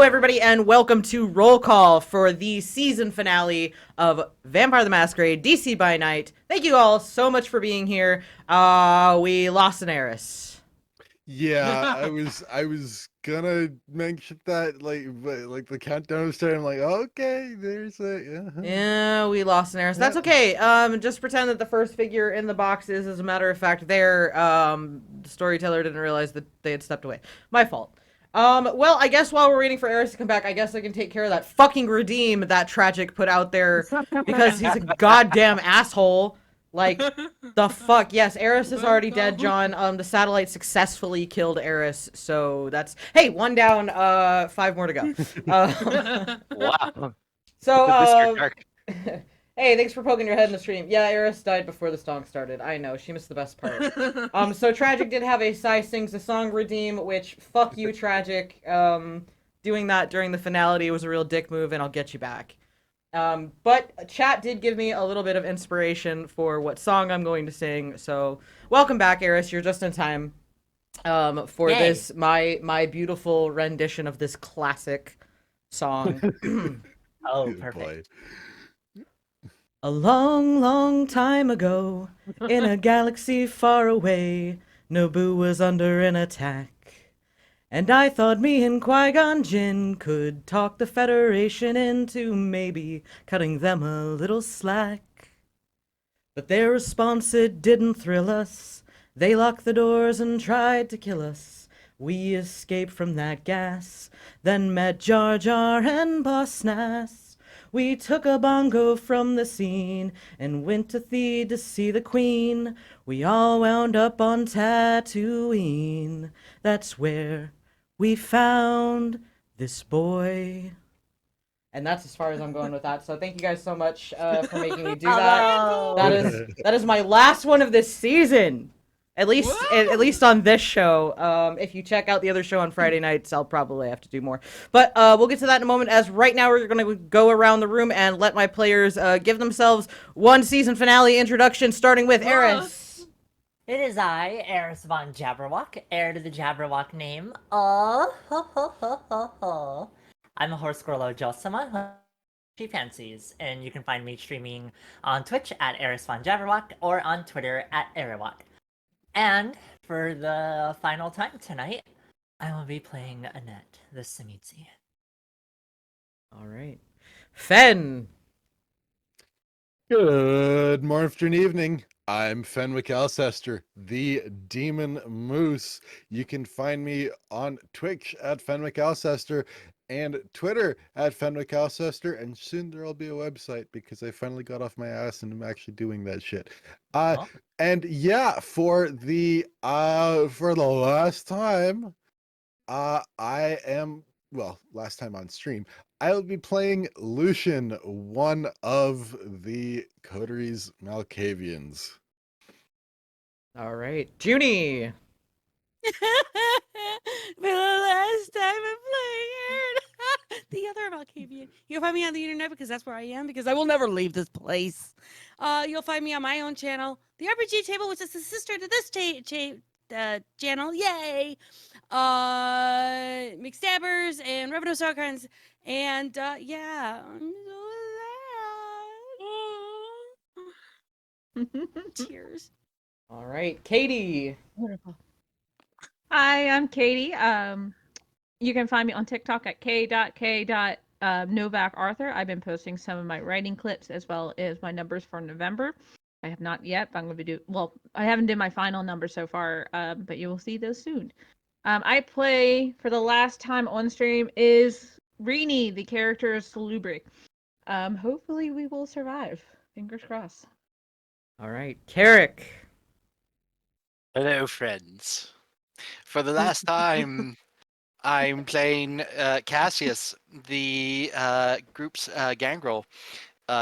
everybody, and welcome to Roll Call for the season finale of Vampire the Masquerade, DC by Night. Thank you all so much for being here. We lost an Eris. Yeah, I was gonna mention that, like the countdown started. I'm like, okay, there's a. Yeah, we lost an Eris. That's okay. Just pretend that the first figure in the box is, as a matter of fact, there. The storyteller didn't realize that they had stepped away. My fault. Well, I guess while we're waiting for Eris to come back, I guess I can take care of that fucking redeem that Tragic put out there because he's a goddamn asshole. Like, the fuck? Yes, Eris is already dead, John. The satellite successfully killed Eris, so that's... Hey, 1 down, 5 more to go. Wow. So, hey, thanks for poking your head in the stream. Yeah, Eris died before the song started. I know, she missed the best part. So Tragic did have a Psy Sings a Song redeem, which, fuck you, Tragic. Doing that during the finality was a real dick move, and I'll get you back. But chat did give me a little bit of inspiration for what song I'm going to sing, so welcome back, Eris. You're just in time for Yay. this, my beautiful rendition of this classic song. Oh, Good perfect. A long, long time ago, in a galaxy far away, Naboo was under an attack. And I thought me and Qui-Gon Jinn could talk the Federation into maybe cutting them a little slack. But their response, it didn't thrill us. They locked the doors and tried to kill us. We escaped from that gas, then met Jar Jar and Boss Nass. We took a bongo from the scene and went to Theed to see the Queen. We all wound up on Tatooine. That's where we found this boy. And that's as far as I'm going with that. So thank you guys so much for making me do that. That is my last one of this season. At least on this show. If you check out the other show on Friday nights, I'll probably have to do more. But we'll get to that in a moment, as right now we're going to go around the room and let my players give themselves one season finale introduction, starting with Eris. It is I, Eris Von Jabberwock, heir to the Jabberwock name. Oh, ho, ho, ho, ho, ho. I'm a horse girl Josama who she fancies, and you can find me streaming on Twitch at Eris Von Jabberwock or on Twitter at Eriwock. And for the final time tonight, I will be playing Annette, the Simizi. All right. Fen. Good morning, afternoon, evening. I'm Fenwick Alcester, the Demon Moose. You can find me on Twitch at Fenwick Alcester and Twitter at Fenwick Alcester, and soon there'll be a website because I finally got off my ass and I'm actually doing that shit. And yeah, for the last time, last time on stream, I'll be playing Lucian, one of the Coteries Malkavians. All right. Junie. For the last time I'm playing the other Malkavian. You'll find me on the internet because that's where I am, because I will never leave this place. You'll find me on my own channel, the RPG Table, which is the sister to this channel. Yay! McStabbers and Revenue Starkins. And yeah, I'm so sad. Tears. All right. Katie. Wonderful. Hi, I'm Katie. You can find me on TikTok at k.k.Novak Arthur. I've been posting some of my writing clips as well as my numbers for November. I have not yet, but I'm going to I haven't done my final numbers so far, but you will see those soon. I play, for the last time on stream, is Rini, the character of Salubric. Hopefully we will survive. Fingers crossed. All right. Kerrick. Hello, friends. For the last time, I'm playing Cassius, the group's gangrel.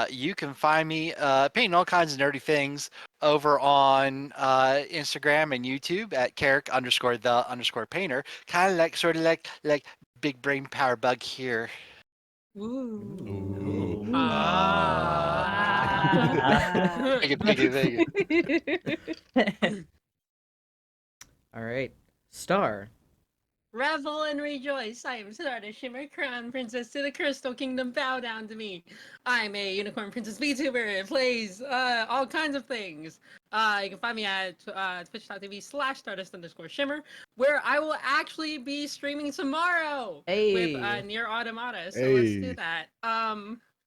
You can find me painting all kinds of nerdy things over on Instagram and YouTube at Kerrick_the_painter. Kind of like, like big brain power bug here. Ooh. Thank you. All right. Star. Revel and rejoice. I am Siddhartha, Shimmer Crown Princess to the Crystal Kingdom. Bow down to me. I'm a Unicorn Princess VTuber. It plays all kinds of things. You can find me at twitch.tv/Stardust_Shimmer, where I will actually be streaming tomorrow with Hey. Near Automata. So let's do Hey. that.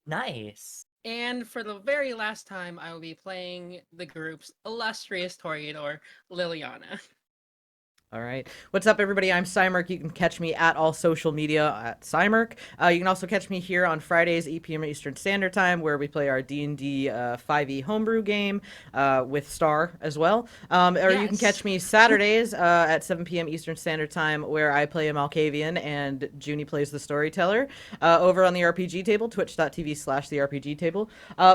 Nice. And for the very last time, I will be playing the group's illustrious Toreador, Liliana. All right. What's up, everybody? I'm Psymerc. You can catch me at all social media at Psymerc. You can also catch me here on Fridays, 8 p.m. Eastern Standard Time, where we play our D&D 5e homebrew game with Star as well. Or you can catch me Saturdays at 7 p.m. Eastern Standard Time, where I play a Malkavian and Junie plays the Storyteller over on the RPG table, twitch.tv/the RPG table.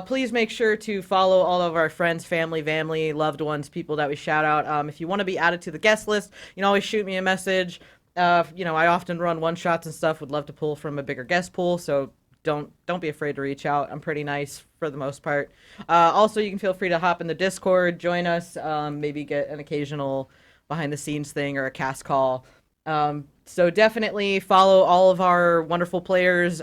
Please make sure to follow all of our friends, family, loved ones, people that we shout out. If you want to be added to the guest list, you can always shoot me a message. I often run one-shots and stuff. Would love to pull from a bigger guest pool, so don't be afraid to reach out. I'm pretty nice for the most part. Also, you can feel free to hop in the Discord, join us, maybe get an occasional behind-the-scenes thing or a cast call. So definitely follow all of our wonderful players.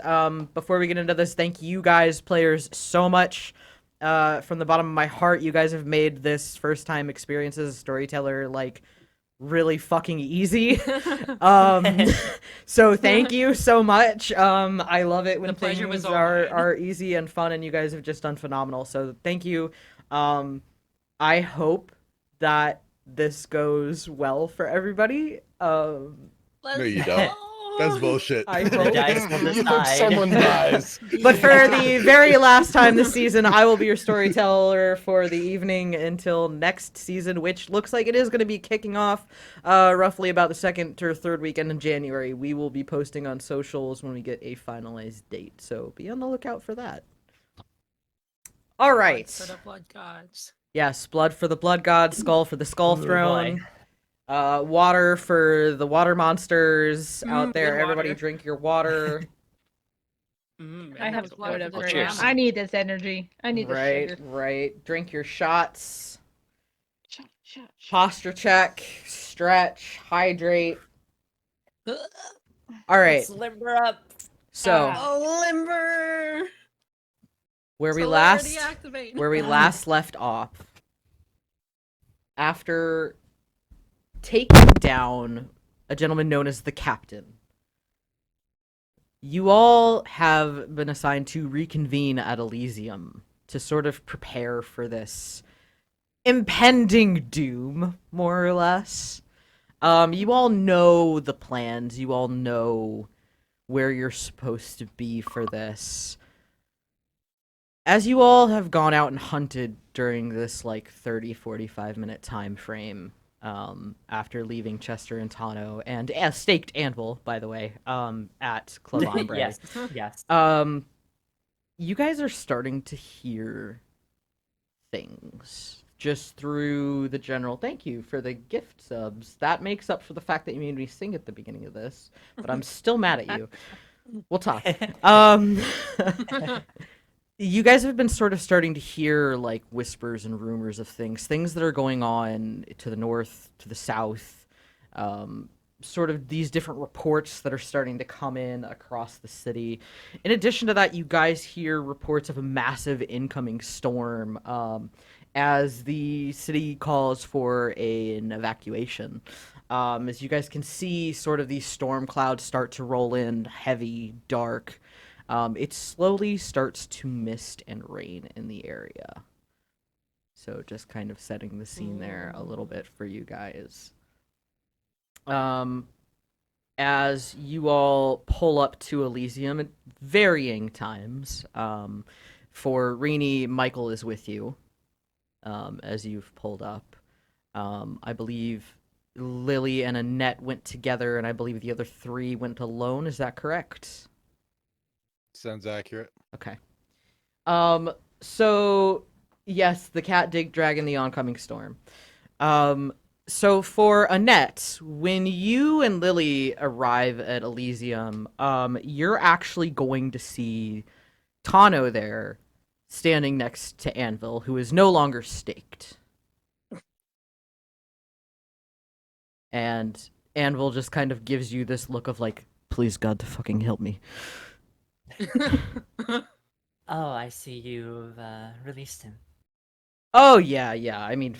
Before we get into this, thank you guys, players, so much. From the bottom of my heart, you guys have made this first-time experience as a storyteller, really fucking easy. So thank you so much. I love it when The pleasure things was all mine. are easy and fun, and you guys have just done phenomenal. So thank you. I hope that this goes well for everybody. No, you don't. That's bullshit. I The hope. dice will You hope decide. someone dies. But for the very last time this season, I will be your storyteller for the evening until next season, which looks like it is going to be kicking off roughly about the second or third weekend in January. We will be posting on socials when we get a finalized date, so be on the lookout for that. All right. For the blood gods. Yes, blood for the blood god, skull for the skull Oh, boy. throne. Water for the water monsters out there. good Everybody water. drink your water. I have blood soda for for the now. cheers. I need this energy. I need the Right, sugar. right. Drink your shots. Shot. Posture check, stretch, hydrate. All right. Let's limber up. So Oh, limber! where we Celerity last activate. left off, after taking down a gentleman known as the Captain, you all have been assigned to reconvene at Elysium to sort of prepare for this impending doom, more or less. You all know the plans. You all know where you're supposed to be for this. As you all have gone out and hunted during this 30-45 minute time frame, after leaving Chester and Tano and staked Anvil, by the way, at Club Ombre. Yes. You guys are starting to hear things just through the general. Thank you for the gift subs. That makes up for the fact that you made me sing at the beginning of this, but I'm still mad at you. We'll talk. You guys have been sort of starting to hear whispers and rumors of things that are going on to the north, to the south, sort of these different reports that are starting to come in across the city. In addition to that, you guys hear reports of a massive incoming storm as the city calls for an evacuation. As you guys can see, sort of these storm clouds start to roll in, heavy, dark. It slowly starts to mist and rain in the area. So just kind of setting the scene there a little bit for you guys. As you all pull up to Elysium at varying times, for Rini, Michael is with you, as you've pulled up. I believe Lily and Annette went together, and I believe the other three went alone. Is that correct? Sounds accurate. Okay. So yes, the cat dig dragon, the oncoming storm. So for Annette, when you and Lily arrive at Elysium, you're actually going to see Tano there, standing next to Anvil, who is no longer staked. And Anvil just kind of gives you this look of like, please God to fucking help me. Oh, I see you've released him. Oh yeah, yeah. I mean,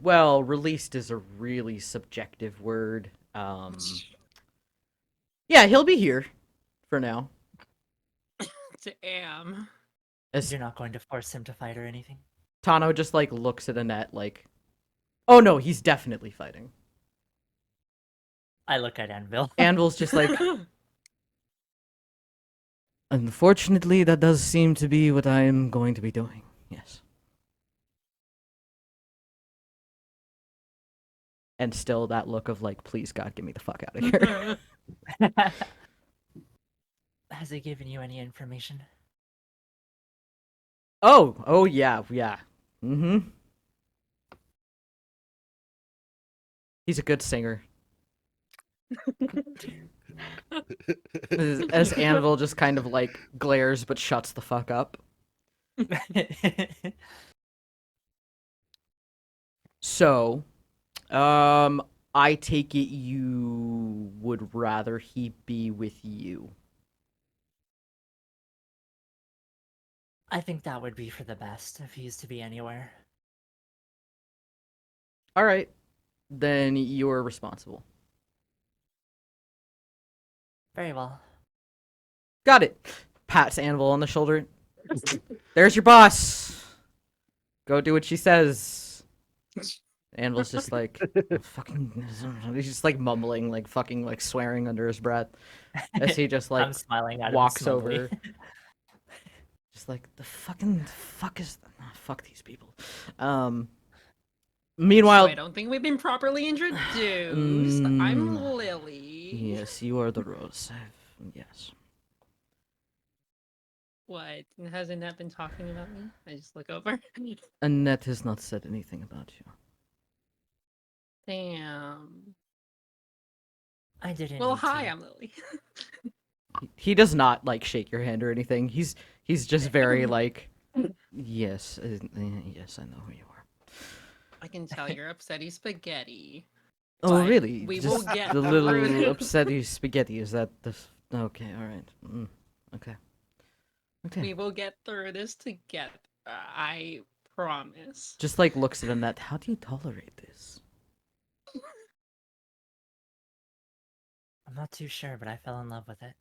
released is a really subjective word. Yeah, he'll be here for now. Damn. As You're not going to force him to fight or anything? Tano just like looks at Annette like, oh no, he's definitely fighting. I look at Anvil. Anvil's just like, unfortunately, that does seem to be what I am going to be doing. Yes. And still that look of like, please God, get me the fuck out of here. Has he given you any information? Oh yeah, yeah. Mm-hmm. He's a good singer. As Anvil just kind of like glares but shuts the fuck up. So, I take it you would rather he be with you. I think that would be for the best if he's to be anywhere. All right, then you're responsible. Very well. Got it. Pats Anvil on the shoulder. There's your boss. Go do what she says. Anvil's just like, fucking. He's just like mumbling, like fucking, like swearing under his breath as he just like I'm smiling at him walks slowly. over. Just like the fuck is fuck these people. Meanwhile, So I don't think we've been properly introduced. I'm Lily. Yes, you are the rose. Yes. What? Has Annette been talking about me? I just look over. Annette has not said anything about you. Damn. I didn't. Well, need hi, to. I'm Lily. He does not like shake your hand or anything. He's just very like, yes, yes, I know who you are. I can tell you're upsetty spaghetti. Oh, But really? we Just will get the through little this. upsetty spaghetti. Is that the? Okay, all right. Okay. Okay. We will get through this together. I promise. Just like looks at Annette. How do you tolerate this? I'm not too sure, but I fell in love with it.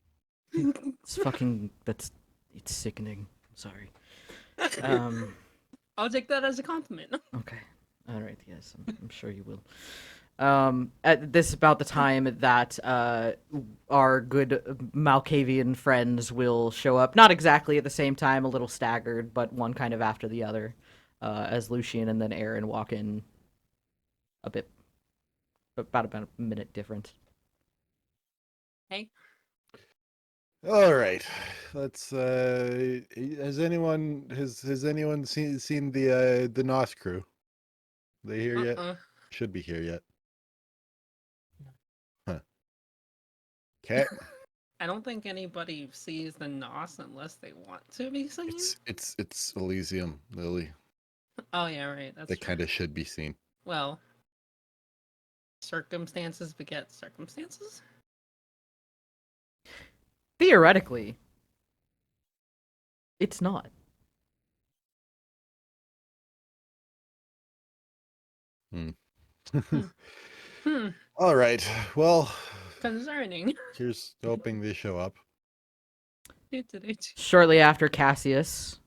It's fucking. It's sickening. Sorry. I'll take that as a compliment. Okay. All right. Yes, I'm sure you will. At this about the time that our good Malkavian friends will show up. Not exactly at the same time, a little staggered, but one kind of after the other. As Lucian and then Aaron walk in. About a minute difference. Hey. All right, let's. Has anyone seen the NOS crew? They here yet? Should be here yet. Huh. Okay. I don't think anybody sees the NOS unless they want to be seen. It's Elysium, Lily. Oh yeah, right. That's That true. kind of should be seen. Well, circumstances beget circumstances. Theoretically, it's not. All right. Well, Concerning. here's hoping they show up. Shortly after, Cassius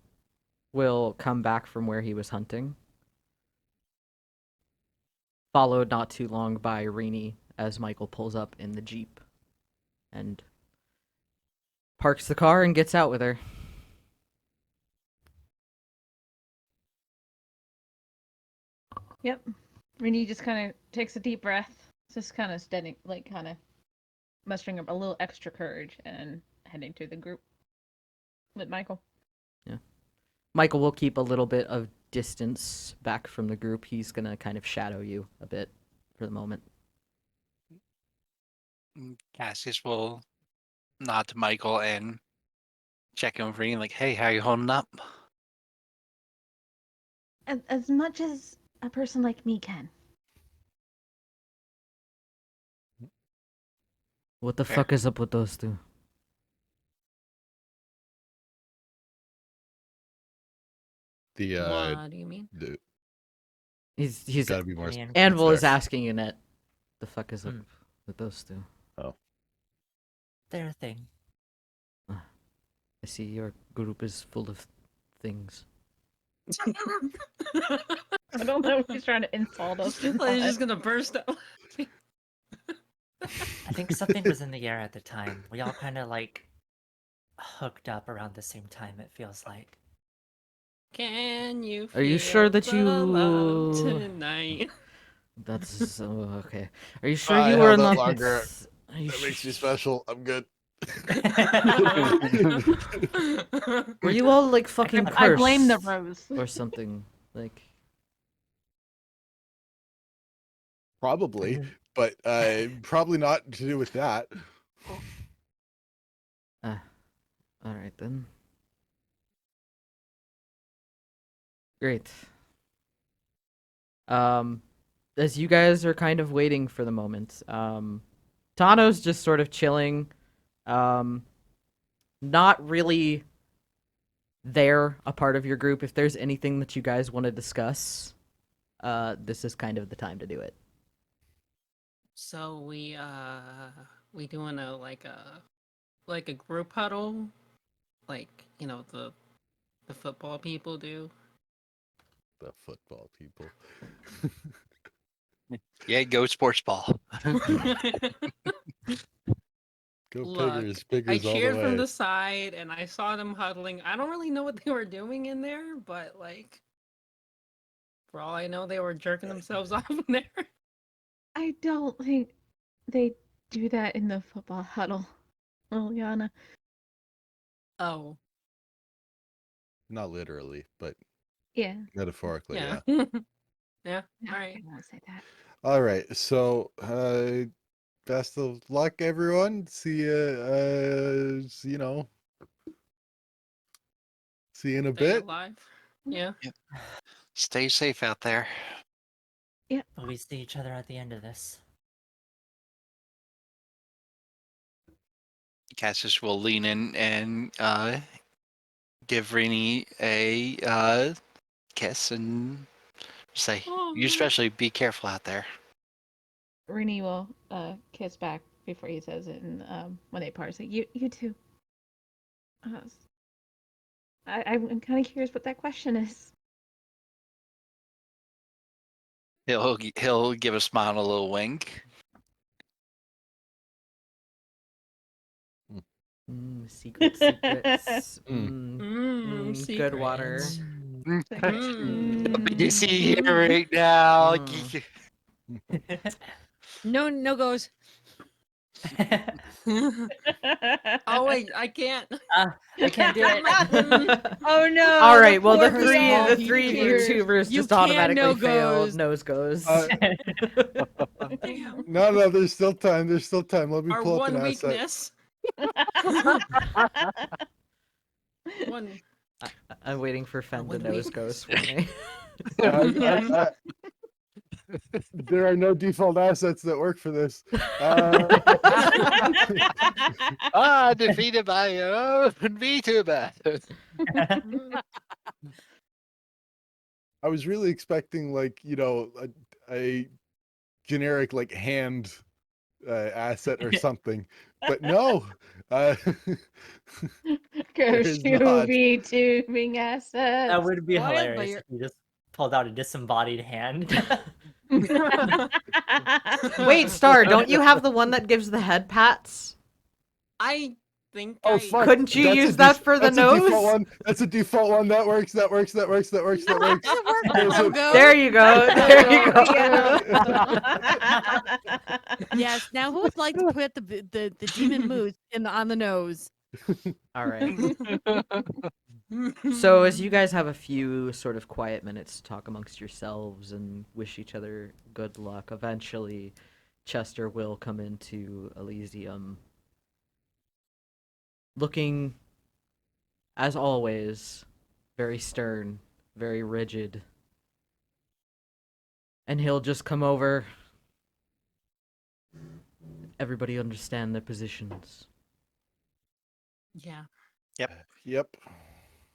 will come back from where he was hunting. Followed not too long by Rini as Michael pulls up in the Jeep and parks the car and gets out with her. Yep. Rini just kind of takes a deep breath, just kind of steady, like kind of mustering up a little extra courage and heading to the group with Michael. Yeah. Michael will keep a little bit of distance back from the group. He's going to kind of shadow you a bit for the moment. Cassius will nod to Michael and check in with Rini, like, hey, how you holding up? As much as a person like me can. What the Fair. fuck is up with those two? The What do you mean? He's gotta be more. The end- Anvil is there. asking you, Net. The fuck is up Hmm. with those two? They're a thing. I see your group is full of things. I don't know if he's trying to insult us. or Like, he's not. just gonna burst out. I think something was in the air at the time. We all kind of like hooked up around the same time. It feels like. Can you? Are you sure feel that the love you- tonight? That's okay. Are you sure I you were held not? it longer. Are you That makes me sh- special. I'm good. Were you all like fucking cursed I blame the rose. or something? Like, Probably, but probably not to do with that. all right then. Great. As you guys are kind of waiting for the moment, Tano's just sort of chilling, not really there, a part of your group. If there's anything that you guys want to discuss, this is kind of the time to do it. So we doing a group huddle, like the football people do. The football people. Yeah, go sports ball. Go Look, Piggers, I Piggers all the cheered from way. the side and I saw them huddling. I don't really know what they were doing in there, but like, for all I know, they were jerking themselves off in there. I don't think they do that in the football huddle, Liliana. Oh, Not literally, but Yeah. metaphorically, yeah. yeah. Yeah. No, All right. I won't say that. All right, so best of luck, everyone. See see you in a Stay bit. alive. Yeah. Stay safe out there. Will we see each other at the end of this? Cassius will lean in and give Rini a kiss and say, "You especially be careful out there." Rini will kiss back before he says it, and when they part, say, "You too." I'm kind of curious what that question is. He'll give a smile and a little wink. Secrets. Secrets. Good water. You see here right now. No goes. Oh wait, I can't. I can't do it. Oh no! All right. Well, the poor three YouTubers. YouTubers You just can't automatically failed. no-goes. Nose goes. Damn. No, there's still time. There's still time. Let me Our pull up an one asset. weakness. One. I'm waiting for Fen to one nose week. goes for me. There are no default assets that work for this. Defeated by your own VTuber. I was really expecting a generic like hand asset or something, but no. Go There's not. Scooby tubing assets. That would be Why, hilarious but if you just pulled out a disembodied hand. Wait, Star, don't you have the one that gives the head pats? I think. Oh I... fuck! Couldn't you That's use a that for the that's a default nose? one. That's a default one. That works. That works. That works. That works. That works. There's a- There you go. There you go. Yes. Now, who would like to put the demon moose on the nose? All right. So as you guys have a few sort of quiet minutes to talk amongst yourselves and wish each other good luck, eventually Chester will come into Elysium looking, as always, very stern, very rigid. And he'll just come over everybody understand their positions? Yeah. Yep.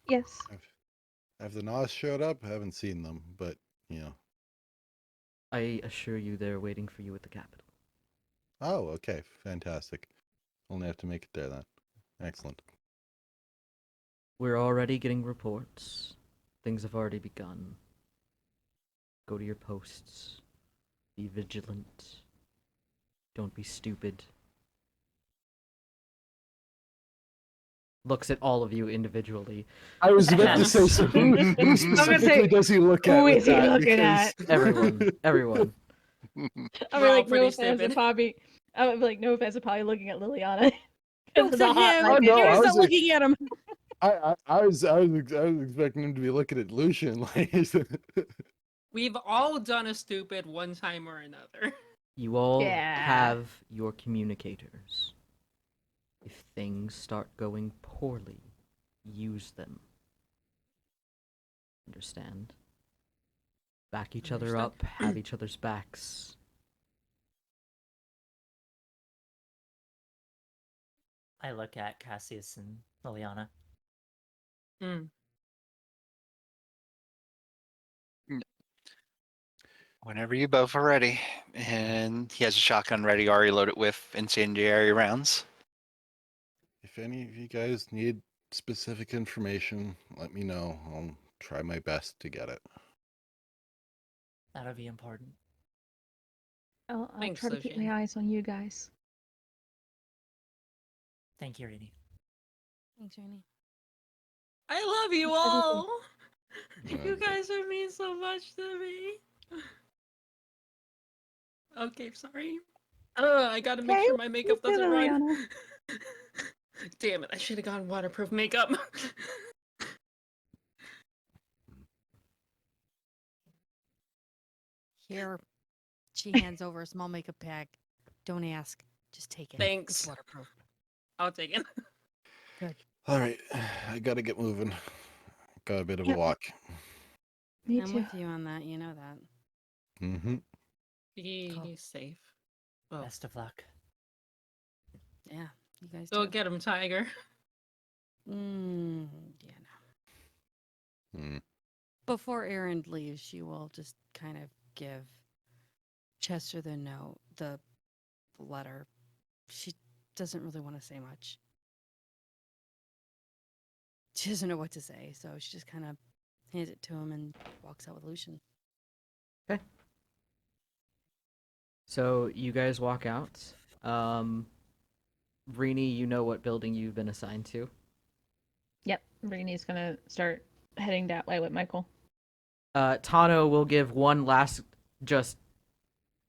Yes. Have the Nas showed up? I haven't seen them, but I assure you they're waiting for you at the Capitol. Oh, okay, fantastic. Only have to make it there then. Excellent. We're already getting reports. Things have already begun. Go to your posts. Be vigilant. Don't be stupid. Looks at all of you individually. I was about to say, so who I'm gonna specifically say, does he look at? who with is he that? looking Because- at? Everyone. I'll We're be all like, no pretty offense, stupid. Poppy. I would be like, no offense, probably looking at Liliana. Look Because of the at hot him. Oh, like, no, I Aaron's was not looking at him. I was expecting him to be looking at Lucian. Like, We've all done a stupid one time or another. You all Yeah. have your communicators. If things start going poorly, use them. Understand? Back each other Understood. up, have each other's backs. I look at Cassius and Liliana. Mm. Whenever you both are ready. And he has a shotgun ready, already loaded with incendiary rounds. if any of you guys need specific information, let me know. I'll try my best to get it. That'll be important. I'll Thanks, try to keep Lucian. my eyes on you guys. Thank you, Rini. Thanks, Ernie. I love you Thanks, everything. all. You guys have mean so much to me. Okay, sorry. I gotta make Okay, sure my makeup you too, doesn't run. Liliana. Damn it, I should have gotten waterproof makeup. Here, she hands over a small makeup bag. Don't ask, just take it. Thanks. It's waterproof. I'll take it. Good. All right, I gotta get moving. Got a bit of a Yep. walk. Me I'm too. with you on that. You know that. Mm-hmm. Be Cool. safe. Well, Best of luck. Yeah, you guys. go too. get him, Tiger. Yeah. No. Mm. Before Erin leaves, she will just kind of give Chester the note, the letter. She doesn't really want to say much. She doesn't know what to say, so she just kind of hands it to him and walks out with Lucian. So you guys walk out. Rini, you know what building you've been assigned to. Yep, Rini's gonna start heading that way with Michael. Tano will give one last just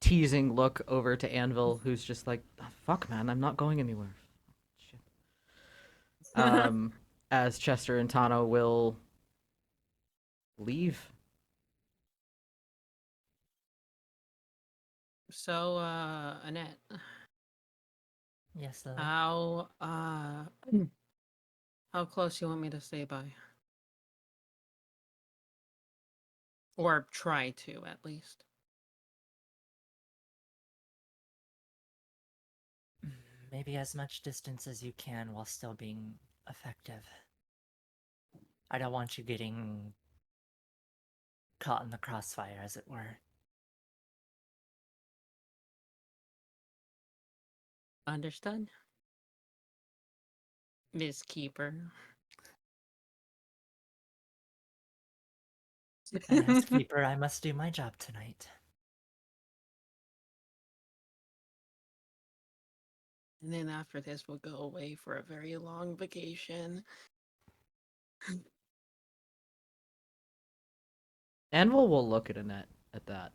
teasing look over to Anvil, who's just like, "Oh, fuck, man, I'm not going anywhere. Shit." As Chester and Tano will leave. So, Annette, Yes, Lily. how close you want me to stay by? Or try to, at least. Maybe as much distance as you can while still being effective. I don't want you getting caught in the crossfire, as it were. Understood? Miss Keeper. And as keeper, I must do my job tonight. And then after this, we'll go away for a very long vacation. Anvil will look at Annette at that.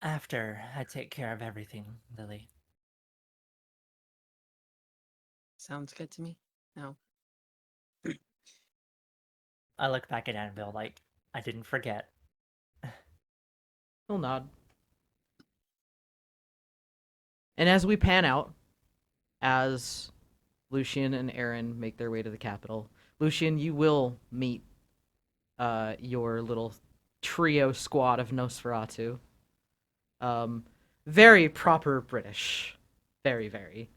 After I take care of everything, Lily. Sounds good to me. No. I look back at Anvil like I didn't forget. He'll nod. And as we pan out, as Lucian and Aaron make their way to the capital, Lucian, you will meet your little trio squad of Nosferatu. Very proper British. Very, very.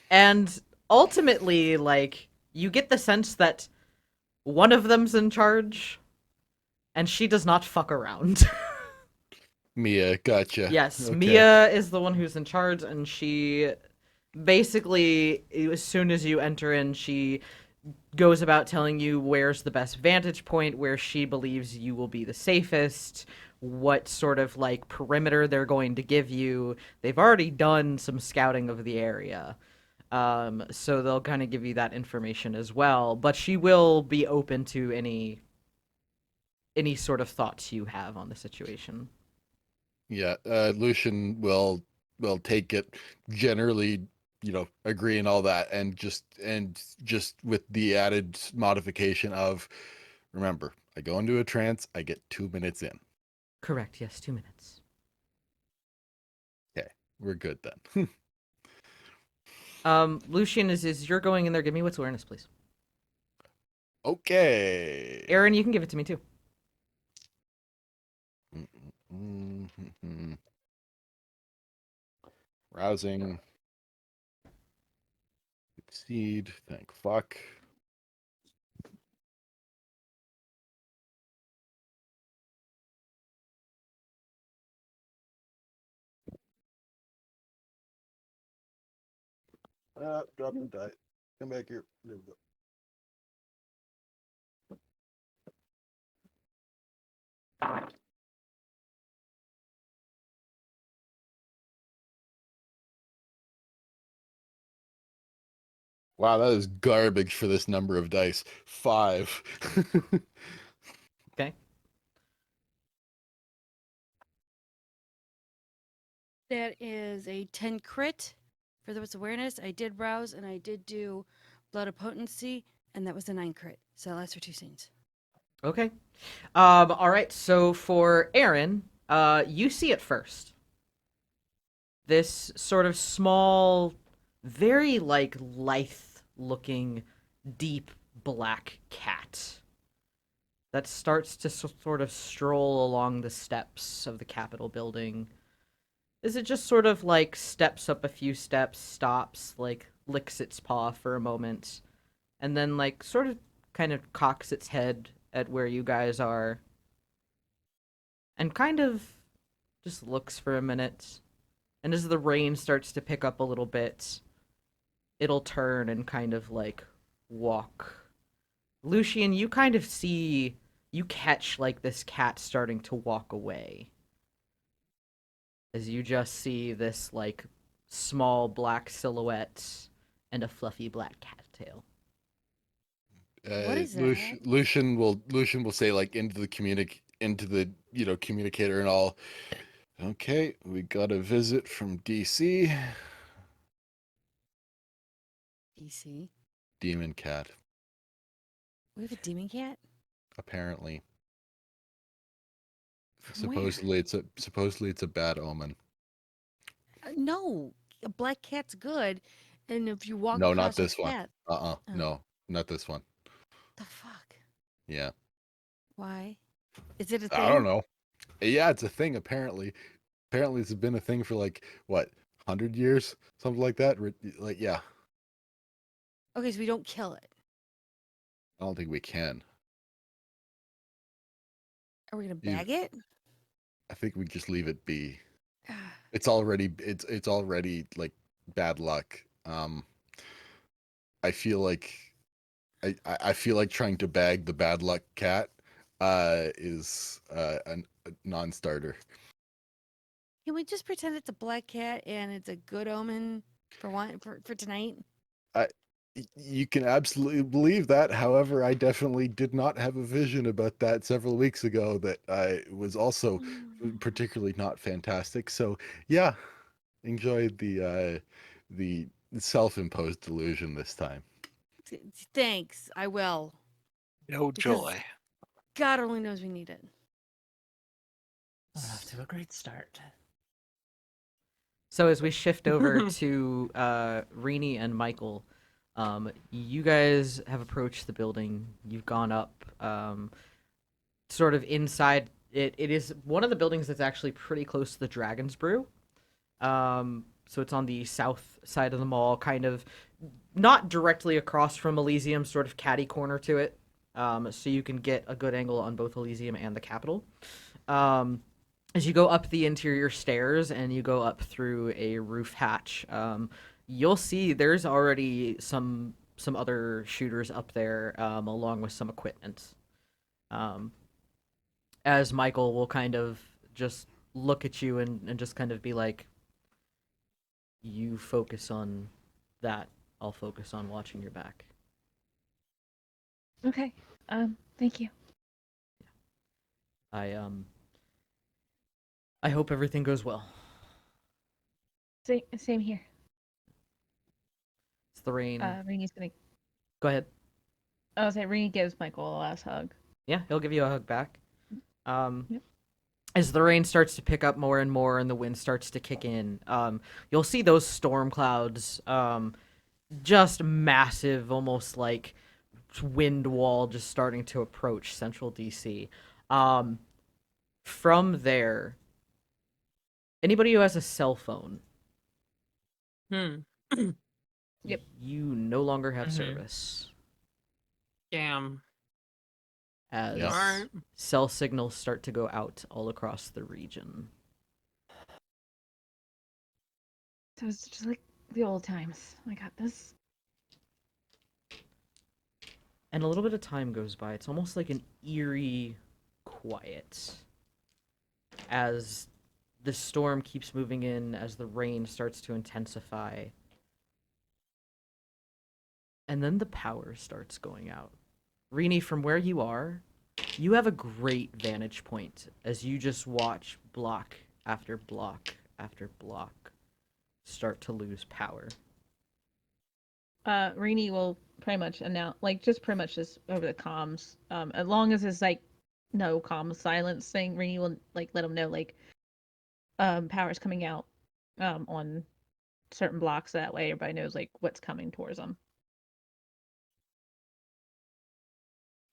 And ultimately, like, you get the sense that one of them's in charge, and she does not fuck around. Mia, gotcha. Yes, Okay. Mia is the one who's in charge, and she basically, as soon as you enter in, she goes about telling you where's the best vantage point, where she believes you will be the safest, what sort of like perimeter they're going to give you. They've already done some scouting of the area. So they'll kind of give you that information as well, but she will be open to any sort of thoughts you have on the situation. Yeah, Lucian will take it, generally, agree and all that, and just with the added modification of, remember, I go into a trance, I get 2 minutes in. Correct, yes, 2 minutes. Okay, we're good then. Lucian, is you're going in there, give me what's awareness, please. Okay. Aaron, you can give it to me too. Rousing. Succeed. Thank fuck. Drop and die. Come back here. There we go. Wow, that is garbage for this number of dice. 5. Okay. That is a 10 crit for those awareness. I did rouse and I did do blood of potency, and that was a 9 crit. So that lasts for 2 scenes. Okay. All right. So for Aaron, you see it first. This sort of small, very like lithe-looking, deep black cat that starts to sort of stroll along the steps of the Capitol building. Is it just sort of like steps up a few steps, stops, like licks its paw for a moment, and then like sort of kind of cocks its head at where you guys are, and kind of just looks for a minute. And as the rain starts to pick up a little bit, it'll turn and kind of like walk. Lucian, you kind of see, you catch like this cat starting to walk away. As you just see this like small black silhouette and a fluffy black cat tail. What is that? Lucian will say, like, into the communicator and all. Okay, we got a visit from DC. DC. Demon cat, We have a demon cat? apparently. From where? Supposedly it's a bad omen. No, a black cat's good. And if you walk No, across not this a one. cat, Oh. No, not this one. the fuck? Yeah. Why? Is it a thing? I don't know. Yeah, it's a thing, apparently. Apparently it's been a thing for like, what, 100 years? Something like that? Like, yeah. Okay, so we don't kill it. I don't think we can. Are we gonna You- bag it? I think we just leave it be. It's already like bad luck. I feel like I feel like trying to bag the bad luck cat is a non-starter. Can we just pretend it's a black cat and it's a good omen for tonight? You can absolutely believe that. However, I definitely did not have a vision about that several weeks ago that was also particularly not fantastic. So yeah, enjoy the self-imposed delusion this time. Thanks, I will. No Because- joy. God only knows we need it. We're off to a great start. So as we shift over to Rini and Michael, You guys have approached the building. You've gone up, sort of inside. It is one of the buildings that's actually pretty close to the Dragon's Brew. So it's on the south side of the mall, kind of not directly across from Elysium, sort of catty corner to it. So you can get a good angle on both Elysium and the Capitol. As you go up the interior stairs and you go up through a roof hatch, you'll see there's already some other shooters up there, along with some equipment. As Michael will kind of just look at you and just kind of be like, you focus on that, I'll focus on watching your back. Okay. Thank you. I hope everything goes well. Same here. It's the rain. Rainy's gonna. Go ahead. I was saying Rainy gives Michael a last hug. Yeah, he'll give you a hug back. Yep. As the rain starts to pick up more and more and the wind starts to kick in, you'll see those storm clouds, just massive, almost like wind wall just starting to approach central DC. From there, anybody who has a cell phone, Yep. you no longer have Mhm. service. Damn. As Yes. Alright. cell signals start to go out all across the region. So it's just like the old times. I got this. And a little bit of time goes by. It's almost like an eerie quiet as the storm keeps moving in, as the rain starts to intensify. And then the power starts going out. Rini, from where you are, you have a great vantage point as you just watch block after block after block start to lose power. Rainy will pretty much announce, like, just pretty much just over the comms. As long as it's like no comm silence thing, Rainy will like let them know like power's coming out on certain blocks. That way, everybody knows like what's coming towards them.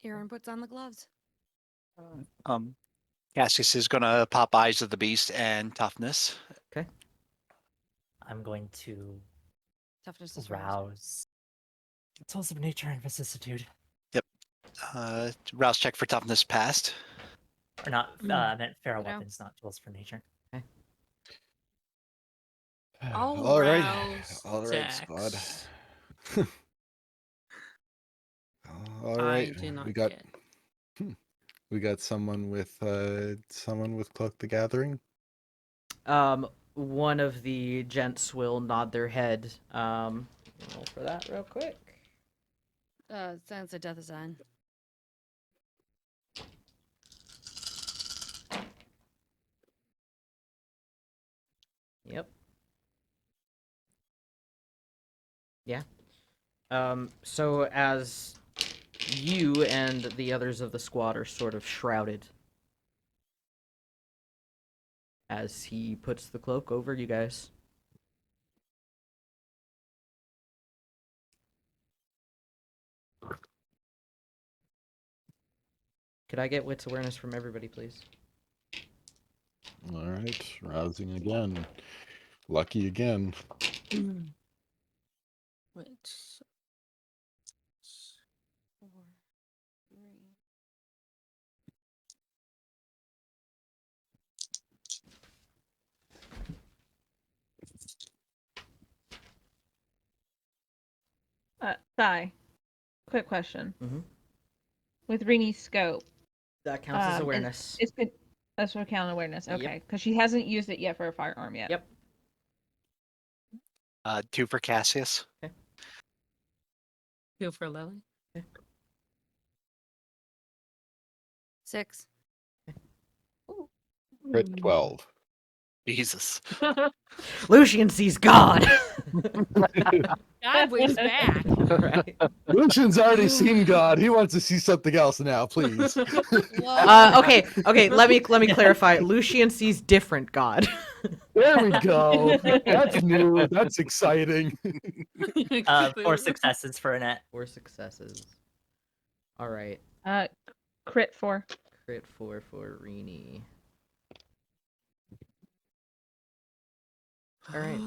Aaron puts on the gloves. Cassius is gonna pop Eyes of the Beast and Toughness. I'm going to Toughness is roused. rouse Tools of Nature and Vicissitude. Rouse check for Toughness passed. Or not, I meant feral Ditto. weapons, not tools for nature. All right, rouse squad. Dex. All I right, do not we got get. we got someone with Cloak the Gathering. One of the gents will nod their head. Roll for that real quick. Silence of Death is on. Yep. Yeah. So as you and the others of the squad are sort of shrouded as he puts the cloak over you guys. Could I get wits awareness from everybody, please? All right, rousing again. Lucky again. Which 4, 3. Sai, quick question. Mhm. With Rini's scope, That counts as is- awareness. it's been that's for count awareness. Yep. Okay, because she hasn't used it yet for a firearm yet. Yep. 2 for Cassius. 2 for Lily. 6. Crit 12. Jesus. Lucian sees God! God waves back. Right. Lucian's already seen God. He wants to see something else now, please. Okay, let me clarify. Lucian sees different God. There we go. That's new. That's exciting. 4 successes for Annette. 4 successes. All right. Crit 4. Crit 4 for Rini. All right.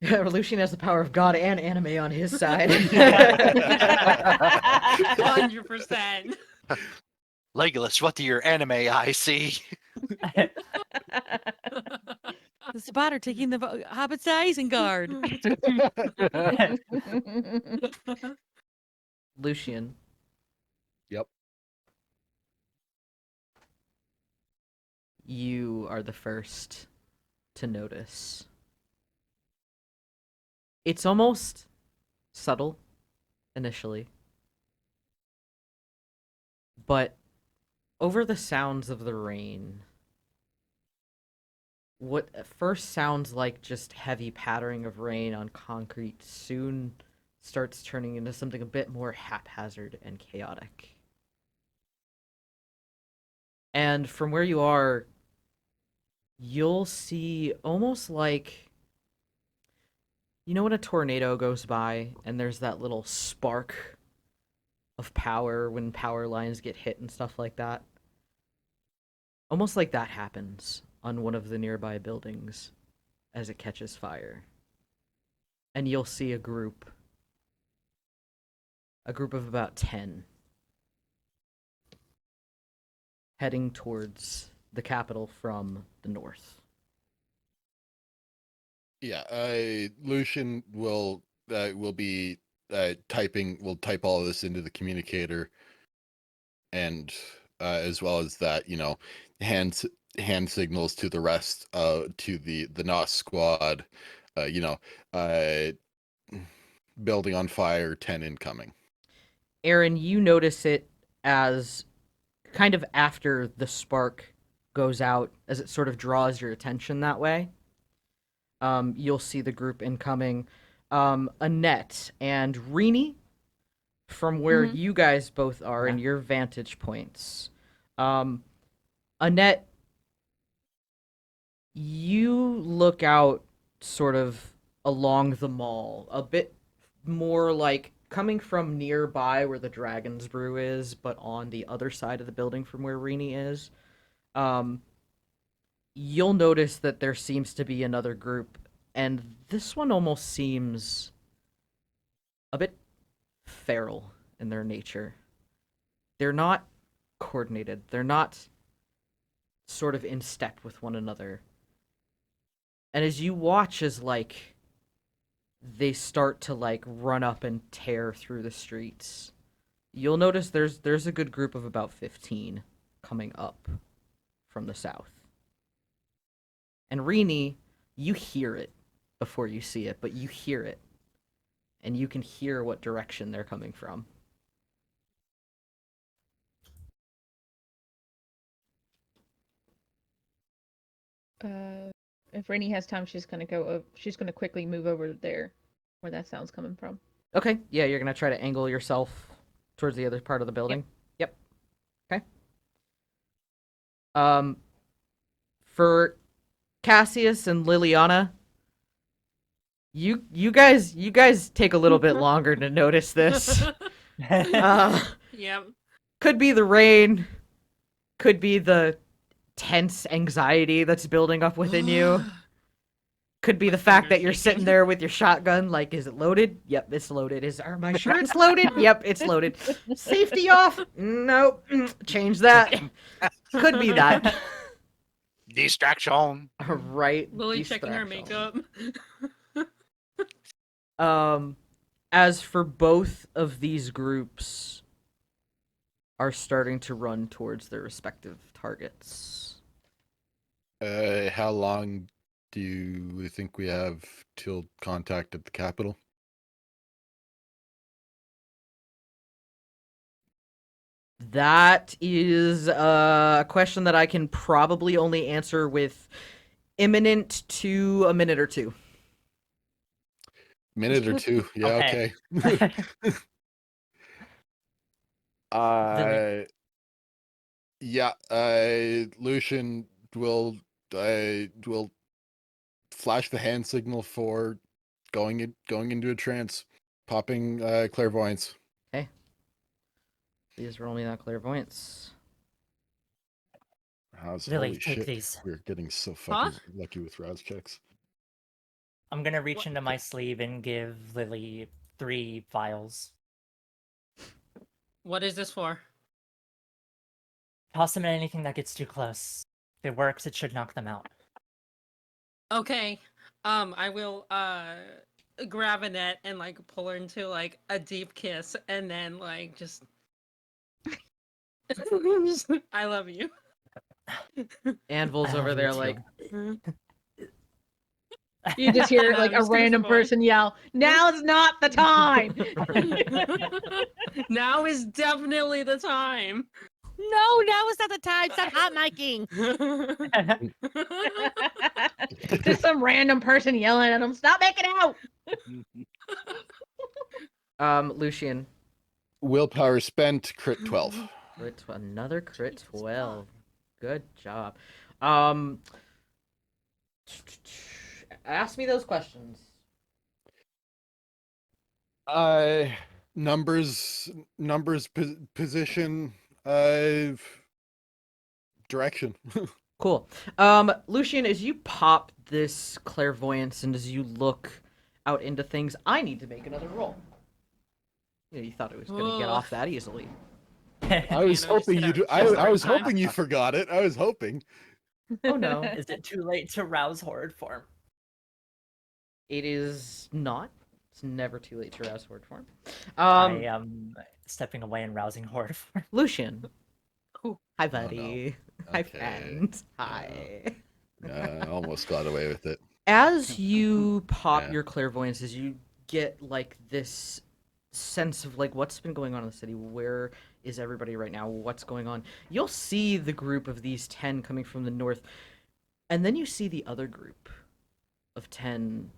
Lucian has the power of God and anime on his side. 100%. Legolas, what do your anime eyes see? The spotter taking the Hobbit's Isengard. Lucian. Yep. You are the first to notice. It's almost subtle initially, but over the sounds of the rain, what at first sounds like just heavy pattering of rain on concrete soon starts turning into something a bit more haphazard and chaotic. And from where you are, you'll see almost like, you know when a tornado goes by and there's that little spark of power when power lines get hit and stuff like that? Almost like that happens on one of the nearby buildings as it catches fire. And you'll see a group of about 10 heading towards the capital from the north. Yeah, Lucian will be typing. Will type all of this into the communicator, and as well as that, hand signals to the rest, to the NOS squad, building on fire, 10 incoming. Aaron, you notice it as kind of after the spark goes out, as it sort of draws your attention that way. You'll see the group incoming. Annette and Rini, from where you guys both are in your vantage points. Annette, you look out sort of along the mall, a bit more like coming from nearby where the Dragon's Brew is, but on the other side of the building from where Rini is. You'll notice that there seems to be another group, and this one almost seems a bit feral in their nature. They're not coordinated. They're not sort of in step with one another. And as you watch as, they start to, run up and tear through the streets, you'll notice there's a good group of about 15 coming up from the south. And Rini, you hear it before you see it, but you hear it. And you can hear what direction they're coming from. If Rainy has time, she's gonna she's gonna quickly move over there, where that sound's coming from. Okay, yeah, you're gonna try to angle yourself towards the other part of the building. Yep. Okay. For Cassius and Liliana, you guys take a little bit longer to notice this. Yep. Could be the rain, could be the tense anxiety that's building up within you. Could be the fact that you're sitting there with your shotgun, is it loaded? Yep, it's loaded. Am I sure it's loaded? Yep, it's loaded. Safety off? Nope. Change that. Could be that. Distraction. Right. Lily checking her distraction. makeup. As for both of these groups are starting to run towards their respective targets. How long do we think we have till contact at the capital? That is a question that I can probably only answer with imminent to a minute or two. Minute or two. Yeah, okay. Lucian will I will flash the hand signal for going into a trance, popping clairvoyance. Okay. Please roll me that clairvoyance. House, Lily, holy take shit. these. We're getting so fucking lucky with Rouse checks. I'm gonna reach into my sleeve and give Lily 3 vials. What is this for? Toss them at anything that gets too close. If it works, it should knock them out. Okay. I will grab Annette and like pull her into like a deep kiss and then like just I love you. Anvil's I over love you there too. like, You just hear I'm like a just gonna random spoil. person yell, "Now's not the time!" Now is definitely the time. No, now is not the time. Stop hot miking. Just some random person yelling at them, "Stop making out!" Lucian. Willpower spent, crit 12. Another crit 12. Good job. Ask me those questions. Numbers, position, direction. Cool. Lucian, as you pop this clairvoyance and as you look out into things, I need to make another roll. Yeah, you thought it was gonna get off that easily. I was hoping you do. I was hoping you forgot it. I was hoping. Oh no. Is it too late to rouse horde form? It is not. It's never too late to rouse horde form. I am stepping away and rousing horde form. Lucian. Ooh. Hi, buddy. Hi, Okay. friend. Hi. I almost got away with it. As you pop Yeah. your clairvoyance, as you get like this sense of like what's been going on in the city, where is everybody right now, what's going on, you'll see the group of these 10 coming from the north, and then you see the other group of 10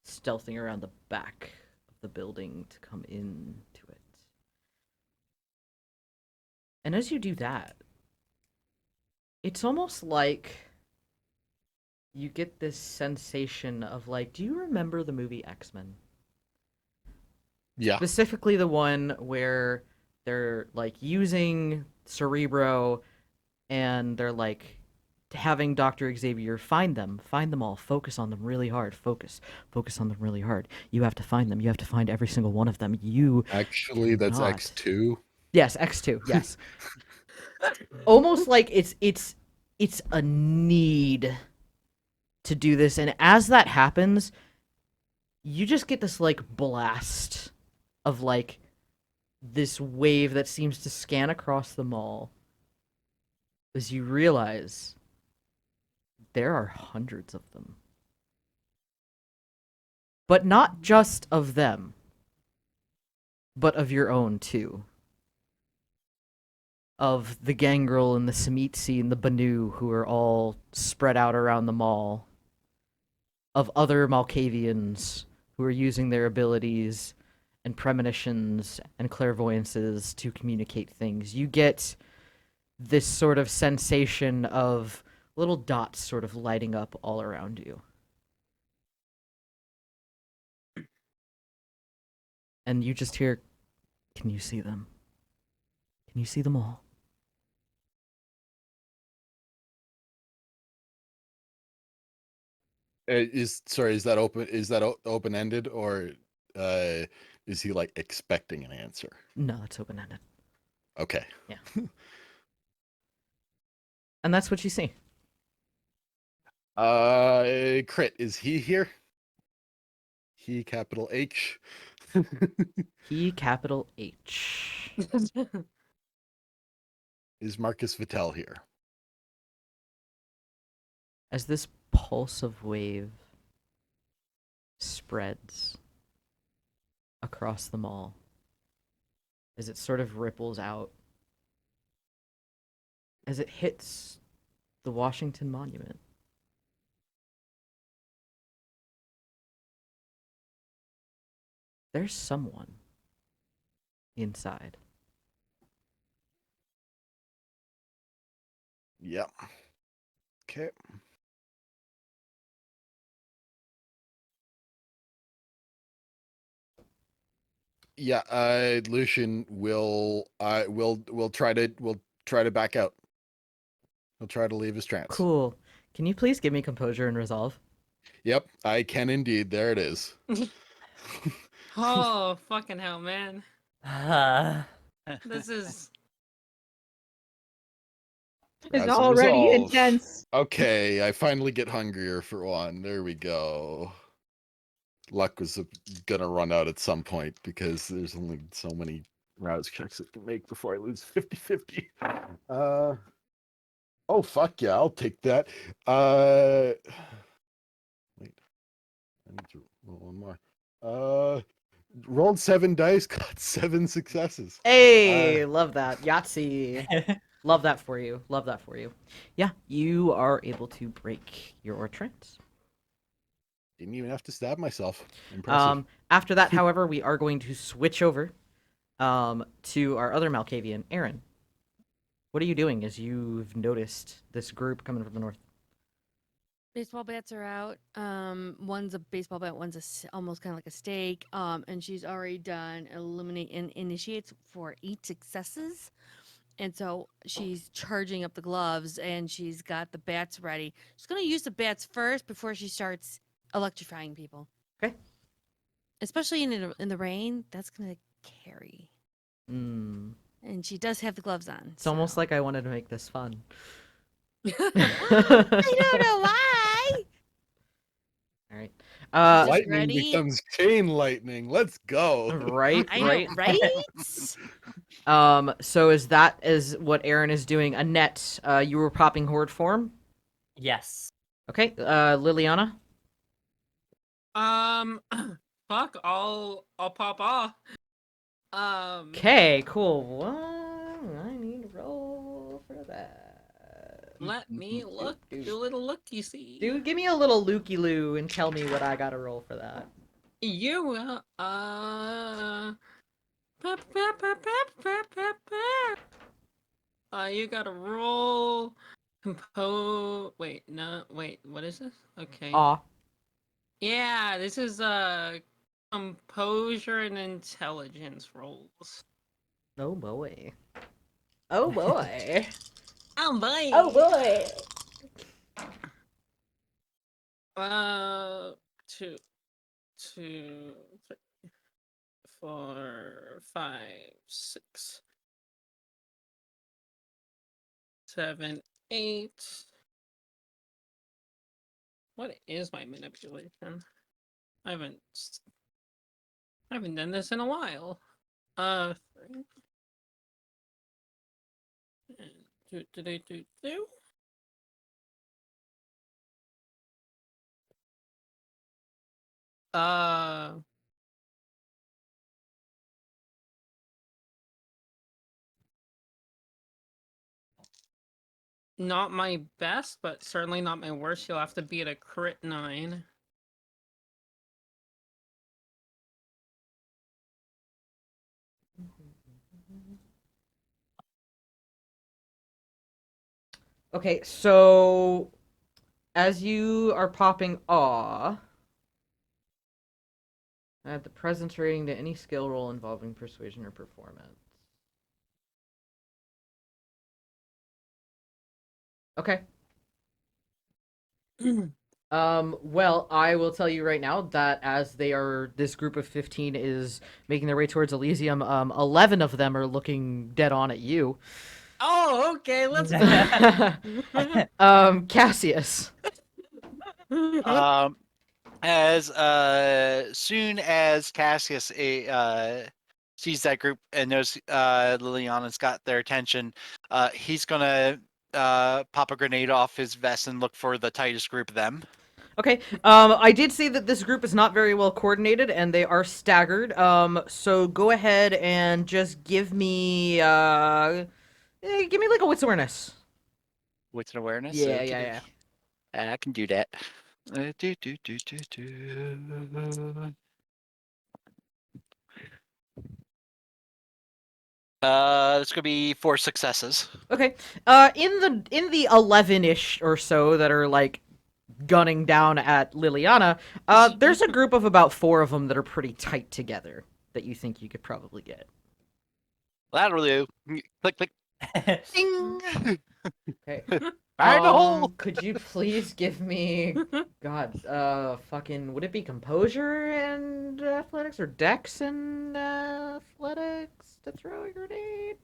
stealthing around the back of the building to come into it. And as you do that, it's almost like you get this sensation of like, do you remember the movie X-Men? Yeah. Specifically the one where they're like using Cerebro and they're like having Dr. Xavier find them all, focus on them really hard, focus on them really hard. You have to find them. You have to find every single one of them. You Actually, that's cannot. X2. Yes, X2. Yes. Almost like it's a need to do this, and as that happens, you just get this like blast of like this wave that seems to scan across the mall as you realize there are hundreds of them. But not just of them, but of your own too. Of the Gangrel and the Samitsi and the Banu, who are all spread out around the mall. Of other Malkavians who are using their abilities and premonitions and clairvoyances to communicate things. You get this sort of sensation of little dots sort of lighting up all around you. And you just hear, can you see them? Can you see them all? Is that open? Is that open ended, or is he like expecting an answer? No, it's open-ended. Okay. Yeah. And that's what you see. Crit, is he here? He capital H. He capital H. Is Marcus Vittel here? As this pulsive wave spreads across the mall, as it sort of ripples out, as it hits the Washington Monument, there's someone inside. Yep. Okay. Lucian will try to back out. He'll try to leave his trance. Cool. Can you please give me composure and resolve? Yep, I can indeed. There it is. Oh, fucking hell, man. Uh, This is. It's As a already resolve. intense. Okay, I finally get hungrier for one. There we go. Luck was gonna run out at some point because there's only so many rouse checks it can make before I lose 50-50. Oh fuck yeah, I'll take that. Wait, I need to roll one more. Rolled 7 dice, got 7 successes. Hey, love that. Yahtzee. Love that for you. Love that for you. Yeah, you are able to break your trance. Didn't even have to stab myself. Impressive. After that, however, we are going to switch over to our other Malkavian, Aaron. What are you doing as you've noticed this group coming from the north? Baseball bats are out. One's a baseball bat, one's almost kind of like a stake. And she's already done illuminate and initiates for 8 successes. And so she's charging up the gloves, and she's got the bats ready. She's gonna use the bats first before she starts electrifying people. Okay. Especially in the rain, that's gonna carry. Mm. And she does have the gloves on. It's almost like I wanted to make this fun. I don't know why. All right. Just Lightning ready? becomes chain lightning. Let's go. Right, I know, right. right? So is what Aaron is doing? Annette, you were popping horde form? yes. Okay. Liliana? Fuck, I'll pop off. Okay, cool. What? I need to roll for that. Let me look. Do a little look, you see. Dude, give me a little looky loo and tell me what I gotta roll for that. You will, you gotta roll. Wait, no, wait, what is this? Okay. Aw. Yeah, this is, composure and intelligence rolls. Oh boy. Oh boy. Oh boy! Oh boy. 2, 3, 4, 5, 6, 7, 8. What is my manipulation? I haven't done this in a while. 3. Do. Not my best, but certainly not my worst. You'll have to beat a crit 9. Okay, so as you are popping awe, add the presence rating to any skill roll involving persuasion or performance. Okay. Well, I will tell you right now that as this group of 15 is making their way towards Elysium, 11 of them are looking dead on at you. Oh, okay, let's go. Cassius. As soon as Cassius sees that group and knows Liliana's got their attention, he's gonna pop a grenade off his vest and look for the tightest group of them. Okay. I did say that this group is not very well coordinated and they are staggered. So go ahead and just give me like a wits awareness. Wits and awareness. Yeah, Okay. yeah. I can do that. It's gonna be 4 successes. Okay. In the 11-ish or so that are like gunning down at Liliana, there's a group of about 4 of them that are pretty tight together. that you think you could probably get. That'll do. Click, click. Ding. Okay. Fire the hole. Could you please give me, God, fucking, would it be composure and athletics or dex and athletics to throw a grenade?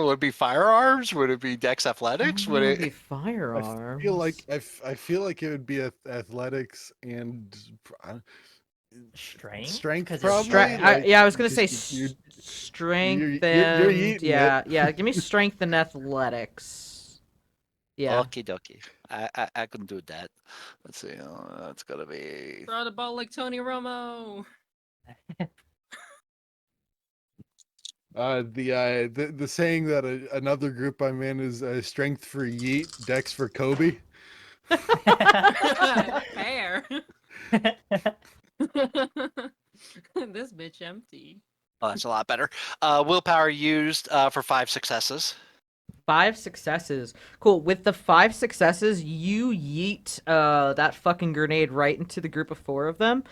Would it be firearms? Would it be dex athletics? Would Would be it? firearms. I feel like it would be athletics and Strength? strength 'Cause it's probably. strength. Yeah, I was gonna say you're strength you're and eating yeah, it. yeah. Give me strength and athletics. Yeah. Okie dokie. I can do that. Let's see. That's gotta be. Throw the ball like Tony Romo. The saying that another group I'm in is strength for Yeet, dex for Kobe. Fair. This bitch empty. Oh, that's a lot better. Willpower used for 5 successes. 5 successes. Cool. With the 5 successes, you yeet that fucking grenade right into the group of 4 of them.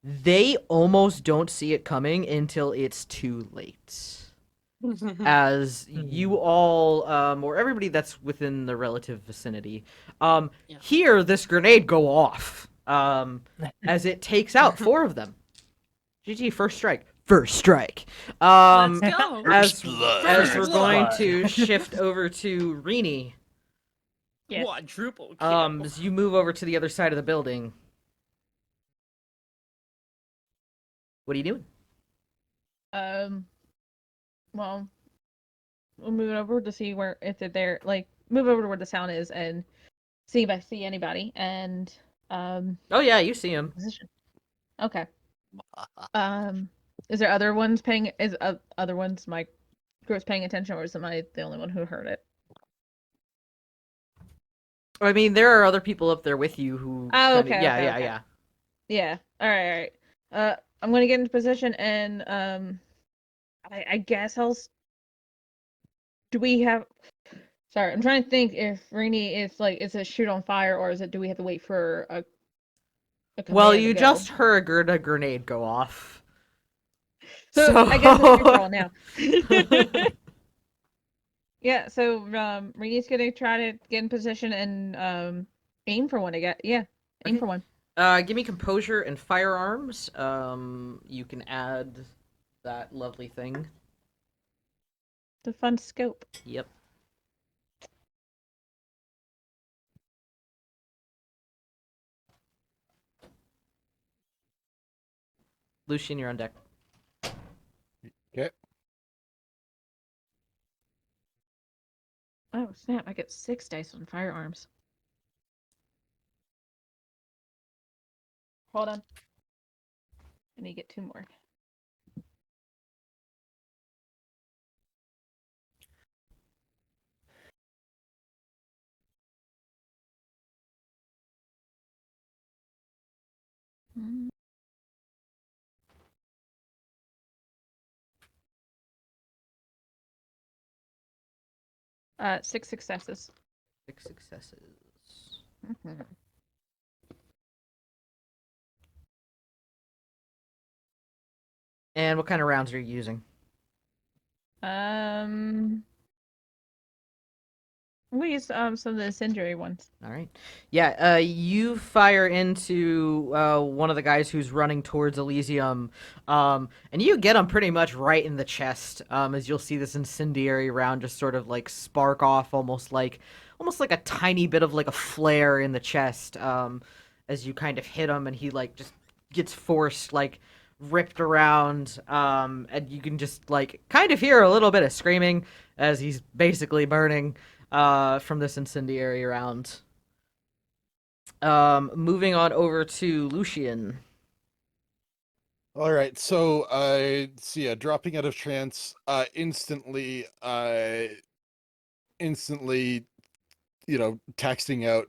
They almost don't see it coming until it's too late. As you all, or everybody that's within the relative vicinity, hear this grenade go off as it takes out 4 of them. GG, first strike. First strike. Let's go. As First we're blood. going to shift over to Rini, Yes. Quadruple kill. as you move over to the other side of the building. What are you doing? Well, we'll move over to see where if they're there. Like, move over to where the sound is and see if I see anybody. And Oh yeah, you see him. position. Okay. Is there other ones paying? Is other ones my group's paying attention, or is I the only one who heard it? I mean, there are other people up there with you who. Oh, kinda- okay, Yeah, okay, yeah, okay. yeah. Yeah. All right. All right. I'm gonna get into position and I guess do we have? Sorry, I'm trying to think if Rainy is like, is it shoot on fire or is it? Do we have to wait for a Well, command to you go? just heard a grenade go off. So I guess it's free for all now. Yeah. So Rainy's gonna try to get in position and aim for one. Aim Okay. for one. Give me composure and firearms. You can add that lovely thing. The fun scope. Yep. Lucian, you're on deck. Okay. Oh snap! I get 6 dice on firearms. Hold on. I need to get 2 more. Mm. 6 successes. 6 successes. Mhm. And what kind of rounds are you using? I'm gonna use some of the incendiary ones. All right. Yeah, you fire into one of the guys who's running towards Elysium, and you get him pretty much right in the chest, as you'll see this incendiary round just sort of like spark off almost like a tiny bit of like a flare in the chest, as you kind of hit him and he like just gets forced, like ripped around, and you can just like kind of hear a little bit of screaming as he's basically burning from this incendiary round. Moving on over to Lucian. All right, so dropping out of trance, instantly, texting out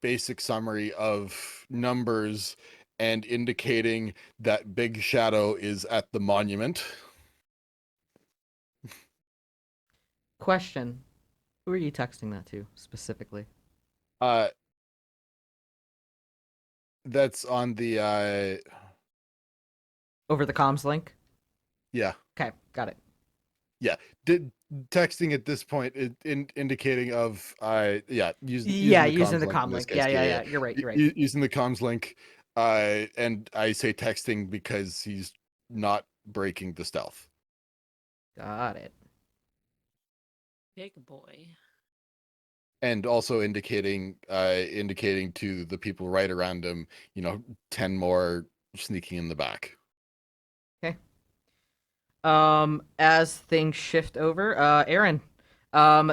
basic summary of numbers and indicating that Big Shadow is at the monument. Question: who are you texting that to specifically? Uh, that's on the Over the comms link. yeah. Okay, got it. Did texting at this point indicating of Using the comms link in comm this link. case. Yeah. You're right. You're right. Using the comms link, and I say texting because he's not breaking the stealth. Got it. Big boy. And also indicating to the people right around him, 10 more sneaking in the back. As things shift over, Aaron,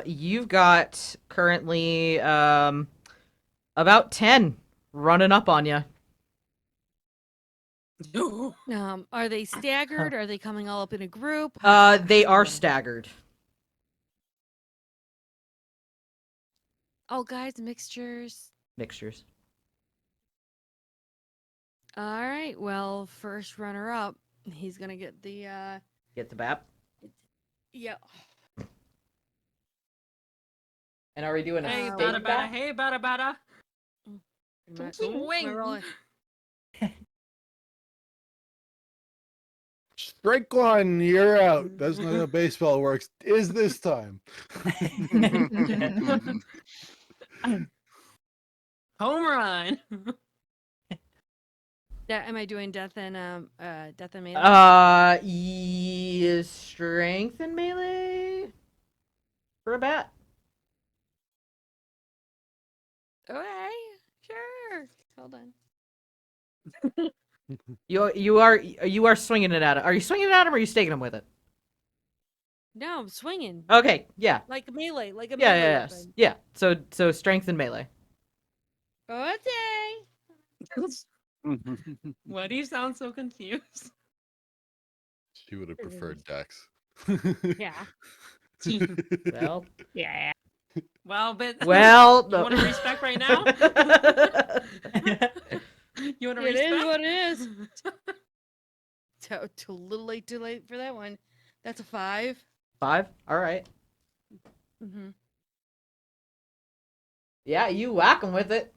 you've got currently about 10 running up on you. Are they staggered? Are they coming all up in a group? They are staggered. All guys, mixtures. Mixtures. All right. Well, first runner up, he's gonna get the Get the BAP. yeah. And are we doing a Hey, Uh, steak bada bada. BAP? Hey, bada bada. Pretty much. Swing. We're rolling. Strike one, you're out. That's not how baseball works. Is this time? Home run. Am I doing death and melee? Strength and melee for a bat. Okay, sure. Hold on. You are swinging it at him. Are you swinging it at him or are you staking him with it? No, I'm swinging Okay, yeah. like a melee, like a Yeah, melee yeah. weapon. Yeah. So strength and melee. Okay. Why do you sound so confused? She would have preferred Dex. Yeah. Well, Yeah. Well, but well, you want to respect right now? You want to It respect? is what it is. Too little late, too late for that one. That's a 5. 5. All right. Mm-hmm. Yeah, you whack him with it.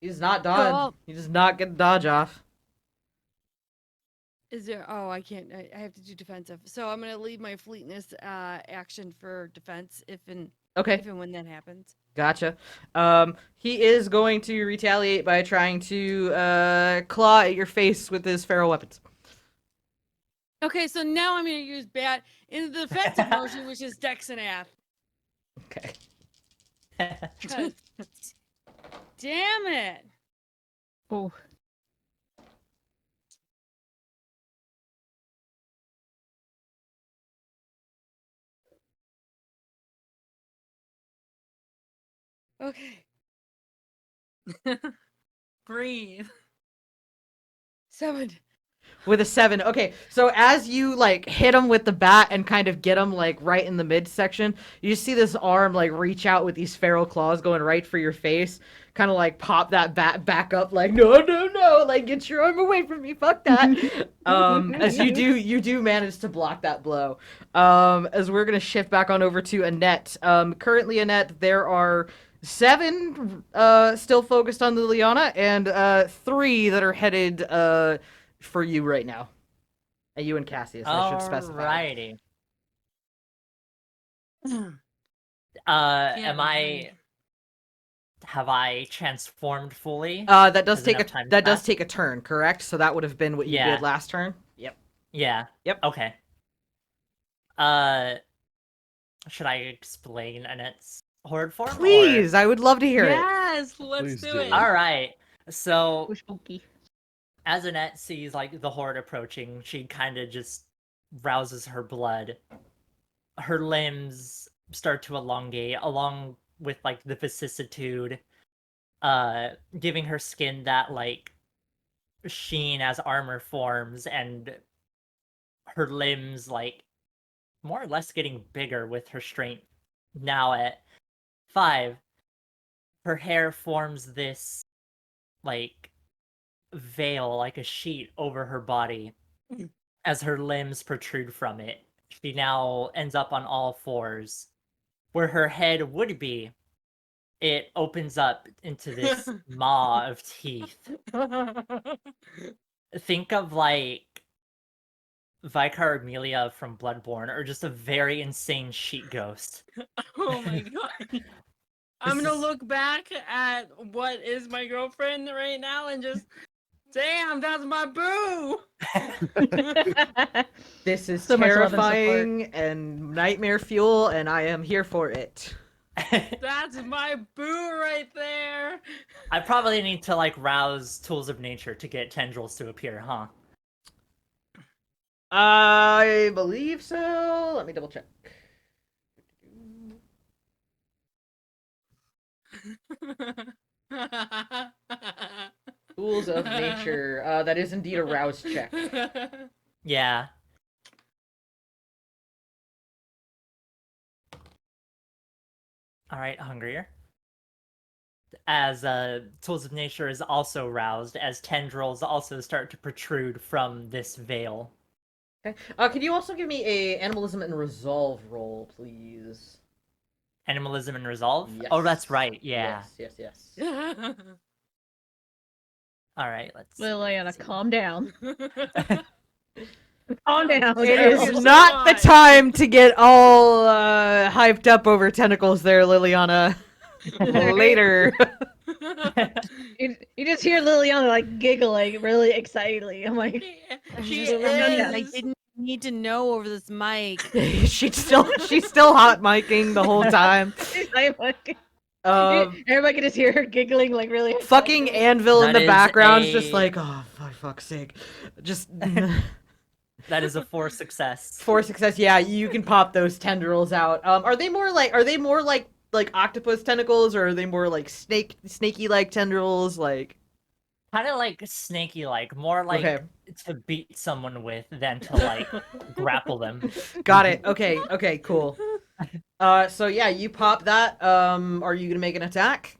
He's not dodge. well- He does not get dodge off. Is there? Oh, I can't. I have to do defensive. So I'm gonna leave my fleetness action for defense if and Okay, when that happens. gotcha. He is going to retaliate by trying to claw at your face with his feral weapons. Okay, so now I'm gonna use bat in the defensive motion, which is Dex and Ath. Okay. 'Cause- Damn it! Oh. Okay, Breathe. 7. With a 7. Okay, so as you like hit him with the bat and kind of get him like right in the midsection, you just see this arm like reach out with these feral claws going right for your face, kind of like pop that bat back up, like no, like get your arm away from me, fuck that. As you do manage to block that blow. As we're gonna shift back on over to Annette. Currently, Annette, there are 7 still focused on the Liana and 3 that are headed for you right now. You and Cassius, I should specify. Alrighty. Can't Am I? mind. Have I transformed fully? That does Has take enough time that does passed? take a turn, correct? So that would have been what you Yeah. did last turn. Yep. Yeah. Yep. Okay. Should I explain Annette's horde form? Please, I would love to hear it. Yes, let's Please do do. it. All right. So Oh, spooky. as Annette sees like the horde approaching, she kind of just rouses her blood. Her limbs start to elongate along with like the vicissitude, giving her skin that like sheen as armor forms, and her limbs like more or less getting bigger with her strength. Now at 5, her hair forms this like veil, like a sheet over her body as her limbs protrude from it. She now ends up on all 4s. Where her head would be, it opens up into this maw of teeth. Think of like Vicar Amelia from Bloodborne, or just a very insane sheet ghost. Oh my god. I'm This gonna is- look back at what is my girlfriend right now and just, damn, that's my boo! This is So much love and support. terrifying and nightmare fuel, and I am here for it. That's my boo right there! I probably need to like rouse tools of nature to get tendrils to appear, huh? I believe so. Let me double check. Tools of nature. That is indeed a rouse check. Yeah. All right, hungrier. As tools of nature is also roused, as tendrils also start to protrude from this veil. Okay. Could you also give me a animalism and resolve roll, please? Animalism and resolve? Yes. Oh, that's right. Yeah. Yes. All right, let's. Liliana, see. calm down. Calm down. It Thank is you so not the much. time to get all hyped up over tentacles there, Liliana. Later. You just hear Liliana like giggling really excitedly. I'm like, She just remember that. I is. didn't need to know over this mic. she's still hot micing the whole time. I'm like, everybody can just hear her giggling like really. Fucking excitedly. Anvil in That the is background's just a- like, oh, for fuck's sake. Just That is a 4 success. for success. Yeah, you can pop those tendrils out. Are they more like octopus tentacles, or are they more like snaky like tendrils? Like, Kind of like snaky, like more like okay, to beat someone with than to like grapple them. got it. Okay, cool. So yeah, you pop that. Are you gonna make an attack?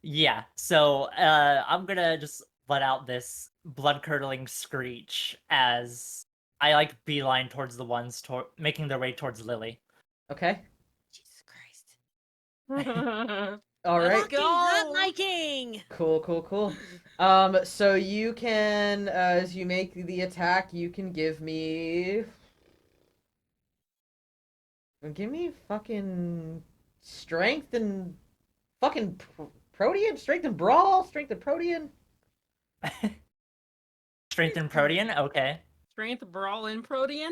Yeah. So I'm gonna just let out this blood-curdling screech as I like beeline towards the ones making their way towards Lily. Okay. Jesus Christ. All right. Let's Fucking go. hot miking! Cool. So you can, as you make the attack, you can give me fucking strength and fucking protean, strength and brawl, strength and protean. Strength and protean. Okay. Strength, brawl, and protean.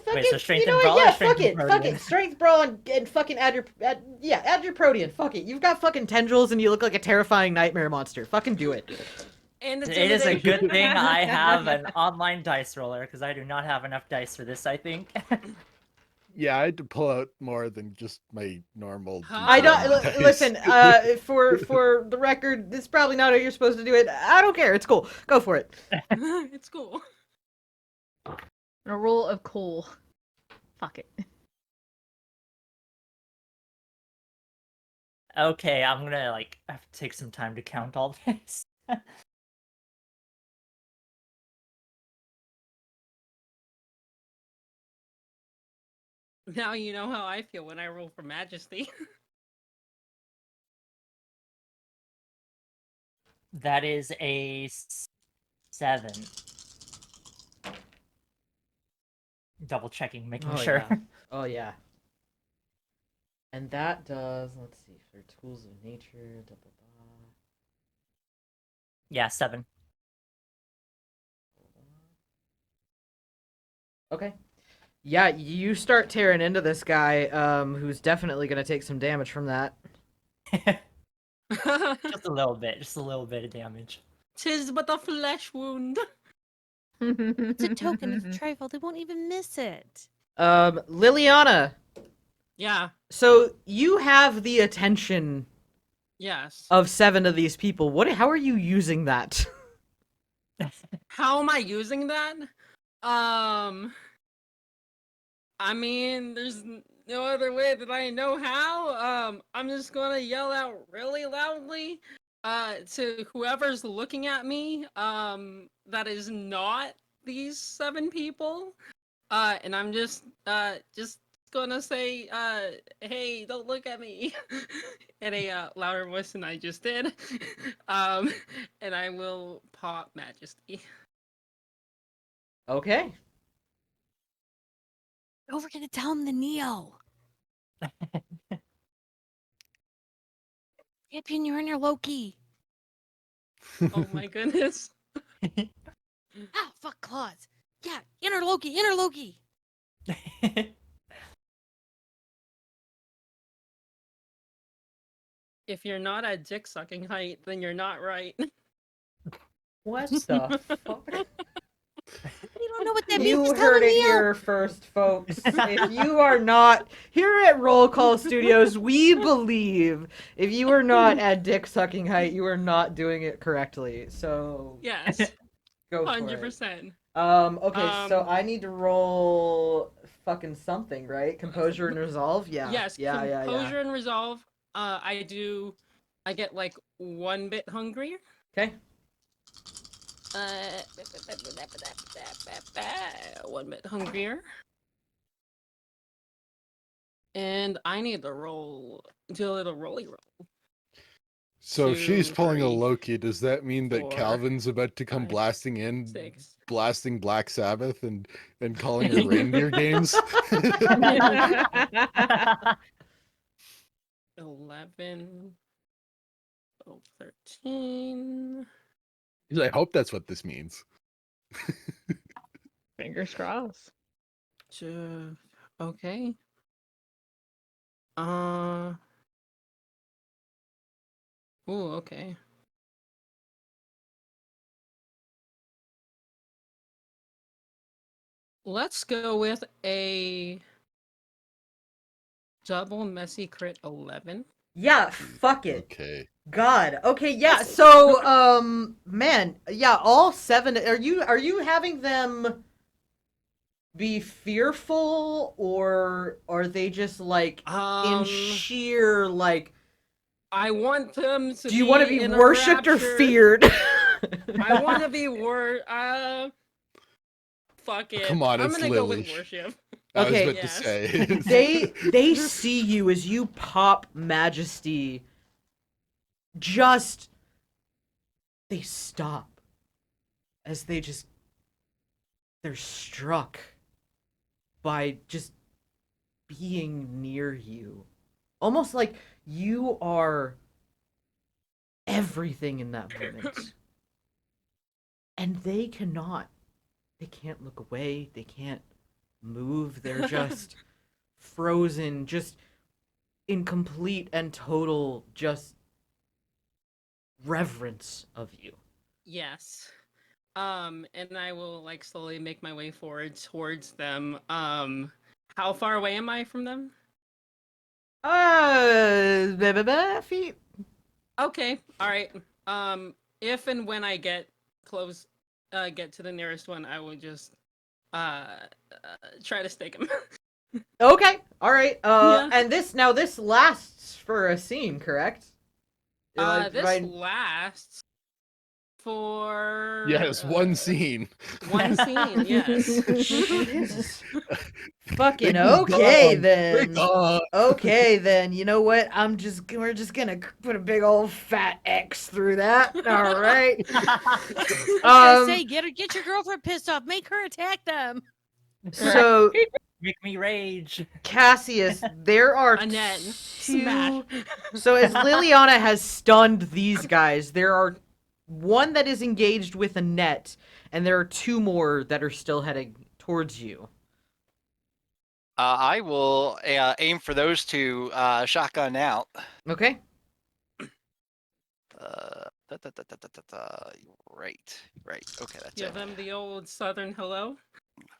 Fucking, so strength you know and what? brawl or Yeah, strength fuck and it, protean? strength brawl and fucking add your protean. Fuck it, you've got fucking tendrils and you look like a terrifying nightmare monster. Fucking do it. And It is a intimidate. good thing I have an online dice roller because I do not have enough dice for this, I think. Yeah, I had to pull out more than just my normal. I don't D10 dice. listen. For the record, this is probably not how you're supposed to do it. I don't care. It's cool. Go for it. It's cool. A roll of coal. Fuck it. Okay, I'm gonna like have to take some time to count all this. Now you know how I feel when I roll for majesty. That is a 7. Double checking, making sure. Yeah. Oh yeah. And that does. Let's see. For tools of nature. Blah, blah, blah. Yeah, 7. Okay. Yeah, you start tearing into this guy, who's definitely gonna take some damage from that. Just a little bit of damage. Tis but a flesh wound. It's a token, it's a trifle. They won't even miss it. Liliana. Yeah. So you have the attention Yes. of 7 of these people. How are you using that? How am I using that? I mean, there's no other way that I know how. I'm just gonna yell out really loudly to whoever's looking at me that is not these 7 people. And I'm just gonna say, hey, don't look at me, in a louder voice than I just did. And I will pop Majesty. Okay. Oh, we're gonna tell him the Neo. Champion, you're inner Loki. Oh my goodness. Ah, fuck claws. Yeah, inner Loki, inner Loki. If you're not at dick sucking height, then you're not right. What the fuck? You don't know what that means. You Just tell heard the it Neo. here first, folks. If you are not here at Roll Call Studios, we believe if you are not at dick sucking height, you are not doing it correctly. So Yes, go for it. 100%. Okay, so I need to roll fucking something, right? Composure and resolve? Yeah. Yes, Yeah. composure and resolve. I get like 1 bit hungrier. Okay. 1 bit hungrier. And I need to do a little rolly roll. So if she's 2, pulling a 3, Loki, does that mean that 4, Calvin's about to come 5, blasting in, 6. blasting Black Sabbath and calling her reindeer games? 11, 12, 13. I hope that's what this means. Fingers crossed. Okay. Ooh, okay. Let's go with a double messy crit 11. Yeah, fuck it. Okay. God. Okay, yeah. So, man, yeah, all 7 are you having them be fearful, or are they just like in sheer like I want them to do you want to be in a worshipped or rapture. feared? I want to be fuck it. Come on, I'm it's gonna go with Lily. worship. I was Okay. about Yes. to say. they see you as you pop Majesty. Just they stop as they're struck by just being near you. Almost like you are everything in that moment. And they can't look away, they can't move, they're just frozen, just in complete and total just reverence of you. Yes. And I will like slowly make my way forward towards them. How far away am I from them? Feet. Okay. All right. If and when I get close, get to the nearest one, I will just try to stake him. Okay. All right. Yeah. And this lasts for a scene, correct? This lasts for Yes, one scene. One scene, yes. Jesus. Fucking Big okay dog, then. big dog. Okay then. You know what? We're just gonna put a big old fat X through that. All right. Say, get your girlfriend pissed off. Make her attack them. So Make me rage. Cassius, there are Annette, two. smash. So as Liliana has stunned these guys, there are one that is engaged with a net, and there are 2 more that are still heading towards you. I will aim for those 2, shotgun out. Okay. Right. Okay, that's Give it. them the old southern hello.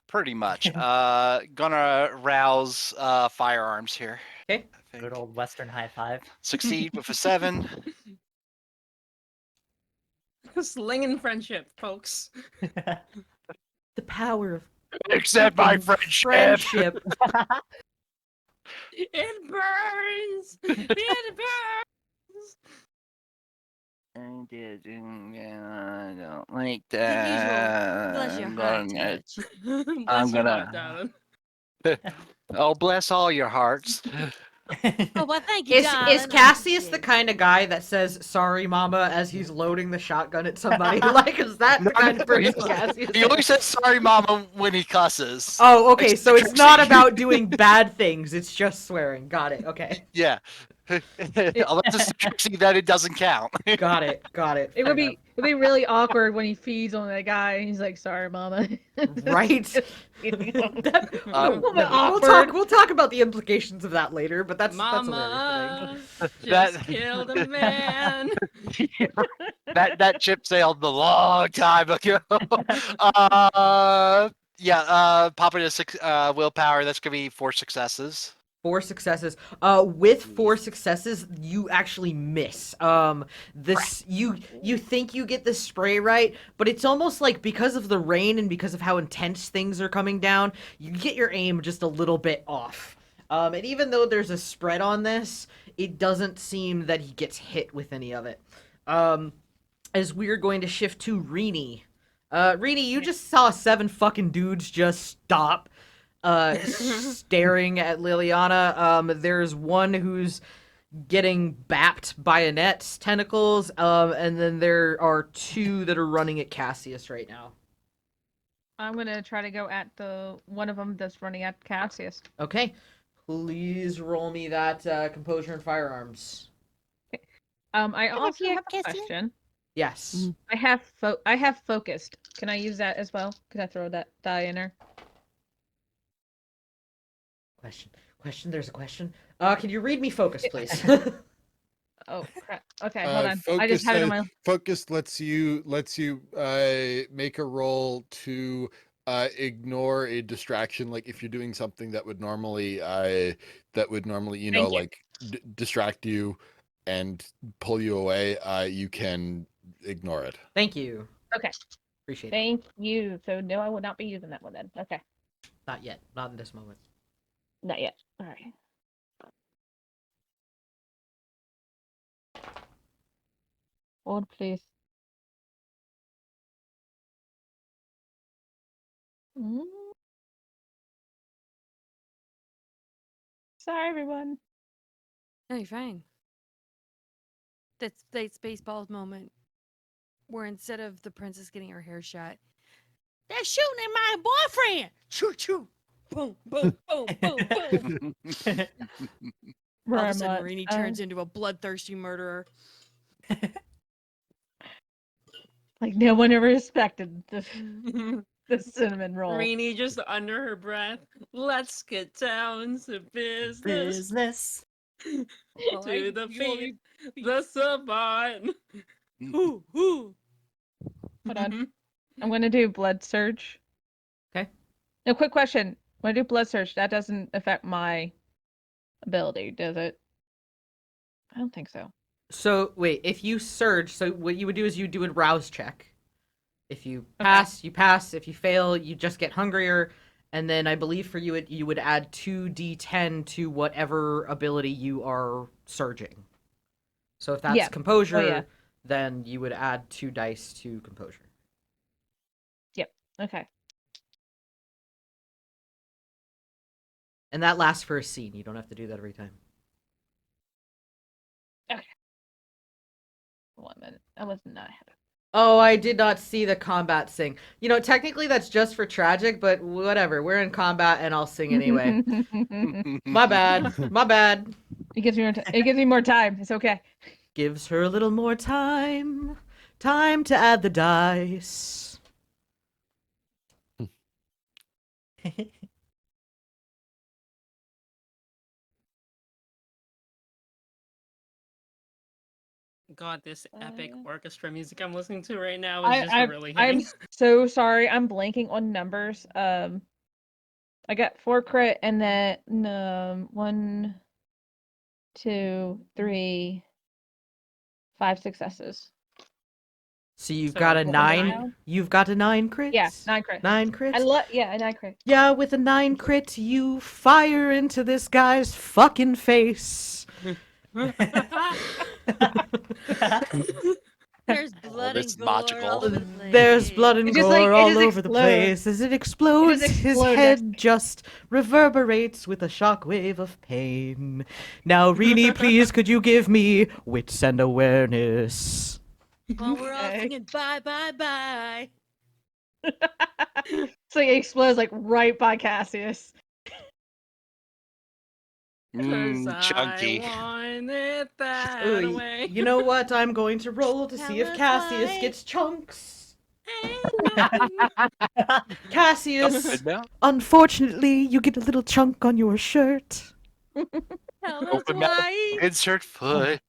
Pretty much. Gonna rouse firearms here. Okay. I think. Good old Western high five. Succeed with a 7. Slinging friendship, folks. The power of Accept my friendship. It burns. It burns. I don't like The usual. Bless that. your I'm heart, gonna- Touch. Bless your gonna- heart, darling. Oh, bless all your hearts. Oh, well, thank you, Is darling. I Cassius the appreciate kind of guy that says "sorry, mama" as he's loading the shotgun at somebody? Like, is that the kind of person Cassius He is? always says sorry, mama, when he cusses. Oh, okay. Except So it's not Trixie. about doing bad things. It's just swearing. Got it. Okay. Yeah. Unless it's Trixie, then it doesn't count. Got it. Got it. It Fair would be really awkward when he feeds on that guy and he's like, "Sorry, mama." enough. Right. That- awkward. we'll talk about the implications of that later. But that's hilarious. Mama just That- killed a man. that chip sailed a long time ago. Papa to six willpower. That's gonna be 4 successes. 4 successes. With 4 successes, you actually miss. This you think you get the spray right, but it's almost like because of the rain and because of how intense things are coming down, you get your aim just a little bit off. And even though there's a spread on this, it doesn't seem that he gets hit with any of it. As we're going to shift to Rini. Rini, you just saw 7 fucking dudes just stop. Staring at Liliana. There's one who's getting bapped by Annette's tentacles, and then there are 2 that are running at Cassius right now. I'm gonna try to go at the one of them that's running at Cassius. Okay, please roll me that composure and firearms. I Have a also few have a Cassius? question. Yes. I have focused. Can I use that as well? Can I throw that die in there? Question. There's a question. Can you read me focus, please? Oh crap. Okay, hold on. I Focus, just had it on my. focus lets you make a roll to ignore a distraction. Like if you're doing something that would normally you know, Thank you. like distract you and pull you away, you can ignore it. Thank you. Okay. Appreciate it. Thank you. So no, I will not be using that one then. Okay. Not yet. Not in this moment. Not yet. All right. Hold, please. Mm. Sorry, everyone. No, you're fine. That's Baseball's moment, where instead of the princess getting her hair shot, they're shooting at my boyfriend. Choo choo. Boom, boom, boom, boom, boom. All of a sudden, Rini turns into a bloodthirsty murderer. Like no one ever expected the cinnamon roll. Rini just under her breath. Let's get down to business. Well, To the feet, the savant. Ooh, ooh. Hold on. I'm gonna do blood surge. Okay. No, quick question. When I do blood surge, that doesn't affect my ability, does it? I don't think so. So wait, if you surge, so what you would do is you do a rouse check. If you pass, you pass. If you fail, you just get hungrier. And then I believe for you, you would add 2d10 to whatever ability you are surging. So if that's Yeah. composure, Oh, yeah. then you would add 2 dice to composure. Okay. And that lasts for a scene. You don't have to do that every time. 1 minute. I was not happy. Oh, I did not see the combat sing. You know, technically that's just for tragic, but whatever. We're in combat and I'll sing anyway. My bad. My bad. It gives me more. It gives me more time. It's okay. Gives her a little more time. Time to add the dice. God, this epic orchestra music I'm listening to right now is just really I'm hitting. so sorry. I'm blanking on numbers. I got 4 crit and then 1, 2, 3, 5 successes. So you've So got a what was 9. nine? You've got a 9 crit? Yeah, 9 crit. 9 crits? I love. Yeah, a 9 crit. Yeah, with a 9 crit, you fire into this guy's fucking face. There's blood this is and gore magical. all over the place. There's blood and It just, gore like, it all just over the place. As it explodes, his explodes head just reverberates with a shockwave of pain. Now, Rini, please, could you give me wits and awareness? While we're all Okay. singing bye, bye, bye. So it explodes like right by Cassius. Chunky. I want it that Ooh, way. you know what? I'm going to roll to see if Tell us Cassius why. gets chunks. Ain't Cassius, Now, unfortunately, you get a little chunk on your shirt. Tell us open mouth, why. insert foot.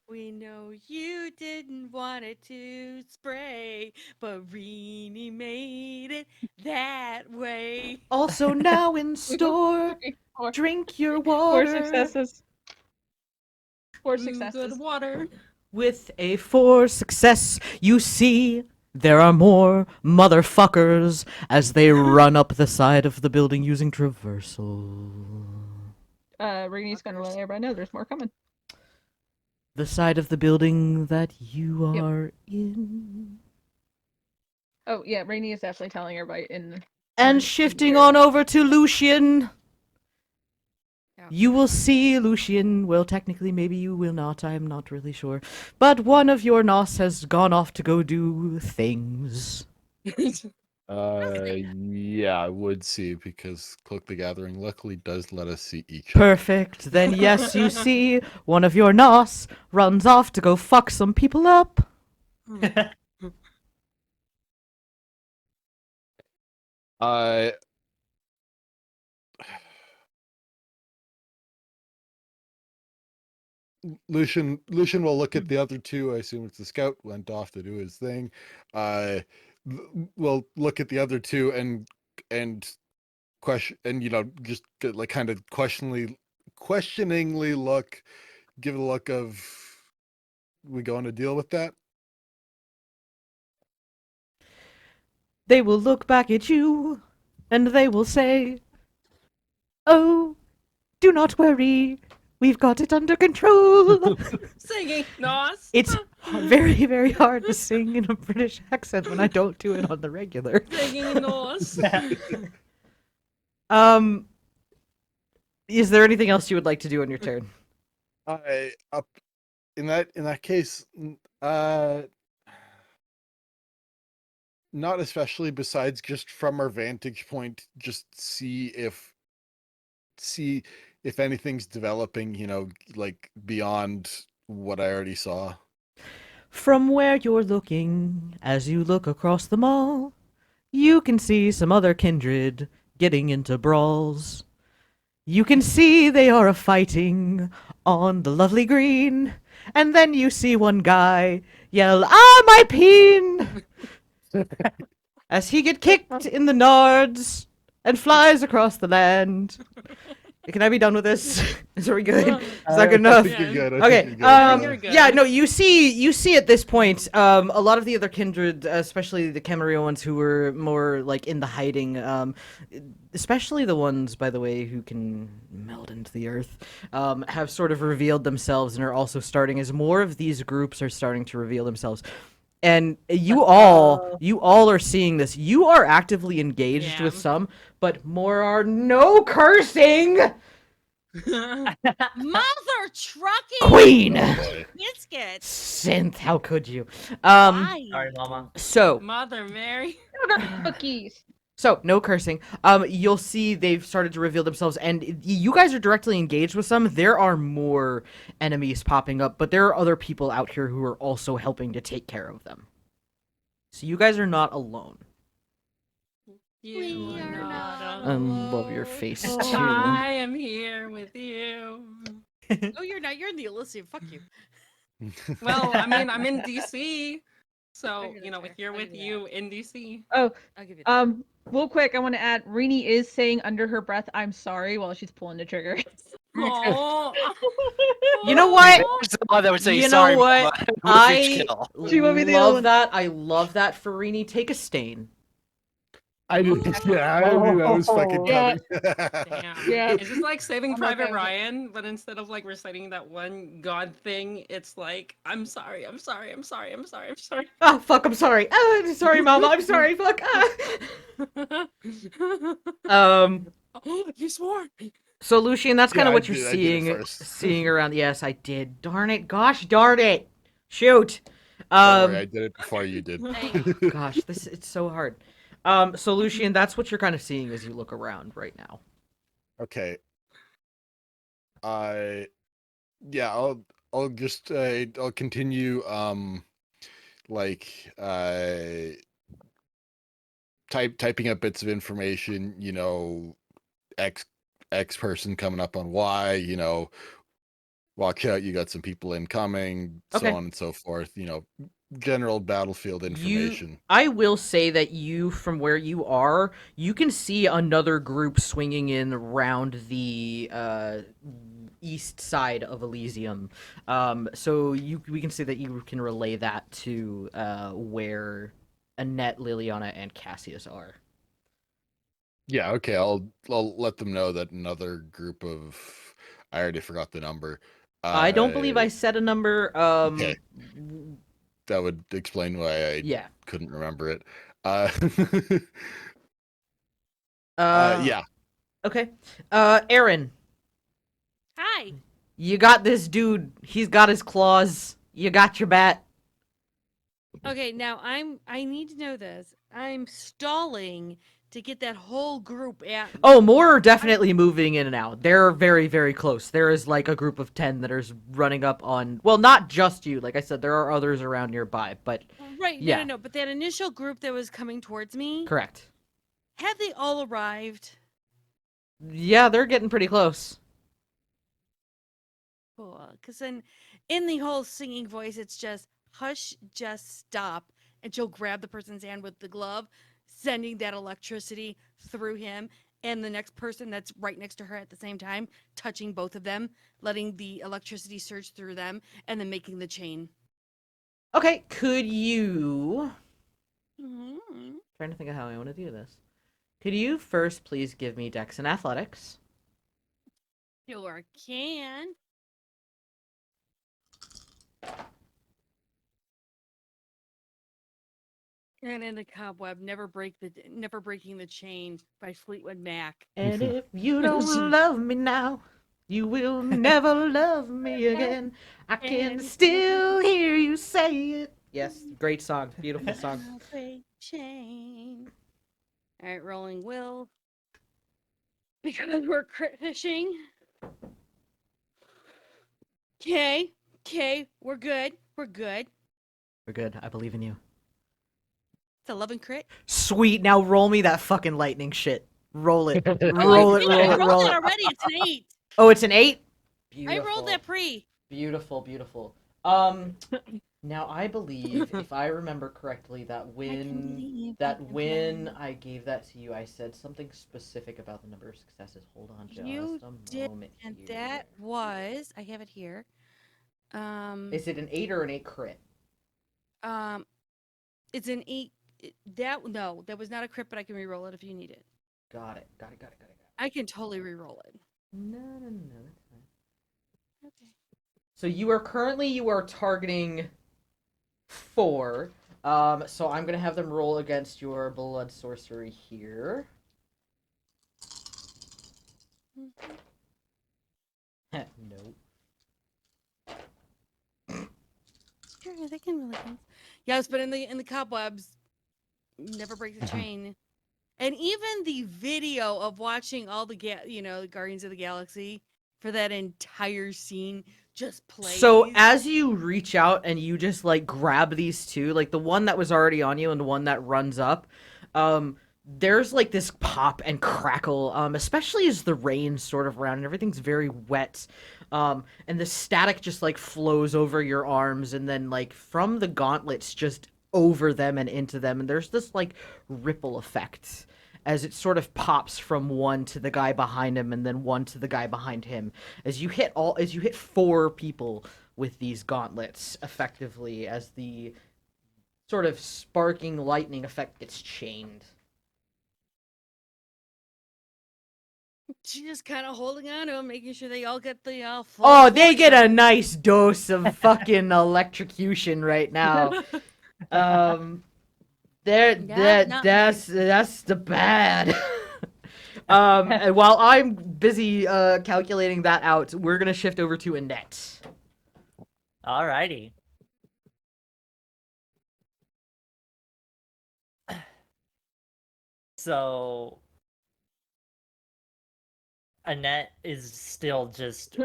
We know you didn't want it to spray, but Rini made it that way. Also, now in store, Four, drink your four water. successes. Four Good successes. water. With a 4 success, you see there are more motherfuckers as they run up the side of the building using traversal. Rini's gonna let everybody know there's more coming. The side of the building that you Yep. are in. Oh yeah, Rainy is definitely telling everybody in. And shifting on over to Lucian. Yeah. You will see Lucian. Well, technically, maybe you will not. I am not really sure. But one of your Nos has gone off to go do things. Yeah, I would see because Cloak the Gathering luckily does let us see each other. Perfect. Then, yes, you see one of your Nos runs off to go fuck some people up. Lucian will look at the other two. I assume it's the scout went off to do his thing. Will look at the other two and question and just like kind of questioningly look, give it a look of, we going to deal with that? They will look back at you and they will say, "Oh, do not worry. We've got it under control." Singing Nos. It's very, very hard to sing in a British accent when I don't do it on the regular. Singing Nos. Is there anything else you would like to do on your turn? In that case, not especially, besides just from our vantage point, just see if anything's developing, like beyond what I already saw. From where you're looking, as you look across the mall, you can see some other kindred getting into brawls. You can see they are fighting on the lovely green, and then you see one guy yell, "Ah, my peen!" as he get kicked in the nards and flies across the land. Can I be done with this? Is we good? Is that good enough? I think you're good. Okay. You're good. Yeah. No. You see at this point, a lot of the other kindred, especially the Camarilla ones who were more like in the hiding, especially the ones, by the way, who can meld into the earth, have sort of revealed themselves and are also starting as more of these groups are starting to reveal themselves. And you all are seeing this. You are actively engaged with some, but more are no cursing. Mother trucking Queen. biscuits. Synth, how could you? Why? Sorry, Mama. So Mother Mary. Cookies. no cursing. You'll see they've started to reveal themselves, and you guys are directly engaged with some. There are more enemies popping up, but there are other people out here who are also helping to take care of them. So you guys are not alone. You We are are not not I alone. love your face too. I am here with you. Oh, you're not. You're in the Elysium. Fuck you. Well, I mean, I'm in DC, so Okay, that's if fair. you're I'll with give you you in DC. Oh, I'll give you that. real quick, I want to add, Rini is saying under her breath, "I'm sorry," while she's pulling the trigger. Oh, You know what? There's the one that would say, You know "Sorry, what? Mama," with each I kill. She will be the other love one. that. I love that for Rini. Take a stain. I didn't. Yeah, I knew that was fucking Yeah. coming. Damn. Yeah. Is this like Saving I'm not Private gonna- Ryan, but instead of like reciting that one God thing, it's like, I'm sorry, I'm sorry, I'm sorry, I'm sorry, I'm sorry. Oh, fuck, I'm sorry. Oh, sorry, Mama, I'm sorry, fuck. Um, Oh, you swore. so, Lucian, that's kind Yeah, of what you're I did it first. seeing around. Yes, I did. Darn it. Gosh darn it. Shoot. Don't worry, I did it before you did. Gosh, it's so hard. So, Lucian, that's what you're kind of seeing as you look around right now. Okay. Yeah, I'll just I'll continue like typing up bits of information, you know, X person coming up on Y, you know, watch out, you got some people incoming, Okay. so on and so forth, you know, general battlefield information. I will say that you, from where you are, you can see another group swinging in around the east side of Elysium. So we can say that you can relay that to where Annette, Liliana, and Cassius are. Yeah, okay, I'll let them know that another group of, I already forgot the number. I don't believe I said a number. Okay. That would explain why I Yeah. couldn't remember it. Yeah. Okay. Aaron, Hi. you got this dude. He's got his claws. You got your bat. Okay, now I need to know this. I'm stalling to get that whole group at me. Oh, more are definitely moving in and out. They're very, very close. There is like a group of 10 that is running up on, well, not just you. Like I said, there are others around nearby, but Right, yeah. no. But that initial group that was coming towards me, correct. have they all arrived? Yeah, they're getting pretty close. Cool. Because then in the whole singing voice, it's just, hush, just stop. And she'll grab the person's hand with the glove, sending that electricity through him. And the next person that's right next to her at the same time, touching both of them, letting the electricity surge through them, and then making the chain. Okay, could you... Mm-hmm. trying to think of how I want to do this. Could you first please give me Dex and Athletics? Sure can. And in the cobweb, never breaking the chain by Fleetwood Mac. And if you don't love me now, you will never love me again. I can still hear you say it. Yes, great song. Beautiful song. I'll break chain. All right, rolling will. Because we're crit fishing. Okay, we're good. We're good. I believe in you. It's 11 crit. Sweet. Now roll me that fucking lightning shit. Roll it. Oh, roll I it. did. Roll I it. rolled Roll it it. already. It's an 8. Oh, it's an 8? I rolled that pre. Beautiful. Now I believe, if I remember correctly, that when I gave that to you, I said something specific about the number of successes. Hold on just You a did, moment and here. that was, I have it here. Is it an 8 or an 8 crit? It's an 8. That was not a crit, but I can re-roll it if you need it. Got it. I can totally re-roll it. No, that's fine. Okay. So you are targeting 4. So I'm gonna have them roll against your blood sorcery here. Nope. Sure, they can really count. Yes, but in the cobwebs, never break the chain. And even the video of watching all the Guardians of the Galaxy for that entire scene just plays. So as you reach out and you just like grab these two, like the one that was already on you and the one that runs up, there's like this pop and crackle, especially as the rain's sort of around and everything's very wet. And the static just like flows over your arms and then like from the gauntlets just over them and into them, and there's this like ripple effect as it sort of pops from one to the guy behind him and then one to the guy behind him as you hit 4 people with these gauntlets effectively, as the sort of sparking lightning effect gets chained. She's just kind of holding on to them, making sure they all get the full. Oh, they get a force. nice dose of fucking electrocution right now. There, Yeah, no. that's the bad. And while I'm busy calculating that out, we're gonna shift over to Annette. Alrighty. So Annette is still just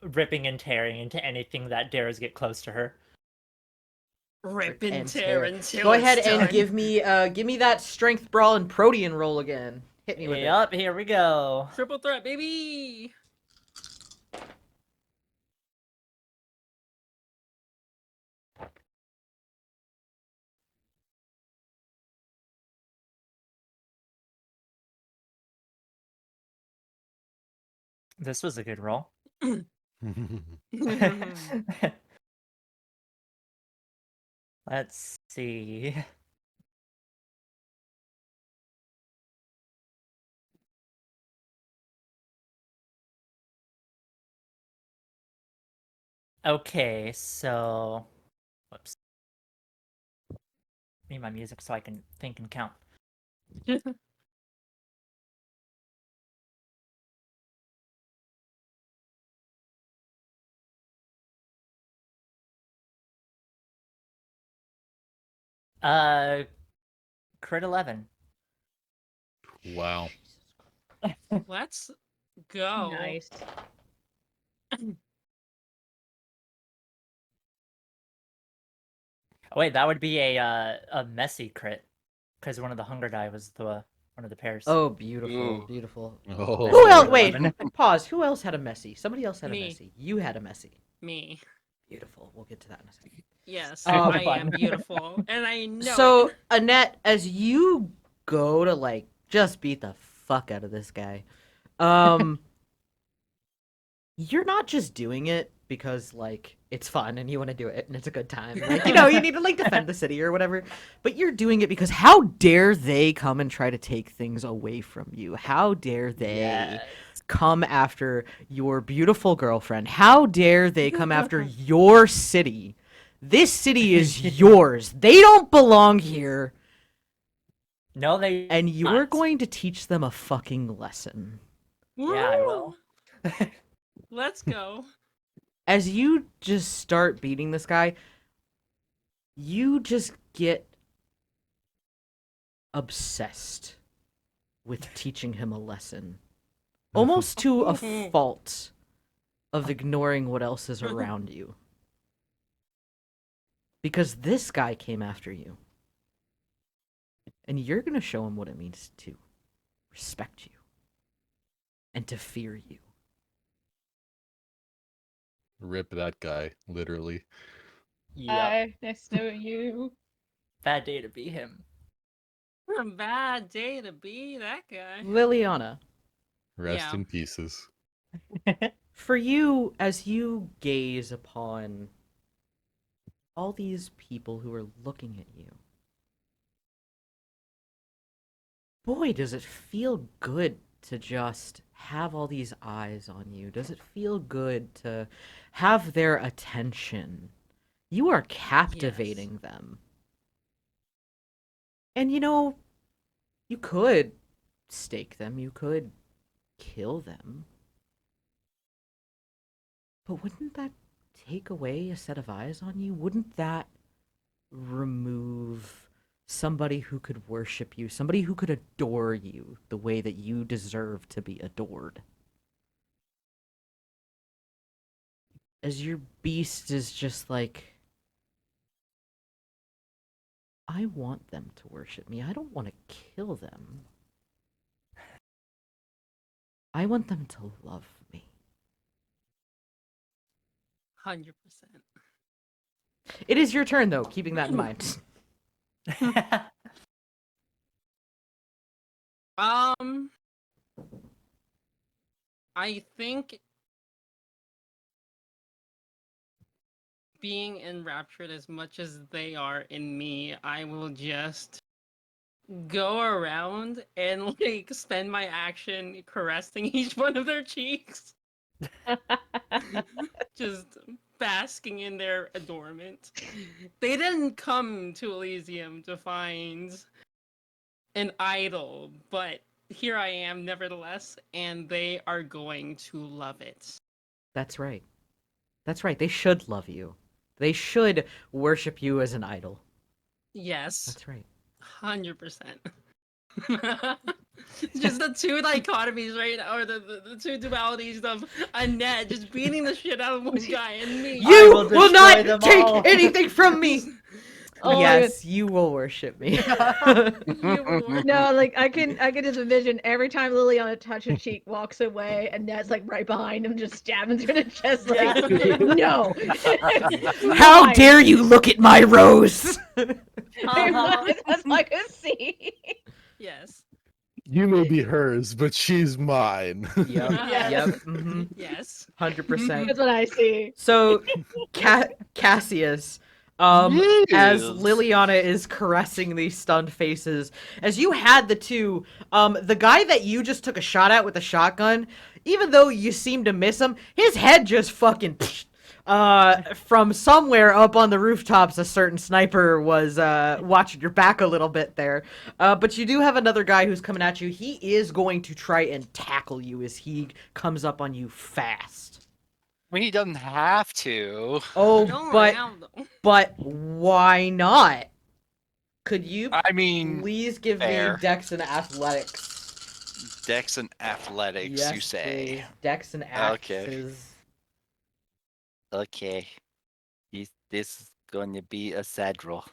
ripping and tearing into anything that dares get close to her. Rip And and tear. tear until Go ahead it's and done. give me that strength brawl and protean roll again. Hit me with it. Yup, here we go. Triple threat, baby. This was a good roll. Let's see. Okay, so whoops. Need my music so I can think and count. Crit 11. Wow. Let's go. Nice. Oh, wait, that would be a messy crit, because one of the hunger die was one of the pairs. Oh, beautiful, Ooh. beautiful. Oh. Who else? Wait, 11. pause. Who else had a messy? Somebody else had Me. a messy. You had a messy. Me. Beautiful. We'll get to that in a second. Yes, Oh, I am fun. beautiful, and I know So, it. Annette, as you go to like just beat the fuck out of this guy, you're not just doing it because like it's fun and you want to do it and it's a good time. Like, you need to like defend the city or whatever. But you're doing it because how dare they come and try to take things away from you? How dare they Yes. come after your beautiful girlfriend? How dare they come after your city? This city is yours. They don't belong here. No, they And you're not. going to teach them a fucking lesson. Yeah, I will. Let's go. As you just start beating this guy, you just get obsessed with teaching him a lesson. Almost to a fault of ignoring what else is around you. Because this guy came after you. And you're going to show him what it means to respect you. And to fear you. Rip that guy, literally. Yep. Hi, nice to know you. Bad day to be him. A bad day to be that guy. Liliana, Rest Yeah. in pieces. for you, as you gaze upon all these people who are looking at you, boy, does it feel good to just have all these eyes on you. Does it feel good to have their attention? You are captivating them. And you could stake them, you could kill them. But wouldn't that take away a set of eyes on you? Wouldn't that remove somebody who could worship you, somebody who could adore you the way that you deserve to be adored? As your beast is just like, I want them to worship me. I don't want to kill them. I want them to love me. 100%. It is your turn, though, keeping that in mind. I think being enraptured as much as they are in me, I will just go around and like spend my action caressing each one of their cheeks, just basking in their adornment. They didn't come to Elysium to find an idol, but here I am nevertheless, and they are going to love it. That's right. That's right. They should love you. They should worship you as an idol. Yes, That's right. 100%. Just the two dichotomies right now, or the two dualities of Annette just beating the shit out of one guy and me. You will will destroy not them take all. anything from me. Oh, Yes, you will worship me. No, like I can just envision every time Liliana touches cheek, walks away, and Ned's like right behind him, just stabbing through the chest, like, no. How Mine. dare you look at my rose? That's like a C. Yes. You may be hers, but she's mine. Yep. Yes. Yep. Mm-hmm. Yes. 100%. That's what I see. So, Cassius, as Yes. Liliana is caressing these stunned faces, as you had the two, the guy that you just took a shot at with a shotgun, even though you seemed to miss him, his head just fucking, from somewhere up on the rooftops, a certain sniper was, watching your back a little bit there. But you do have another guy who's coming at you. He is going to try and tackle you as he comes up on you fast. Well, he doesn't have to. Oh, Don't but have them. why not? Could you I mean, please give fair. me Dex and Athletics? Dex and athletics, Yes, you say. please. Dex and Okay. Axes. Okay. This is going to be a sad roll.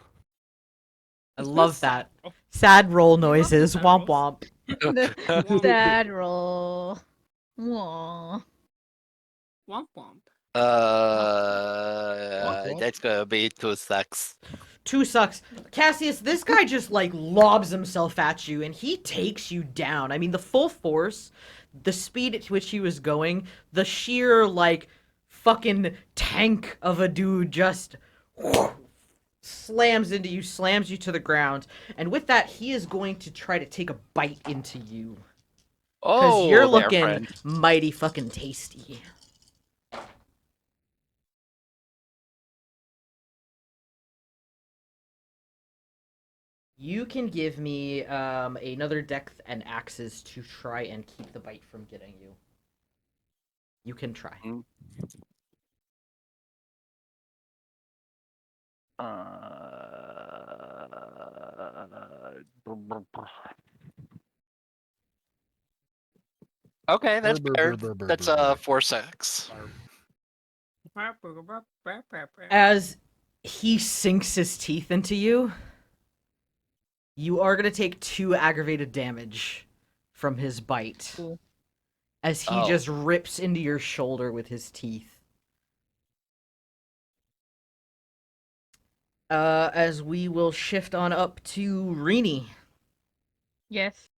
I love that. Sad roll noises. sad Womp rolls. womp. The sad roll. Aww. Womp womp. That's gonna be 2 sucks. 2 sucks. Cassius, this guy just like lobs himself at you and he takes you down. I mean, the full force, the speed at which he was going, the sheer like fucking tank of a dude just slams into you, slams you to the ground. And with that, he is going to try to take a bite into you. Because Oh, you're there, looking friend. mighty fucking tasty. You can give me another Dex and Axes to try and keep the bite from getting you. You can try. Okay, that's Brr, better. brr, brr, brr, That's brr, brr. 4 sucks. As he sinks his teeth into you, you are going to take 2 aggravated damage from his bite. Cool. As he just rips into your shoulder with his teeth. As we will shift on up to Rini. Yes.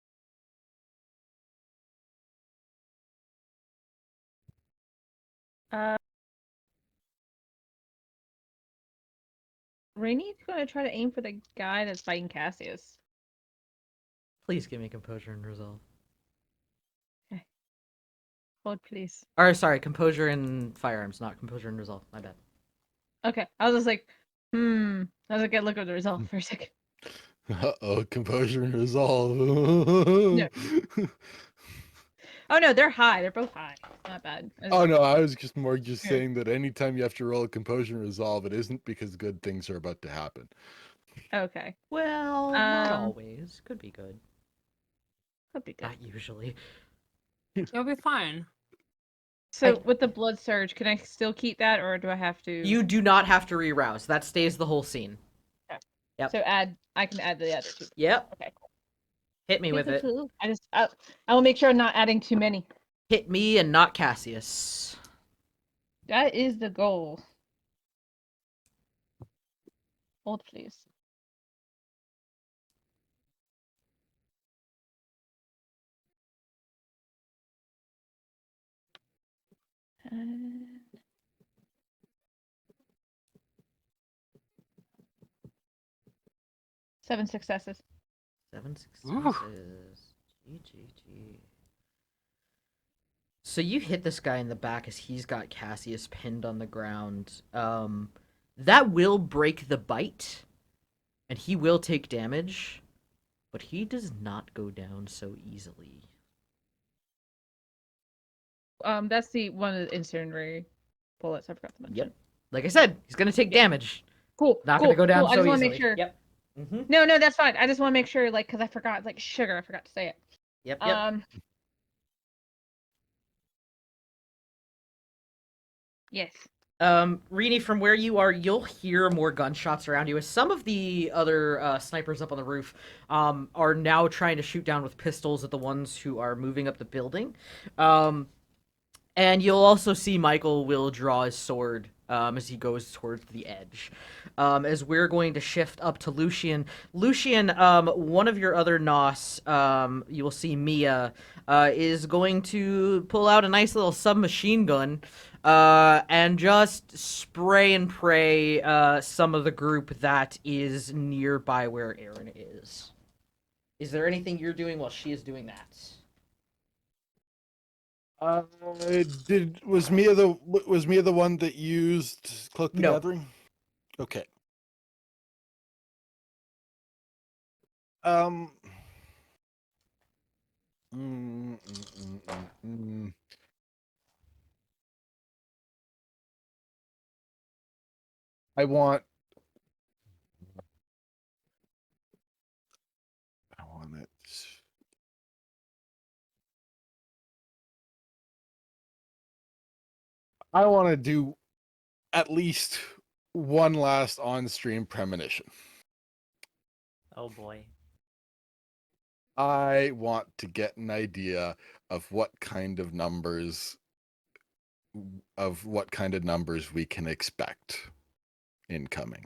Rainey's gonna try to aim for the guy that's fighting Cassius. Please give me composure and resolve. Hold, please. Or, sorry, composure and firearms, not composure and resolve. My bad. Okay. I was just like, I was like, look at the result for a second. Uh-oh, composure and resolve. No. Oh no, they're high. They're both high. Not bad. Oh no, I was just more Yeah. saying that anytime you have to roll a composure and resolve, it isn't because good things are about to happen. Okay. Well, not always. Could be good. Could be good. Not usually. You'll be fine. So with the blood surge, can I still keep that, or do I have to? You do not have to re-rouse. That stays the whole scene. Okay. Yep. So I can add the other 2. Yep. Okay. Cool. Hit me with it. I will make sure I'm not adding too many. Hit me and not Cassius. That is the goal. Hold, please. And... 7 successes. 7 successes. GGG. So you hit this guy in the back as he's got Cassius pinned on the ground. That will break the bite, and he will take damage, but he does not go down so easily. That's the one of the incendiary bullets I forgot to mention. Yep. Like I said, he's gonna take damage. Cool. Not cool, gonna go down cool. I so just want to easily. make sure. Yep. Mm-hmm. No, that's fine. I just want to make sure, like, because I forgot, like, sugar. I forgot to say it. Yep. Yes. Rini, from where you are, you'll hear more gunshots around you as some of the other snipers up on the roof are now trying to shoot down with pistols at the ones who are moving up the building. And you'll also see Michael will draw his sword as he goes towards the edge. As we're going to shift up to Lucian. Lucian, one of your other Nos, you will see Mia, is going to pull out a nice little submachine gun and just spray and pray some of the group that is nearby where Aaron is. Is there anything you're doing while she is doing that? Was Mia the one that used Cloak the No. Gathering? Okay. I want it. I want to do at least one last on-stream premonition. Oh boy. I want to get an idea of what kind of numbers we can expect incoming.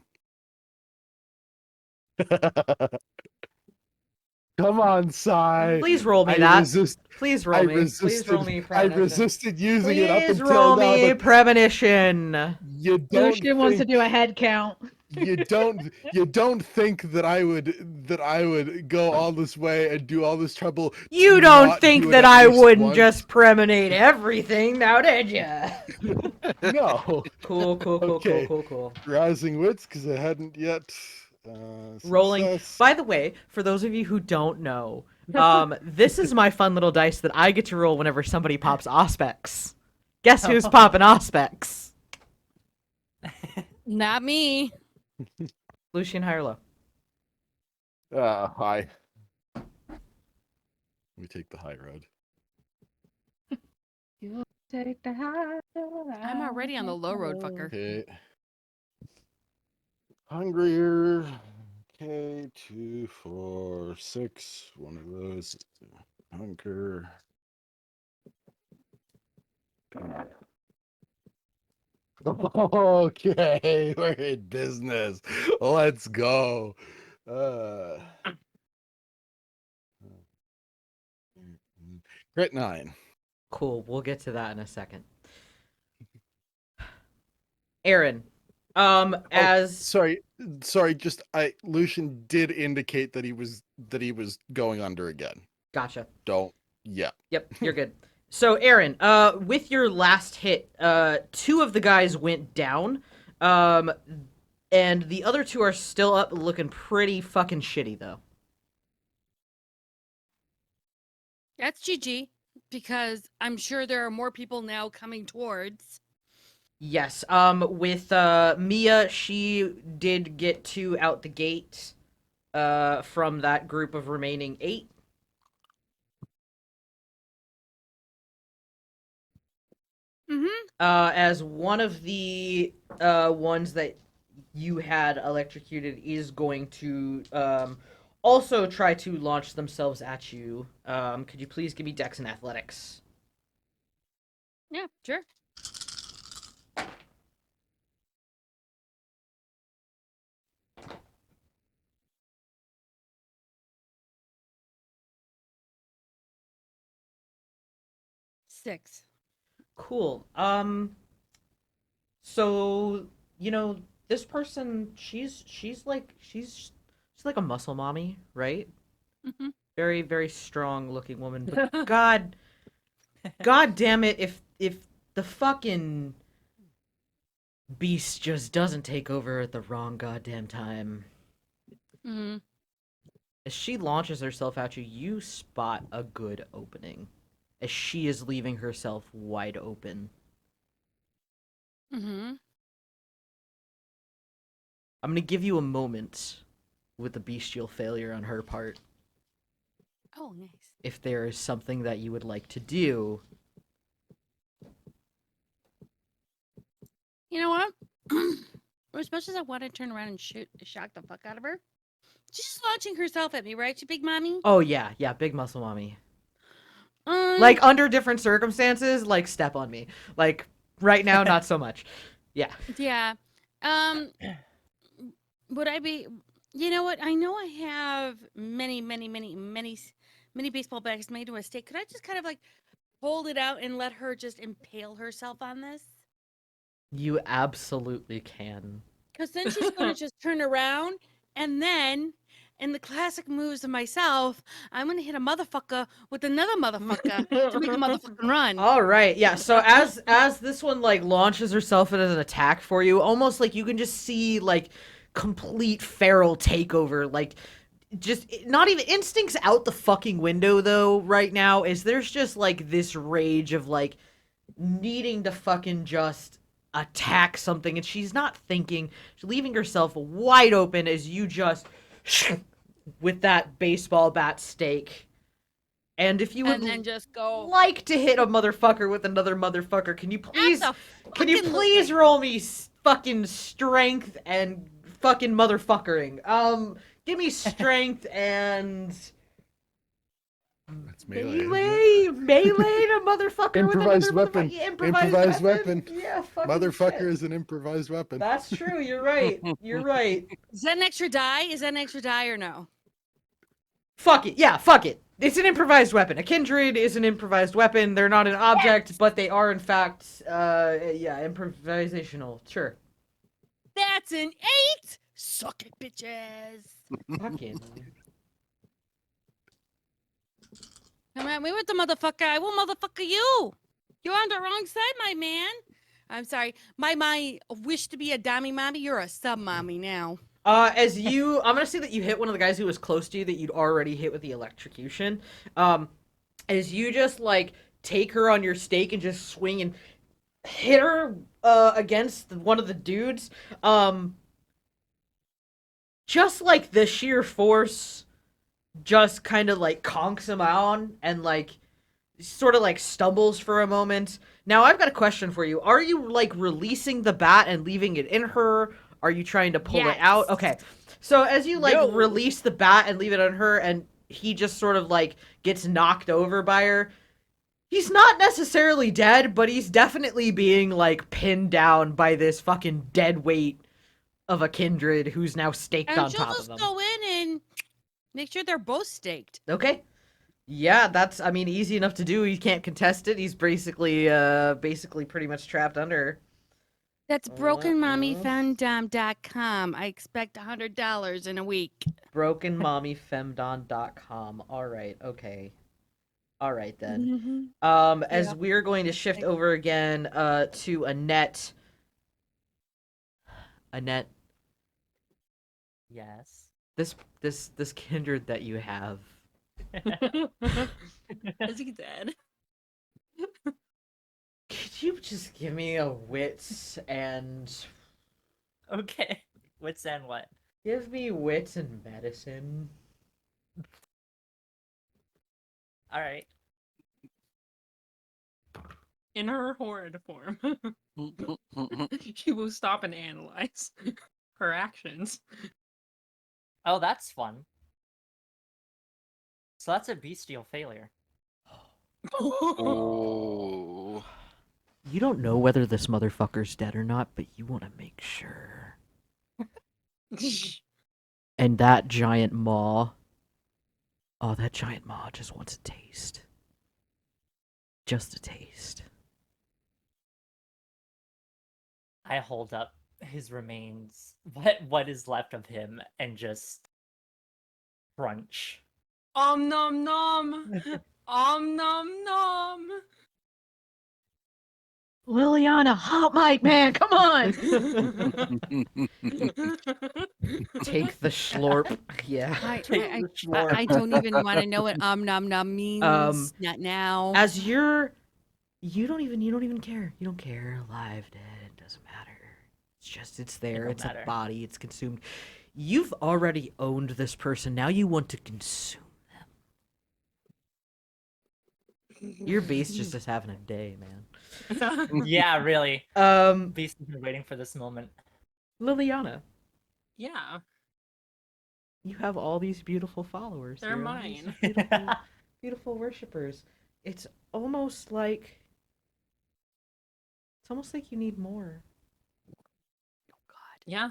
Come on, Sai. Please roll me that. Please roll me. Please roll me I premonition. resisted using it up Please until roll now. me But premonition. you don't Lucian wants to think, do a head count. you don't think that I would go all this way and do all this trouble. You to don't not think do it that at I least wouldn't once? just premonate everything, now did ya? No. Cool. Okay. Rousing wits because I hadn't yet. Rolling. Success. By the way, for those of you who don't know, this is my fun little dice that I get to roll whenever somebody pops Auspex. Guess who's popping Auspex? Not me. Lucian, high or low? High. We take the high road. You take the high road. I'm already on the low road, fucker. Okay. Hungrier. Okay, 2, 4, 6. One of those. Hunger. Okay, we're in business. Let's go. Crit 9. Cool, we'll get to that in a second. Aaron, sorry, just Lucian did indicate that he was going under again. Gotcha. Yeah. Yep, you're good. So, Aaron, with your last hit, 2 of the guys went down, and the other 2 are still up, looking pretty fucking shitty, though. That's GG, because I'm sure there are more people now coming towards. Yes, with Mia, she did get 2 out the gate, from that group of remaining 8. As one of the ones that you had electrocuted is going to also try to launch themselves at you. Could you please give me Dex and Athletics? Yeah, sure. Six. Cool. So, you know, this person, she's like a muscle mommy, right? Mhm. Very, very strong looking woman. But God damn it, if the fucking beast just doesn't take over at the wrong goddamn time. Mhm. As she launches herself at you, you spot a good opening. As she is leaving herself wide open. Mhm. I'm gonna give you a moment with the bestial failure on her part. Oh, nice. If there is something that you would like to do. You know what? As much as I want to turn around and shock the fuck out of her, she's just launching herself at me, right? She big mommy. Oh yeah, big muscle mommy. Um, Like under different circumstances, like step on me. Like right now, not so much. Yeah. yeah. Um, would I be? You know what? I know I have many baseball bags made to a stake. Could I just kind of like hold it out and let her just impale herself on this? You absolutely can. Because then she's going to just turn around and then, in the classic moves of myself, I'm going to hit a motherfucker with another motherfucker to make the motherfucking run. All right, yeah. So as this one like launches herself as an attack for you, almost like you can just see like complete feral takeover, like just not even instincts out the fucking window though. Right now, is there's just like this rage of like needing to fucking just attack something, and she's not thinking. She's leaving herself wide open as you just with that baseball bat stake. And if you would And then just go. like to hit a motherfucker with another motherfucker, can you please Abso-fucking-lutely. roll me fucking strength and fucking motherfuckering? Give me strength and That's melee. isn't it? melee to motherfucker Improvised with another weapon. motherfucker. Improvised weapon. Yeah, fucking Motherfucker shit. is an improvised weapon. That's true. You're right. You're right. Is that an extra die? Is that an extra die or no? Fuck it. Yeah, fuck it. It's an improvised weapon. A kindred is an improvised weapon. They're not an object, but they are in fact, improvisational. Sure. That's an 8! Suck it, bitches. Fucking. Come at me with the motherfucker. I will motherfucker you. You're on the wrong side, my man. I'm sorry. My wish to be a dummy mommy, you're a sub mommy now. I'm gonna say that you hit one of the guys who was close to you that you'd already hit with the electrocution. As you just like take her on your stake and just swing and hit her against one of the dudes. Just like the sheer force just kind of like conks him out and like sort of like stumbles for a moment. Now I've got a question for you. Are you like releasing the bat and leaving it in her? Are you trying to pull it out? Okay. So as you like release the bat and leave it on her and he just sort of like gets knocked over by her, he's not necessarily dead, but he's definitely being like pinned down by this fucking dead weight of a kindred who's now staked And on she'll top of just them. go in and make sure they're both staked. Okay. Yeah, that's, I mean, easy enough to do. He can't contest it. He's basically pretty much trapped under her. That's brokenmommyfandom.com. I expect $100 in a week. Brokenmommyfemdon.com. All right, okay. All right, then. Mm-hmm. As we're going to shift over again to Annette. Annette, Yes. this kindred that you have. Is he dead? Could you just give me a wits and Okay. What's and what? give me wits and medicine? All right. In her horrid form. She will stop and analyze her actions. Oh, that's fun. So that's a bestial failure. Oh. You don't know whether this motherfucker's dead or not, but you want to make sure. And that giant maw. Oh, that giant maw just wants a taste. Just a taste. I hold up his remains, what is left of him, and just crunch. Om nom nom. Om nom nom. Liliana, hot mic, man, come on. Take the schlorp. Yeah. I don't even want to know what nom nom means. Not now. As you don't even care. You don't care. Alive, dead, it doesn't matter. It's there. don't It's matter. a body. It's consumed. You've already owned this person. Now you want to consume them. Your beast just is having a day, man. Yeah, really. Beast has been waiting for this moment. Liliana, Yeah, you have all these beautiful followers. they're here, all these mine. Beautiful, beautiful worshippers. It's almost like you need more. Yeah.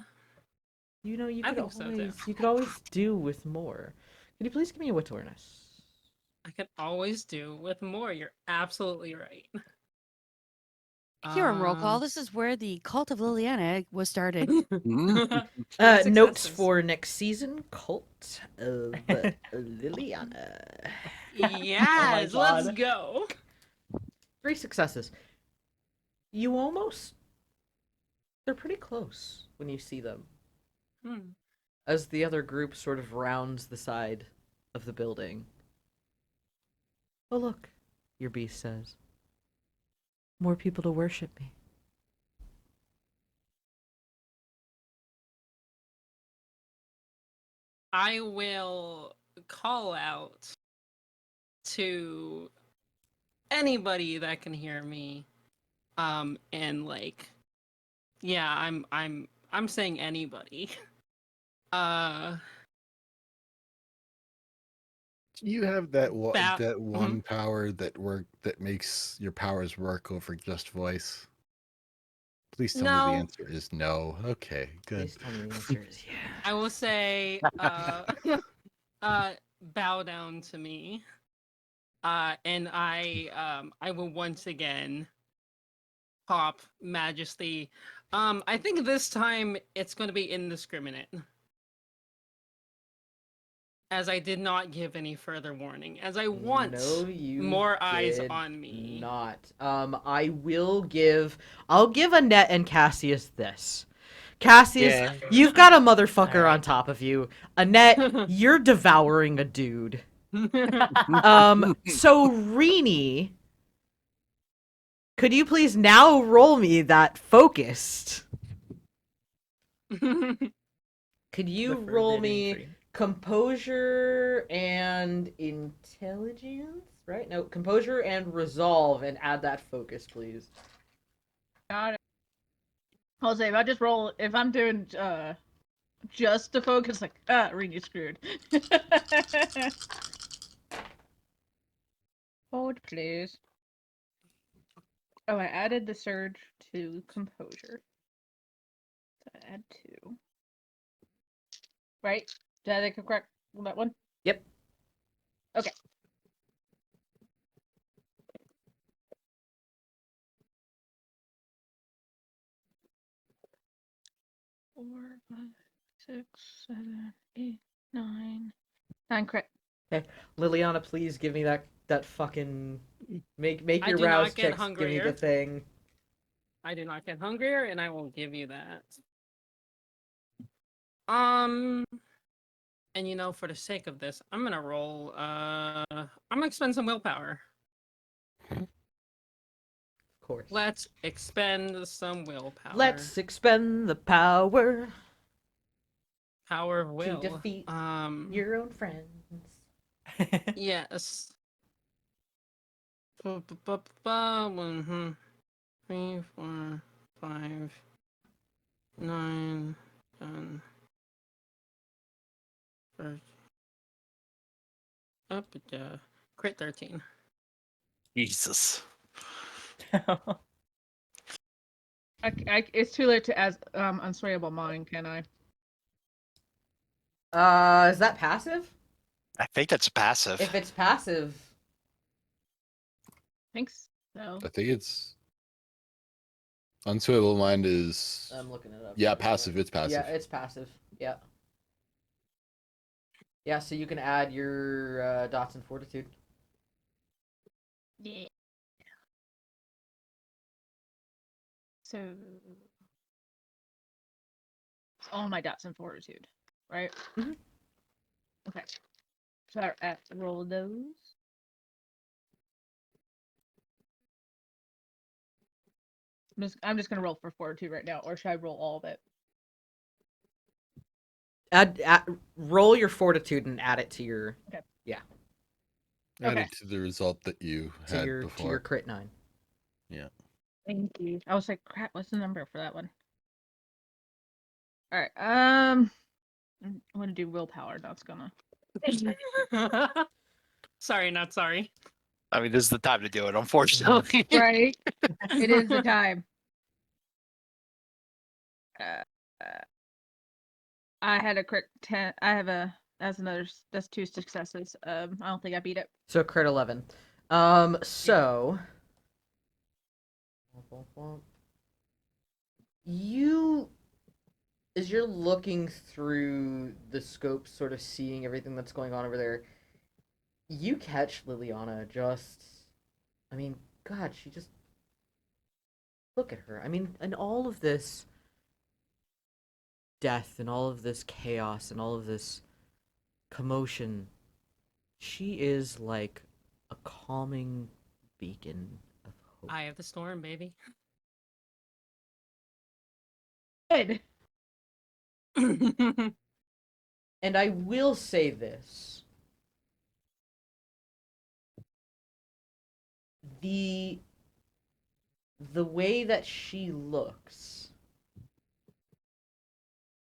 You know, I think so, too. you could always do with more. Could you please give me a wit awareness? I can always do with more. You're absolutely right. Here on roll call, this is where the cult of Liliana was started. Successes. Notes for next season: Cult of Liliana. Yes, let's God. go. 3 successes. You almost. They're pretty close when you see them. As the other group sort of rounds the side of the building. Oh, look, your beast says. More people to worship me. I will call out to anybody that can hear me. And like, yeah, I'm saying anybody. You have that That- that one power that makes your powers work over just voice. Please tell me No. the answer is no. Okay, good. Please tell me the answer is yeah. I will say, bow down to me. And I will once again pop Majesty. I think this time it's going to be indiscriminate. As I did not give any further warning. As I want more eyes did on me. Not. I'll give Annette and Cassius this. Cassius, Yeah. you've got a motherfucker Alright. on top of you. Annette, you're devouring a dude. So Rini, could you please now roll me that focused? Could you The roll forbidding me tree. composure and intelligence? Right? No, composure and resolve, and add that focus, please. Got it. Jose, if I'm doing just to focus, like, Rini screwed. Hold, please. Oh, I added the surge to composure. So I add 2. Right? Did I think correct on that one? Yep. Okay. Four, 5, 6, 7, 8, 9. 9 crit. Okay, Liliana, please give me that fucking make I your do not rouse get checks. Give me hungrier. the thing. I do not get hungrier, and I will give you that. And you know, for the sake of this, I'm gonna roll. I'm gonna expend some willpower. Of course. Let's expend some willpower. Let's expend the power Power of will. to defeat your own friends. Yes. 1, 3, 4, 5, 9, 10. Up, crit 13. Jesus. It's too late to ask Unswayable Mind, can I? Is that passive? I think that's passive. If it's passive, Thanks. So. I think it's Unswayable Mind is I'm looking it up. yeah, passive. It's passive. Yeah, it's passive. Yeah. Yeah, so you can add your dots and fortitude. Yeah. So it's all my dots and fortitude, right? Mhm. Okay. So I have to roll those. I'm just gonna roll for fortitude right now, or should I roll all of it? Roll your fortitude and add it to your Add Okay. it to the result that you to had your before. crit 9. Thank you. I was like, crap, what's the number for that one? All right. I'm gonna do willpower. That's gonna. Sorry, not sorry. I mean, this is the time to do it, unfortunately. Right. It is the time. I had a crit 10. I have that's 2 successes. I don't think I beat it. So crit 11. So you, as you're looking through the scope, sort of seeing everything that's going on over there, you catch Liliana just, I mean, God, she just, look at her. I mean, and all of this death and all of this chaos and all of this commotion, she is like a calming beacon of hope. Eye of the storm, baby. Good. And I will say this. The way that she looks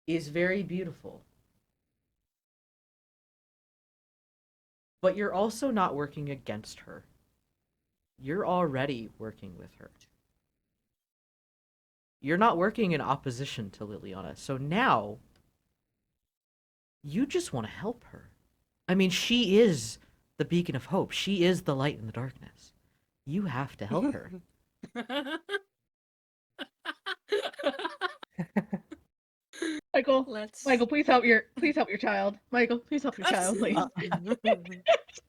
is very beautiful. But you're also not working against her. You're already working with her. You're not working in opposition to Liliana. So now, you just want to help her. I mean, she is the beacon of hope. She is the light in the darkness. You have to help her. Michael, Let's. Michael, please help your child. Michael, please help your child, please.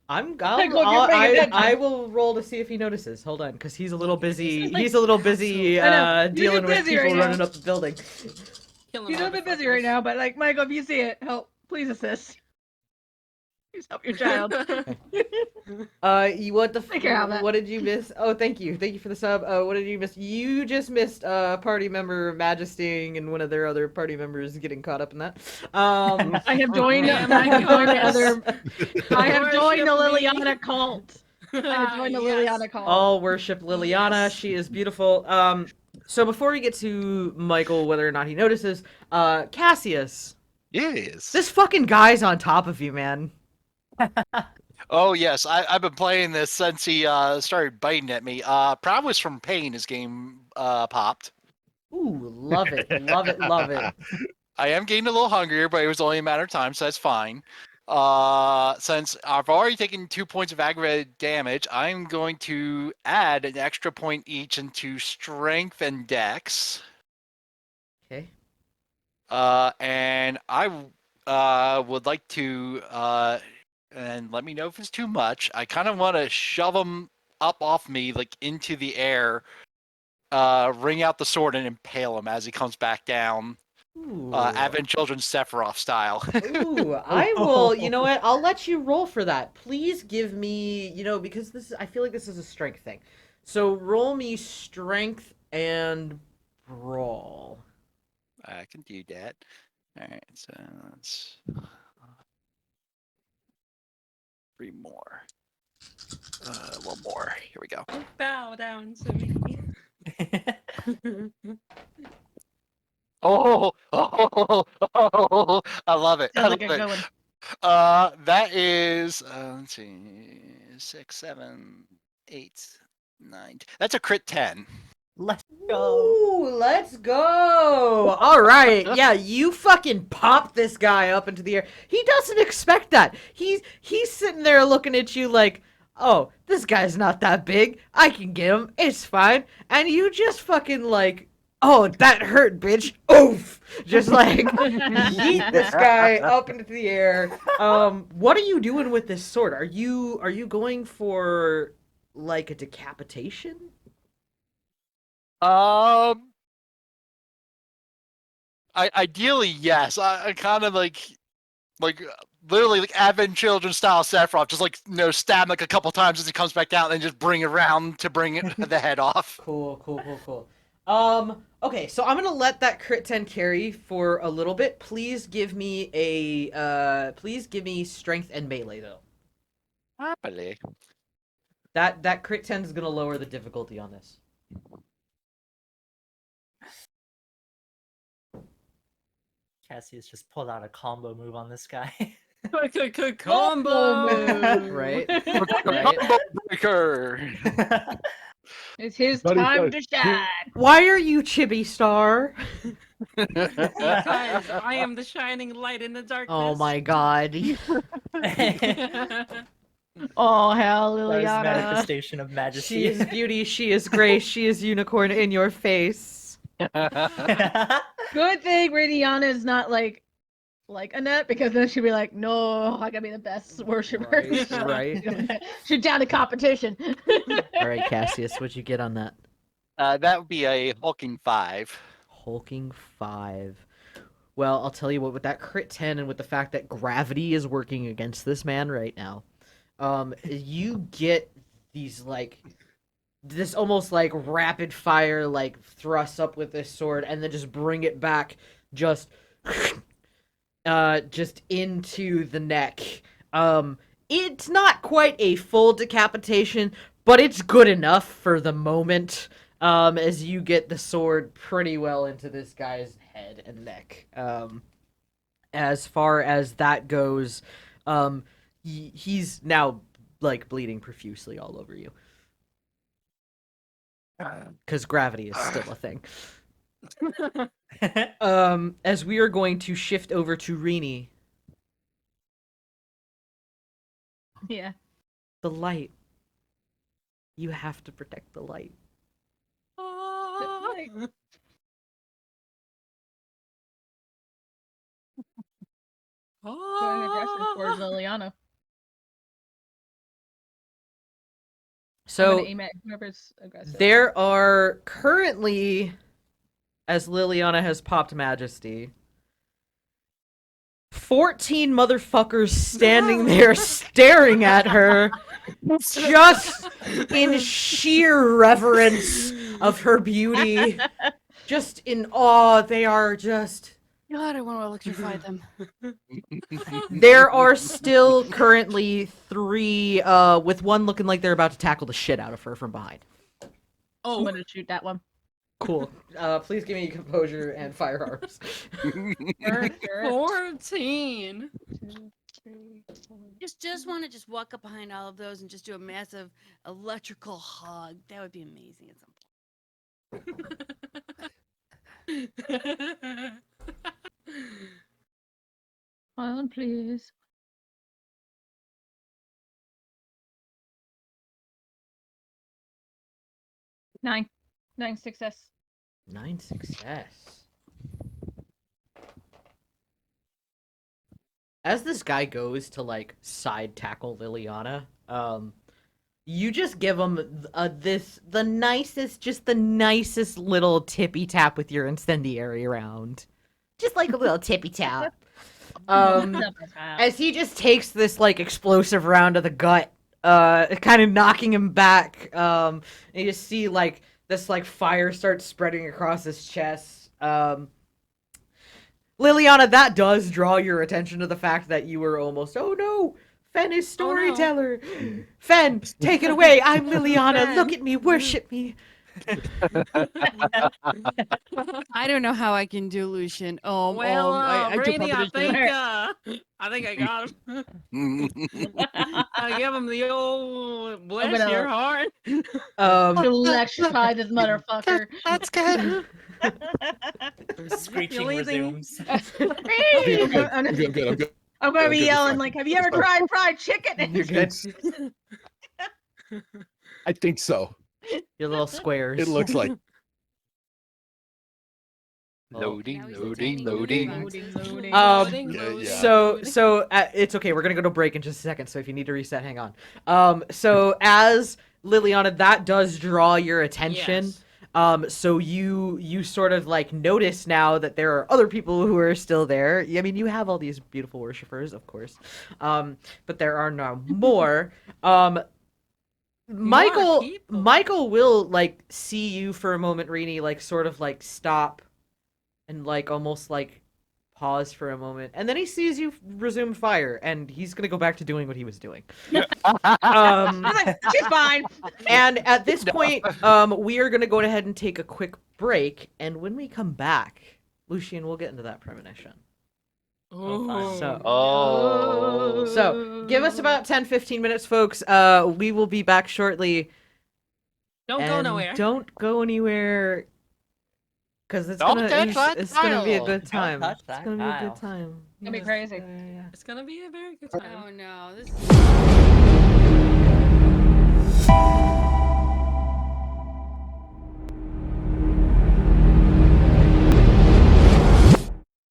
I will roll to see if he notices. Hold on, because he's a little busy. He's a little busy I know. dealing with busy people right now. running up the building. Kill 'em He's a little bit busy right now, but like, Michael, if you see it, help, please assist. Please help your child. What the? Take care of that. What did you miss? Oh, thank you for the sub. What did you miss? You just missed party member Majesting and one of their other party members getting caught up in that. I have joined. Yeah, I have joined the Michael. other. I have joined the Worship me. Liliana cult. I have joined the Yes. Liliana cult. All worship Liliana. Yes. She is beautiful. So before we get to Michael, whether or not he notices, Cassius, Yes. this fucking guy's on top of you, man. Oh yes, I've been playing this since he started biting at me. Prowess from Pain, his game popped. Ooh, love it, love it, love it. I am getting a little hungrier, but it was only a matter of time, so that's fine. Since I've already taken 2 points of aggravated damage, I'm going to add an extra point each into Strength and Dex. Okay. And I would like to, and let me know if it's too much. I kind of want to shove him up off me, like into the air, wring out the sword and impale him as he comes back down. Ooh. Advent Children's Sephiroth style. Ooh, I will. You know what? I'll let you roll for that. Please give me, because I feel like this is a strength thing. So roll me strength and brawl. I can do that. All right, so let's 3 more. 1 more. Here we go. Bow down to me. Oh, I love it. I Sounds love like a it. good one. That is let's see, 6, 7, 8, 9. That's a crit 10. Let's go. Ooh, let's go. All right. Yeah, you fucking pop this guy up into the air. He doesn't expect that. He's sitting there looking at you like, "Oh, this guy's not that big. I can get him. It's fine." And you just fucking like Oh, that hurt, bitch. Oof. Just like yeet this guy up into the air. What are you doing with this sword? Are you going for like a decapitation? Ideally, yes. I kind of like literally like Advent Children style Sephiroth, just like stab him like a couple times as he comes back down, and then just bring it around to bring the head off. Cool. Okay, so I'm gonna let that crit 10 carry for a little bit. Please give me strength and melee though. Happily. That crit 10 is gonna lower the difficulty on this. Cassius just pulled out a combo move on this guy. Combo move. Right? Combo breaker. It's his Buddy, time buddy. to shine. Why are you Chibi Star? Because I am the shining light in the darkness. Oh my god. Oh hell, That is Liliana. manifestation of majesty. She is beauty, she is grace, she is unicorn in your face. Good thing Radiana is not like Annette, because then she'd be like, no, I gotta be the best worshiper. Right. She's down to competition. Alright, Cassius, what'd you get on that? That would be a hulking 5. Hulking 5. Well, I'll tell you what, with that crit 10 and with the fact that gravity is working against this man right now, you get these this almost like rapid fire thrusts up with this sword and then just bring it back just into the neck. It's not quite a full decapitation, but it's good enough for the moment. As you get the sword pretty well into this guy's head and neck. As far as that goes, he's now bleeding profusely all over you. Because gravity is still a thing. As we are going to shift over to Rini. Yeah. The light. You have to protect the light. Going aggressive towards Liliana. I'm So gonna aim at whoever's aggressive. there are currently, as Liliana has popped Majesty, 14 motherfuckers standing there staring at her, just in sheer reverence of her beauty. Just in awe. They are just... God, I want to electrify them. There are still currently 3, with one looking like they're about to tackle the shit out of her from behind. I'm Oh, gonna shoot that one. Cool. Please give me composure and firearms. 14. Just want to walk up behind all of those and just do a massive electrical hug. That would be amazing at some point. Hold on, please. Nine success. 9 success. As this guy goes to side tackle Liliana, you just give him the nicest little tippy tap with your incendiary round. Just like a little tippy tap. As he just takes this explosive round to the gut, kind of knocking him back. And you just see this fire starts spreading across his chest. Liliana, that does draw your attention to the fact that you were almost, oh no, Fen is Storyteller. Fen, take it away. I'm Liliana. Look at me, worship me. I don't know how I can do Lucian. Well, I do Brady, I probably think I got him. I give him the old bless gonna- your heart. Electrify this motherfucker. That's good. Screeching only thing- resumes. I'm good. I'm gonna be good, yelling fine. have you ever tried fried chicken? You're good. I think so. Your little squares. It looks like Loading, Now he's loading, attending loading. loading. So it's okay. We're gonna go to break in just a second. So if you need to reset, hang on. So as Liliana, that does draw your attention. Yes. So you sort of like notice now that there are other people who are still there. I mean, you have all these beautiful worshippers, of course, but there are now more. Michael people. Michael will like see you for a moment, Rini, like sort of like stop and like almost like pause for a moment, and then he sees you resume fire, and he's gonna go back to doing what he was doing. She's fine. And at this point, we are gonna go ahead and take a quick break, and when we come back, Lucian, we'll get into that premonition. So give us about 10-15 minutes, folks. We will be back shortly. Don't go And nowhere. Don't go anywhere. Because it's Don't gonna touch that it's gonna be a tile. good Don't time. touch It's that gonna be a tile. good time. It's gonna be crazy. Yeah. It's gonna be a very good time. Oh no, this is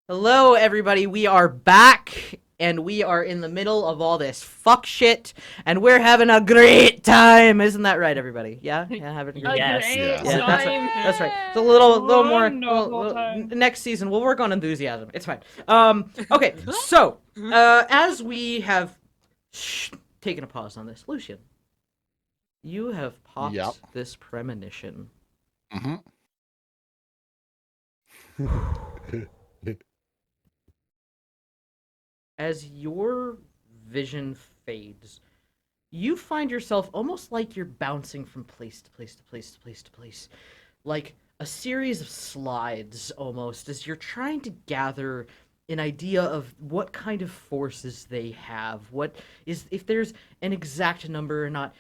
Hello, everybody. We are back, and we are in the middle of all this fuck shit, and we're having a great time. Isn't that right, everybody? Yeah, having a great Yes. Great Yeah. Yeah, time. That's right. It's a little more. Wonderful time. Next season, we'll work on enthusiasm. It's fine. Okay. So, as we have taken a pause on this, Lucian, you have popped Yep. this premonition. Mm-hmm. As your vision fades, you find yourself almost like you're bouncing from place to place to place to place to place, like a series of slides almost, as you're trying to gather an idea of what kind of forces they have, what is, if there's an exact number or not.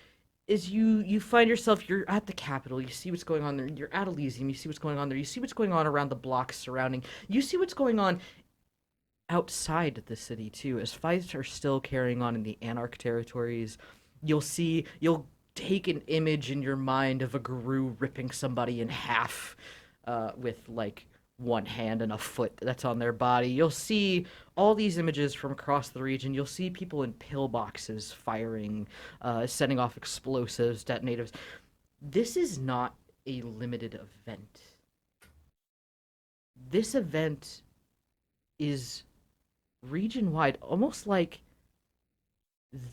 Is you find yourself, you're at the Capitol, you see what's going on there, you're at Elysium, you see what's going on there, you see what's going on around the blocks surrounding, you see what's going on outside the city too, as fights are still carrying on in the Anarch territories. You'll take an image in your mind of a Guru ripping somebody in half with like one hand and a foot that's on their body. You'll see all these images from across the region. You'll see people in pillboxes firing, setting off explosives, detonators. This is not a limited event. This event is region-wide, almost like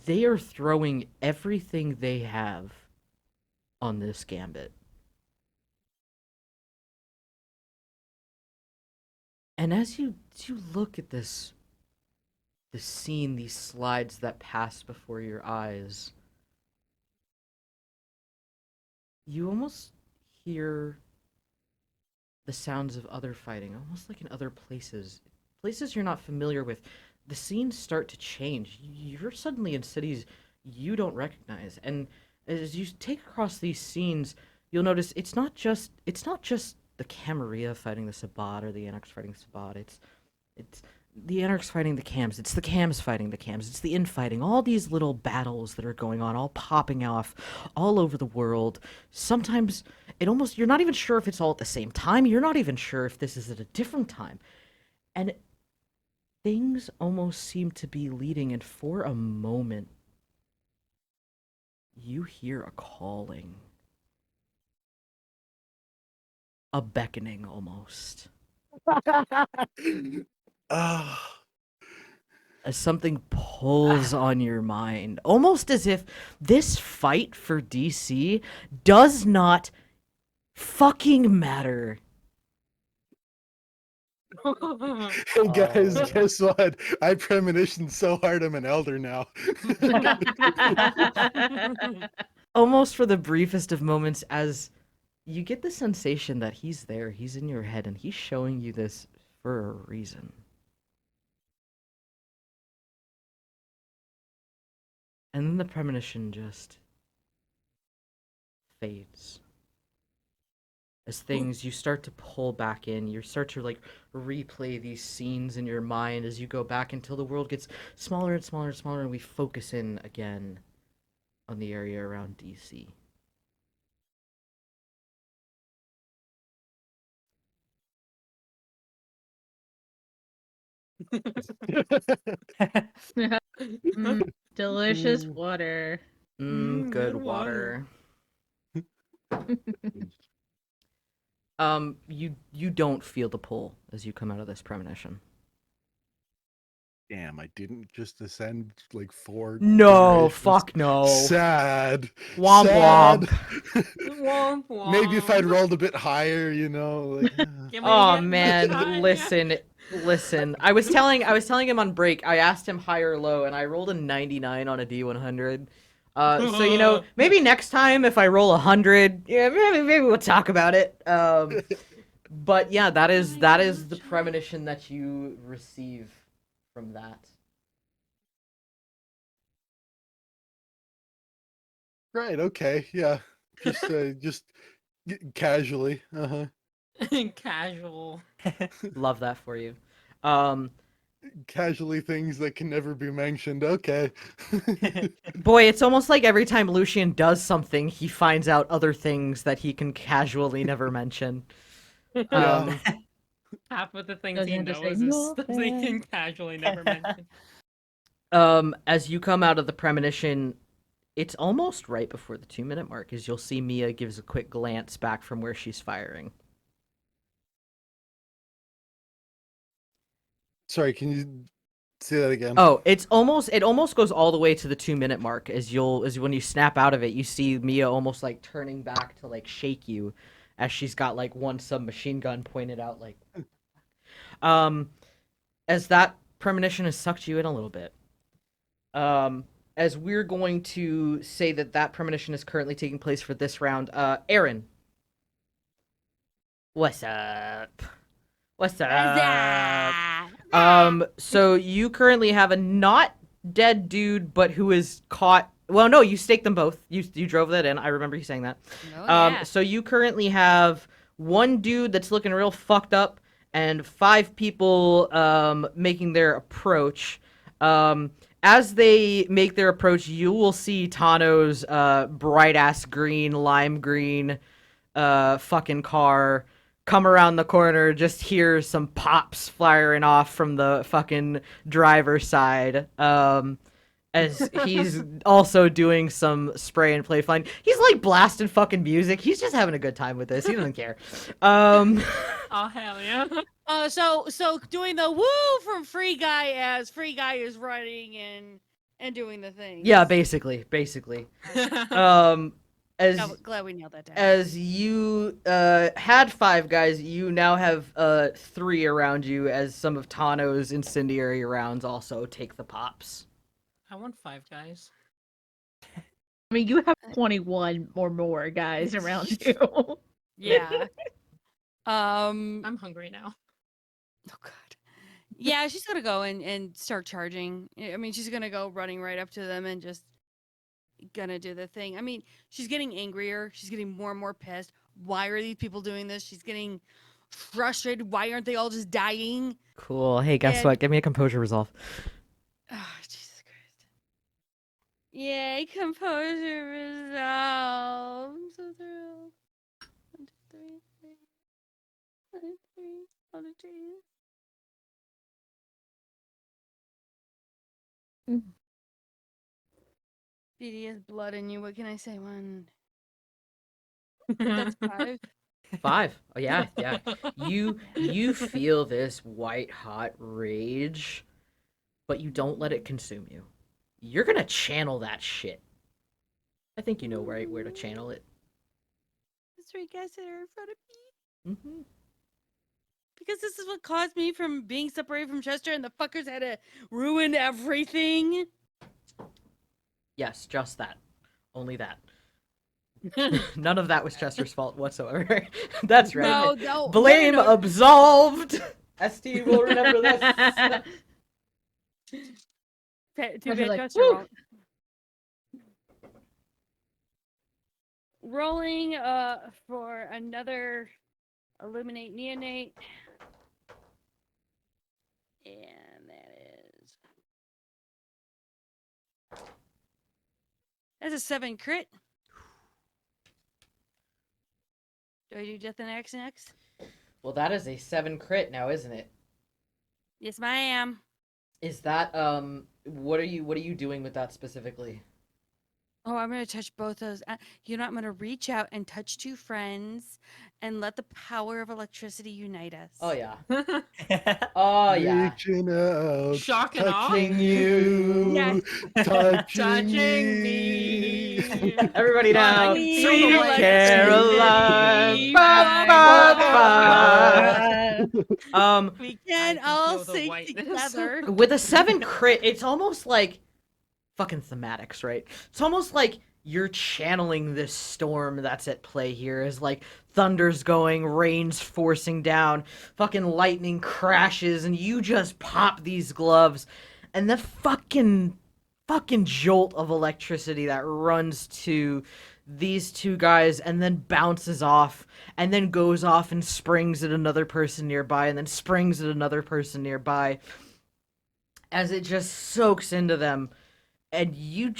they are throwing everything they have on this gambit. And as you look at this scene, these slides that pass before your eyes, you almost hear the sounds of other fighting, almost like in other places you're not familiar with. The scenes start to change. You're suddenly in cities you don't recognize, and as you take across these scenes, you'll notice it's not just the Camarilla fighting the Sabbat or the Anarchs fighting the Sabbat. It's the Anarchs fighting the Cams. It's the Cams fighting the Cams. It's the infighting. All these little battles that are going on, all popping off all over the world. Sometimes you're not even sure if it's all at the same time. You're not even sure if this is at a different time. And things almost seem to be leading, and for a moment, you hear a calling. A beckoning, almost. As something pulls on your mind. Almost as if this fight for DC does not fucking matter. Hey guys, guess what? I premonitioned so hard I'm an elder now. Almost for the briefest of moments, as you get the sensation that he's there, he's in your head, and he's showing you this for a reason. And then the premonition just fades. As things, you start to pull back in, you start to like replay these scenes in your mind as you go back until the world gets smaller and smaller and smaller, and we focus in again on the area around DC. Delicious Mm. water. Good good water. water. You don't feel the pull as you come out of this premonition. Damn, I didn't just ascend like 4 No, generations. fuck no. Sad. Womp Sad. Womp Maybe if I'd womp. rolled a bit higher, you know, like Can we Oh get man, much higher? listen. I was telling him on break. I asked him high or low, and I rolled a 99 on a D100. So you know, maybe next time if I roll 100, yeah, maybe we'll talk about it. But yeah, that is the premonition that you receive from that. right, okay, yeah. Just casually. Casual. Love that for you. Casually things that can never be mentioned. Okay. Boy, it's almost like every time Lucian does something, he finds out other things that he can casually never mention. Yeah. Half of the things Doesn't he have to say knows is stuff he nothing. can casually never mention. As you come out of the premonition, it's almost right before the 2-minute mark, as you'll see Mia gives a quick glance back from where she's firing. Sorry, can you say that again? Oh, it almost goes all the way to the 2-minute mark, as when you snap out of it, you see Mia almost like turning back to like shake you, as she's got like one submachine gun pointed out, like, as that premonition has sucked you in a little bit. As we're going to say that premonition is currently taking place for this round, Aaron. What's up? What's up? So you currently have a not dead dude, but who is caught. Well, no, you staked them both. You drove that in. I remember you saying that. Oh, yeah. So you currently have one dude that's looking real fucked up, and 5 people making their approach. As they make their approach, you will see Tano's bright ass green, lime green, fucking car come around the corner. Just hear some pops firing off from the fucking driver's side. As he's also doing some spray and play fun. He's like blasting fucking music. He's just having a good time with this. He doesn't care. Oh hell yeah. So doing the woo from Free Guy as Free Guy is running and doing the thing. Yeah, basically. As Glad we nailed that down. as you had 5 guys, you now have 3 around you, as some of Tano's incendiary rounds also take the pops. I want 5 guys. I mean, you have 21 or more guys around you. Yeah. I'm hungry now. Oh god. Yeah, she's gonna go and start charging. I mean, she's gonna go running right up to them and just gonna do the thing. I mean, she's getting angrier. She's getting more and more pissed. Why are these people doing this? She's getting frustrated. Why aren't they all just dying? Cool. Hey, guess And- what? Give me a composure resolve. Oh, Jesus Christ. Yay, composure resolve. I'm so thrilled. 1, 2, 3, 1, 2, 3, 1, 2, 3. BD has blood in you. What can I say? 1. That's 5. 5. Oh yeah. You feel this white hot rage, but you don't let it consume you. You're gonna channel that shit. I think you know where to channel it. The 3 guys that are in front of me. Mm-hmm. Because this is what caused me from being separated from Chester, and the fuckers had to ruin everything. Yes, just that. Only that. None of that was Chester's fault whatsoever. That's right. No. Blame no. absolved. ST will remember this. Too Chester's bad like, Chester "Woo." won't. Rolling for another illuminate neonate. And that's a 7 crit. Do I do death and X next? Well, that is a 7 crit now, isn't it? Yes, ma'am. Is that what are you doing with that specifically? Oh, I'm gonna touch both those. I'm gonna reach out and touch two friends, and let the power of electricity unite us. Oh yeah. Oh yeah. Reaching out, Shock and awe. touching you, Yes. touching Touching me. me. Everybody God, now. I can feel the Sweet light. Caroline. Ba, ba, ba. We I can can all feel the sing whiteness. together. With a 7 crit, it's almost like fucking thematics, right? It's almost like you're channeling this storm that's at play here as like thunder's going, rain's forcing down, fucking lightning crashes, and you just pop these gloves, and the fucking jolt of electricity that runs to these two guys and then bounces off and then goes off and springs at another person nearby and then springs at another person nearby as it just soaks into them. And you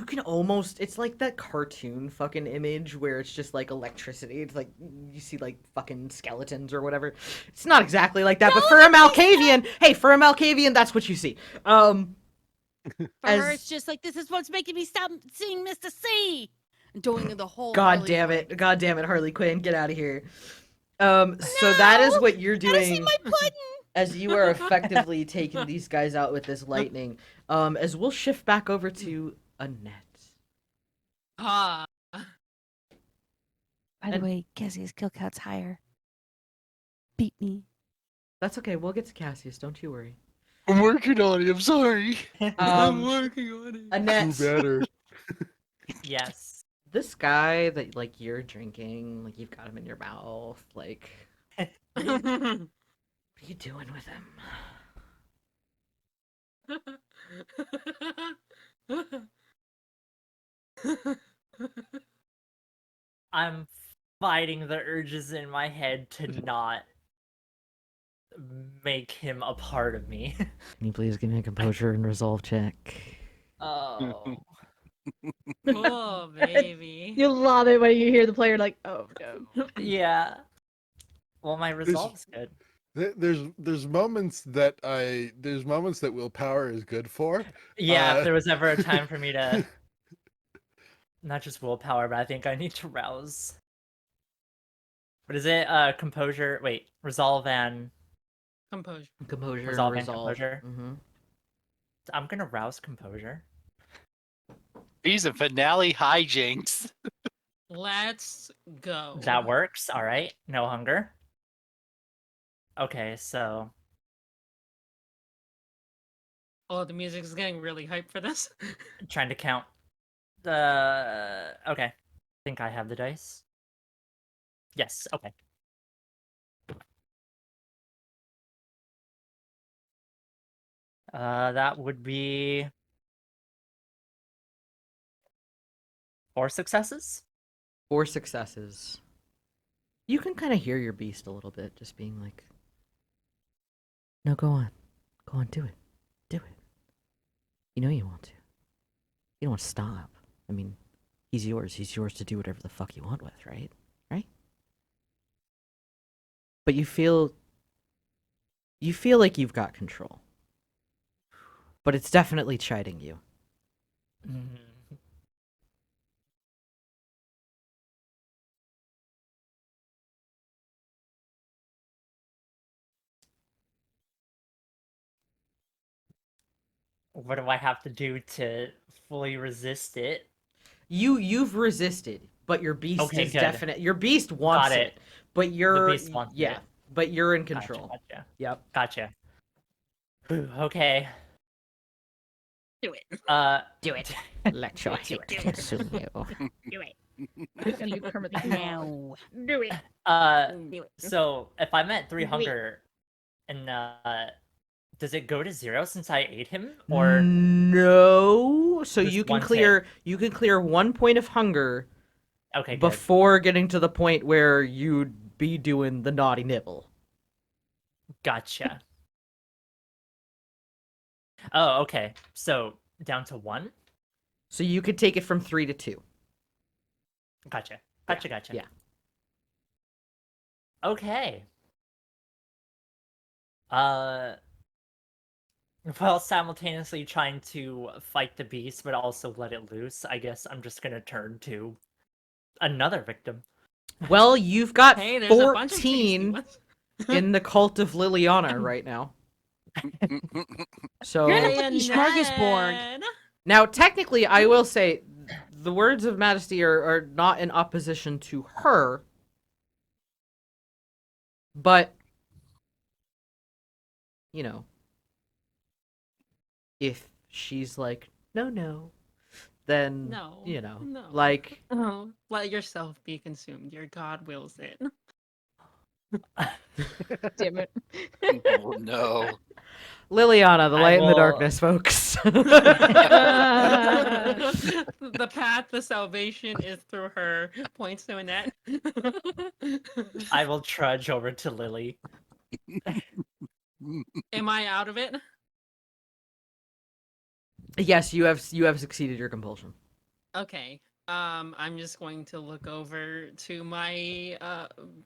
can almost, it's like that cartoon fucking image where it's just like electricity. It's like you see like fucking skeletons or whatever. It's not exactly like that, but for a Malkavian, that's what you see. For As- her, it's just like, this is what's making me stop seeing Mr. C. And doing the whole. God Harley damn voice. it, Harley Quinn, get out of here. So that is what you're Gotta see doing my pudding. as you are effectively taking these guys out with this lightning. As we'll shift back over to Annette. Ah. By And- the way, Cassie's kill count's higher. Beat me. That's okay, we'll get to Cassius, don't you worry. I'm working on it. I'm sorry. I'm Um, working on it. Annette, Do better. Yes. this guy that like you're drinking, like you've got him in your mouth, like what are you doing with him? I'm fighting the urges in my head to not make him a part of me. Can you please give me a composure and resolve check? Oh. Oh, baby. You love it when you hear the player like, oh no. Yeah. Well, my resolve's good. There's moments that willpower is good for. Yeah, Uh, if there was ever a time for me to not just willpower, but I think I need to rouse. What is it? Composure. Wait, resolve and Composure. Composure Resolve and and resolve. composure. Mm-hmm. I'm gonna rouse composure. These are finale hijinks. Let's go. That works. All right. No hunger. Okay, so Oh, the music is getting really hyped for this. trying to count the. Okay, I think I have the dice. Yes. Okay. That would be 4 successes. 4 successes. You can kind of hear your beast a little bit, just being like, "No, go on, do it, do it. You know you want to. You don't want to stop. I mean, he's yours. He's yours to do whatever the fuck you want with, right? Right? But you feel like you've got control. But it's definitely chiding you. Mhm. What do I have to do to fully resist it? You've resisted, but your beast Okay, is good. definite. Your beast wants Got it. it. But you're beast wants yeah, it. but you're in Gotcha, control. Gotcha. Yep. Gotcha. Whew, okay. Do it. Do it. Let your Do hate it. consume you. Do it. It's gonna be Kermit the Frog. Now. Do it. Do it. So if I'm at 3 Wait. hunger, and does it go to 0 since I ate him, or No. So Just you can one hit. clear 1 point of hunger okay, good. before getting to the point where you'd be doing the naughty nibble. Gotcha. Oh, okay. So down to 1. So you could take it from 3 to 2. Gotcha. Gotcha. yeah. Okay. While simultaneously trying to fight the beast, but also let it loose, I guess I'm just gonna turn to another victim. Well, you've got Hey, there's a bunch of tasty 14 ones. in the cult of Liliana right now. So You're in Hey, a fucking smorgasbord. Annette. now, technically, I will say the words of Majesty are not in opposition to her, but you know, if she's like, no, then No, you know, no. like Oh, let yourself be consumed. Your God wills it. Damn it. Oh no. Liliana, the I light in the will- darkness, folks. The path to salvation is through her. Points to Annette. I will trudge over to Lily. Am I out of it? Yes, you have succeeded your compulsion. Okay. I'm just going to look over to my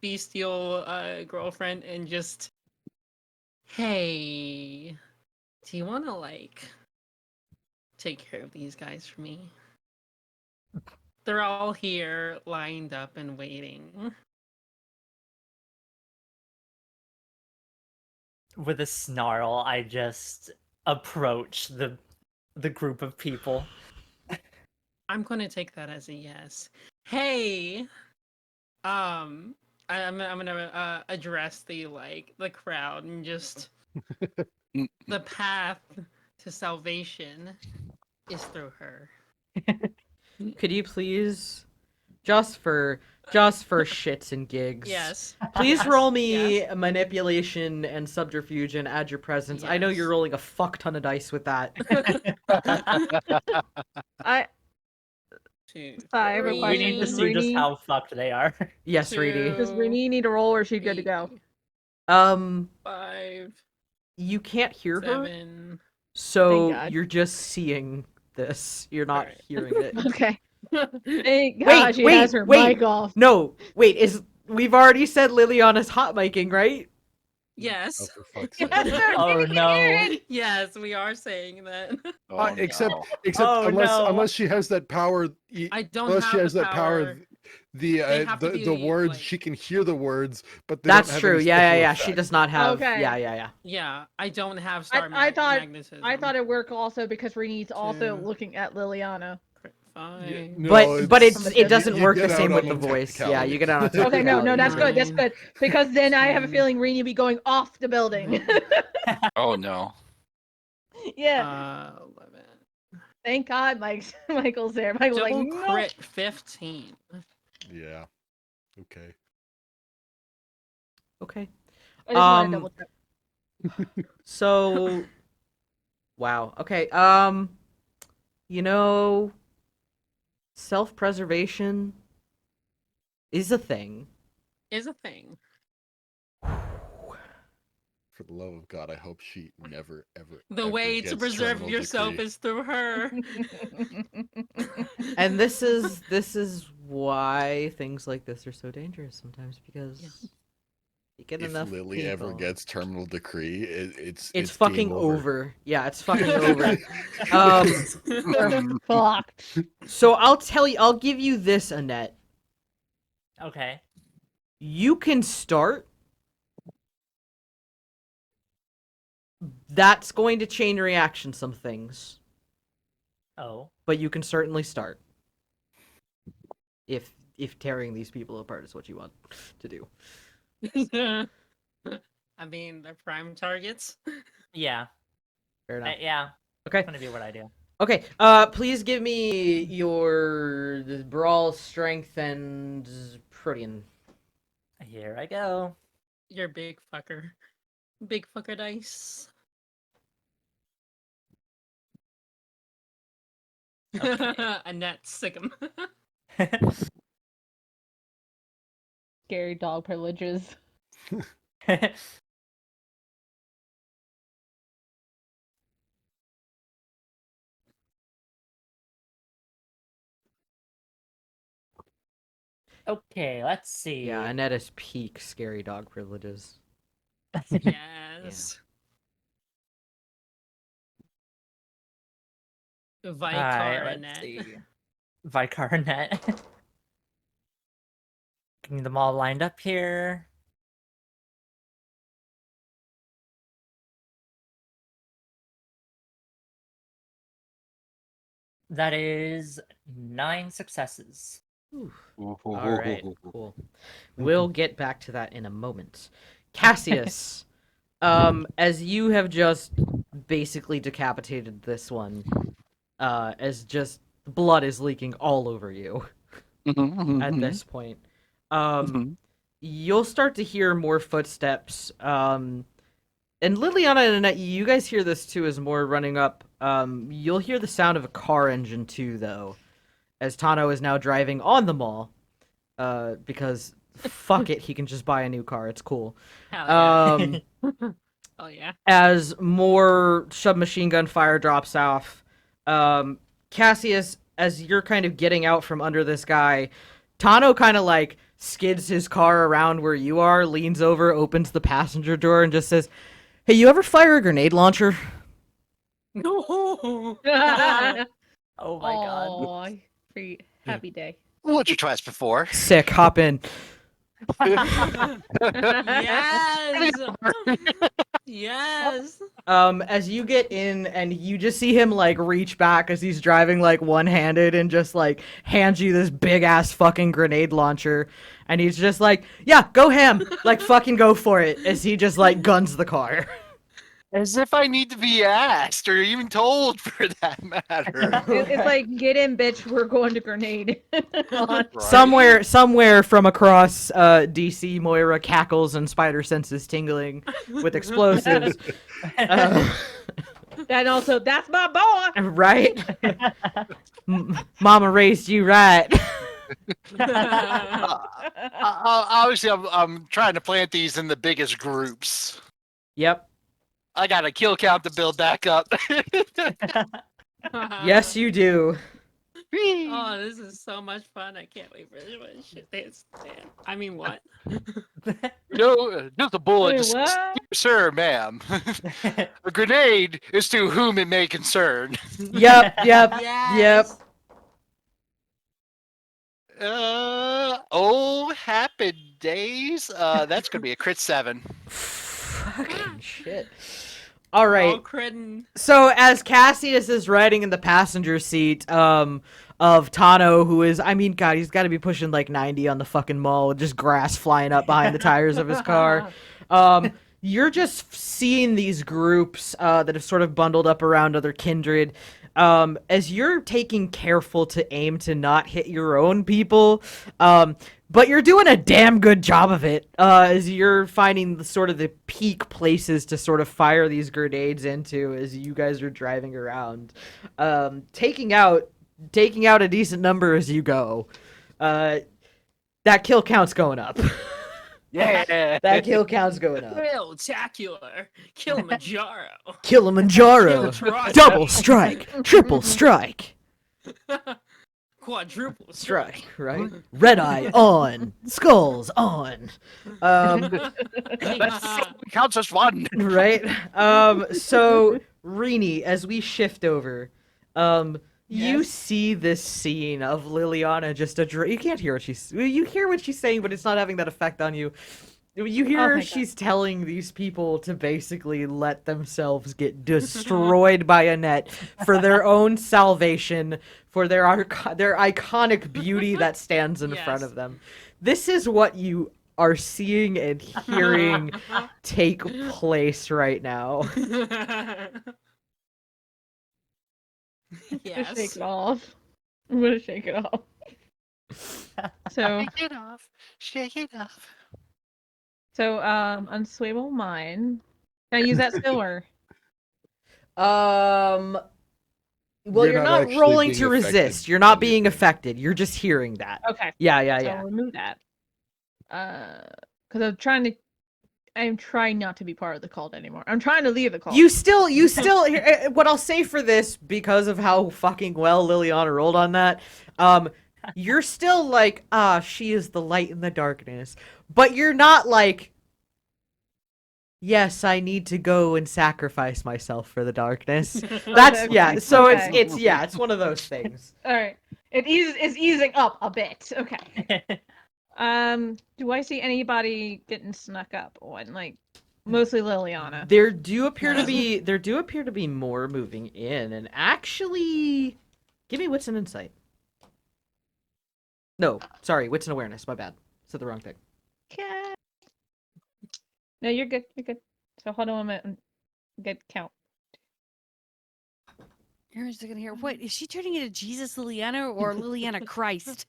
bestial girlfriend and just, hey, do you want to like take care of these guys for me? They're all here, lined up and waiting. With a snarl, I just approach the group of people. I'm going to take that as a yes. Hey, I'm gonna address the crowd and just the path to salvation is through her. Could you please, just for shits and gigs, Yes. please Yes, roll me yes. manipulation and subterfuge and add your presence. I know Yes. you're rolling a fuck ton of dice with that. I Two, I have a We question. need to Does see just Rini how fucked they are. Yes, Reedy. does Rini need to roll or is she good to go? 5, You can't hear her, 7. so God. you're just seeing this. You're not Alright. hearing it. Okay. Thank God she has her wait. mic off. No, wait. We've already said Liliana's hot miking, right? Oh, Yes. for fuck's Yes, sake. sir. Oh no. Yes, we are saying that. Oh, Except no. Oh, no. unless she has that power. I don't Unless have she has the that power. power. The They have to the be, words, like- she can hear the words, but they That's don't have true. any Yeah. special She effect. does not have. Okay. Yeah. Yeah, I don't have I star thought magnetism. I thought it worked also because Rini's also Two. looking at Liliana. Yeah, 5. no, But From a it doesn't you work get the out same with on the a voice. Yeah, you technicality. get out on a Okay, no, technicality. that's good. That's good because then I have a 10. feeling Rini be going off the building. Oh no. Yeah. 11. Thank God Michael's there. Michael's Double like, no. crit 15. Yeah. Okay. Okay. I just want to double check. So, wow. Okay. Self-preservation is a thing. Is a thing. For the love of God, I hope she never, ever. The ever way to gets preserve terminal yourself decree. is through her. And this is why things like this are so dangerous sometimes, because Yeah. you get If enough Lily ever people. gets terminal decree, it's It's fucking game over. Yeah, it's fucking over. Um, Fucked. so I'll give you this, Annette. Okay. You can start. That's going to chain reaction some things, Oh. but you can certainly start. If tearing these people apart is what you want to do. I mean, they're prime targets. Yeah. Fair enough. Yeah. Okay. That's gonna be what I do. Okay. Please give me your brawl, strength, and protean. Here I go. You're a big fucker. Big fucker dice. Okay. Annette, sick 'em. Scary dog privileges. Okay, let's see. Yeah, Annette is peak scary dog privileges. Yes. Alright, let's Vicarinet. see. Vicarinet. Getting them all lined up here. That is 9 successes. All right, cool. We'll get back to that in a moment. Cassius, as you have just basically decapitated this one, as just blood is leaking all over you at this point, you'll start to hear more footsteps. And Liliana and Annette, you guys hear this too as more running up. You'll hear the sound of a car engine too, though, as Tano is now driving on the mall. Because fuck it, he can just buy a new car. It's cool. Hell yeah. Oh yeah. As more submachine gun fire drops off, Cassius, as you're kind of getting out from under this guy, Tano kind of like skids his car around where you are, leans over, opens the passenger door, and just says, "Hey, you ever fire a grenade launcher?" No. Oh my god. Oh, happy day. Once or twice before. Sick, hop in. Yes. Yes. As you get in and you just see him like reach back as he's driving like one-handed and just like hands you this big ass fucking grenade launcher, and he's just like, "Yeah, go ham, like fucking go for it," as he just like guns the car. As if I need to be asked or even told for that matter. It's like, get in, bitch. We're going to grenade. Right. Somewhere from across DC, Moira cackles and spider senses tingling with explosives. And also, that's my boy. Right? Mama raised you right. Obviously, I'm trying to plant these in the biggest groups. Yep. I got a kill count to build back up. Yes, you do. Oh, this is so much fun. I can't wait for this one. Shit, I mean, what? No, just a bullet. Wait, what? Sir, ma'am. A grenade is to whom it may concern. Yep. Yes. Oh, happy days. That's gonna be a crit 7. Fucking shit. All right. Oh, critting. So as Cassius is riding in the passenger seat of Tano, who is, I mean, God, he's got to be pushing like 90 on the fucking mall with just grass flying up behind the tires of his car. You're just seeing these groups that have sort of bundled up around other kindred. As you're taking careful to aim to not hit your own people, but you're doing a damn good job of it, as you're finding the sort of the peak places to sort of fire these grenades into as you guys are driving around, taking out a decent number as you go. That kill count's going up. Yeah. That kill count's going up. Spectacular. Kilimanjaro. Kilimanjaro. Strike. Double strike. Triple strike. Quadruple Strike, right? Red eye on. Skulls on. Counts as 1. Right? So, Rini, as we shift over, you see this scene of Liliana just you can't hear what you hear what she's saying, but it's not having that effect on you. You hear she's telling these people to basically let themselves get destroyed by a net for their own salvation, for their iconic beauty that stands in front of them. This is what you are seeing and hearing take place right now. Yes. Shake it off. I'm gonna shake it off. So, Shake it off. Shake it off. unswable mind. Can I use that still or? Well, you're You're not not actually rolling being to affected resist. You're by not the being effect. affected. You're just hearing that. Okay. Yeah. So I'll remove that. Because I'm trying not to be part of the cult anymore. I'm trying to leave the cult. You still, what I'll say for this, because of how fucking well Liliana rolled on that, you're still like, she is the light in the darkness. But you're not like, yes, I need to go and sacrifice myself for the darkness. That's yeah. So Okay. it's one of those things. All right. It's easing up a bit. Okay. Do I see anybody getting snuck up on, like, mostly Liliana? There do appear to be more moving in, and actually, give me wits and insight. No, sorry, wits and awareness. My bad. Said the wrong thing. Yeah. No, you're good. You're good. So hold on a minute and get count. Aaron's looking here. What is she turning into Jesus Liliana or Liliana Christ?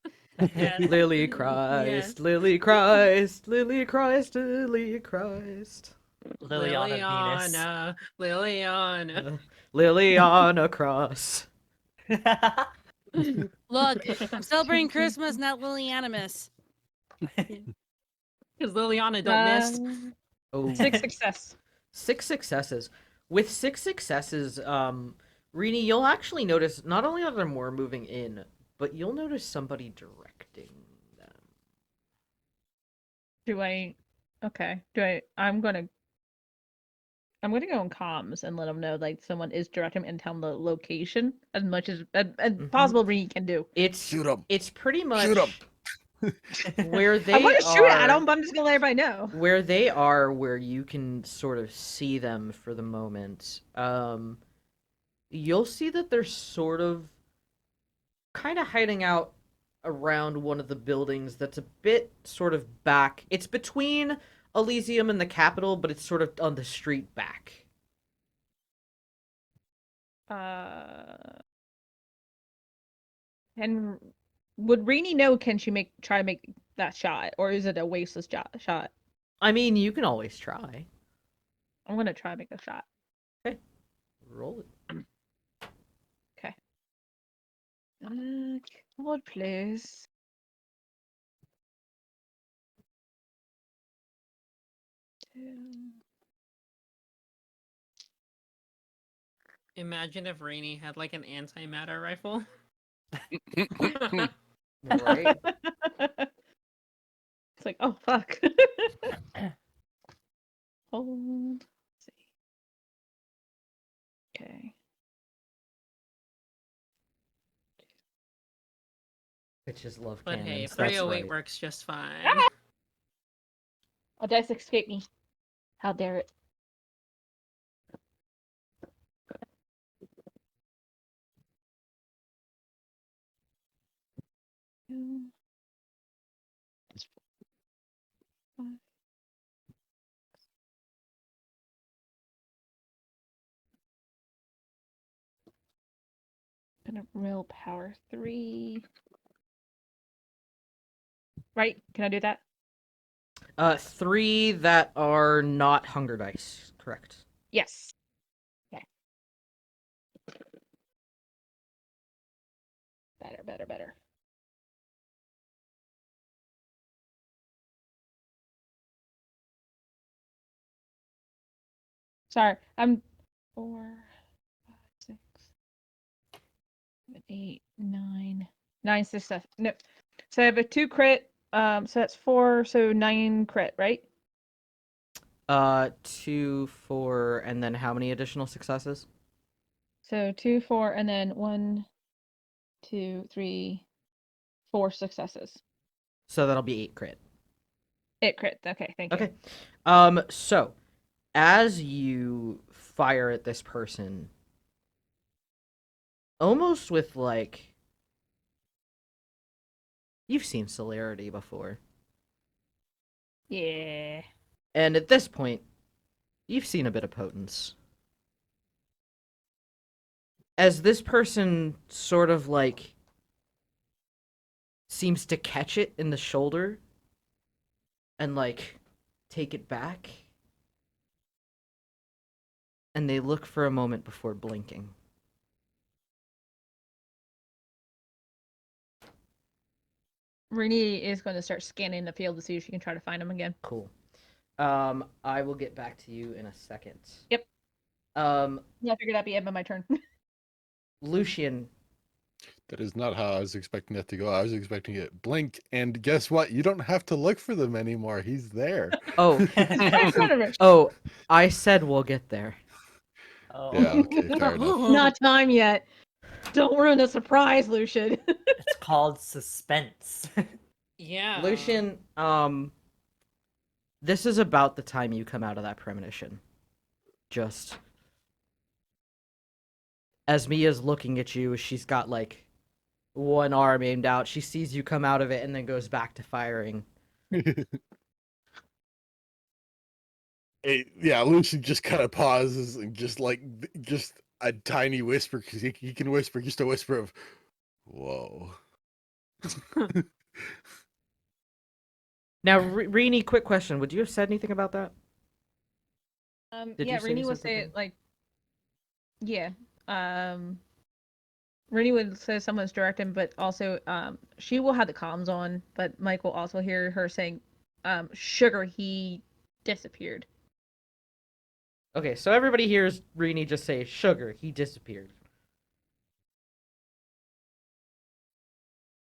Yes. Lily Christ, Lily Christ, Lily Christ, Lily Christ. Liliana Liliana. Liliana Cross. Venus. Look, I'm celebrating Christmas, not Lilianimus. Because Liliana don't miss. Oh, 6 success. 6 successes. With 6 successes, Rini, you'll actually notice not only are there more moving in, but you'll notice somebody directing them. I'm gonna go in comms and let them know, like, someone is directing and tell them the location as much as possible Rini can do. It's Shoot 'em. It's pretty much Shoot 'em. where they I want to shoot at are- them, but I'm just gonna let everybody know. Where they are, where you can sort of see them for the moment. You'll see that they're sort of kind of hiding out around one of the buildings that's a bit sort of back. It's between Elysium and the Capitol, but it's sort of on the street back. And would Rini know? Can she try to make that shot, or is it a wasteless shot? I mean, you can always try. I'm gonna try to make a shot. Roll it. Okay. Hold, please. Imagine if Rainy had like an antimatter rifle. Right? It's like, oh fuck. Hold. Let's see. Okay. Bitches love But cannons. hey, That's 308 right. works just fine. Oh, dice escape me. How dare it? Two, five. Gonna roll power 3. Right? Can I do that? 3 that are not hunger dice. Correct. Yes. Okay. Better. Sorry, I'm 4, 5, 6, 7, 8, 9. 9 success. No. So I have a 2 crit. So that's 4, so 9 crit, right? 2, 4, and then how many additional successes? So 2, 4, and then 1, 2, 3, 4 successes. So that'll be 8 crit. 8 crit. Okay, thank you. Okay. So as you fire at this person, almost with like, you've seen celerity before, Yeah. and at this point, you've seen a bit of potence. As this person sort of like seems to catch it in the shoulder and like take it back, and they look for a moment before blinking. Rini is going to start scanning the field to see if she can try to find him again. Cool. I will get back to you in a second. Yep. Yeah, I figured that'd be it by my turn. Lucian, That is not how I was expecting that to go. I was expecting it blink, and guess what? You don't have to look for them anymore. He's there. Oh, Right in front of it. oh, I said we'll get there. Oh, Yeah, okay, fair enough. Not time yet. Don't ruin the surprise, Lucian. it's called suspense. Yeah. Lucian, this is about the time you come out of that premonition. Just as Mia's looking at you, she's got like one arm aimed out. She sees you come out of it and then goes back to firing. Yeah, Lucian just kind of pauses and just a tiny whisper, because he can whisper just a whisper of, "Whoa." Now, Rini, quick question: would you have said anything about that? Did Yeah, you say Rini would something? say it like, yeah. Rini would say someone's directing, but also she will have the comms on, but Mike will also hear her saying, "Sugar, he disappeared." Okay, so everybody hears Rini just say, "Sugar, he disappeared."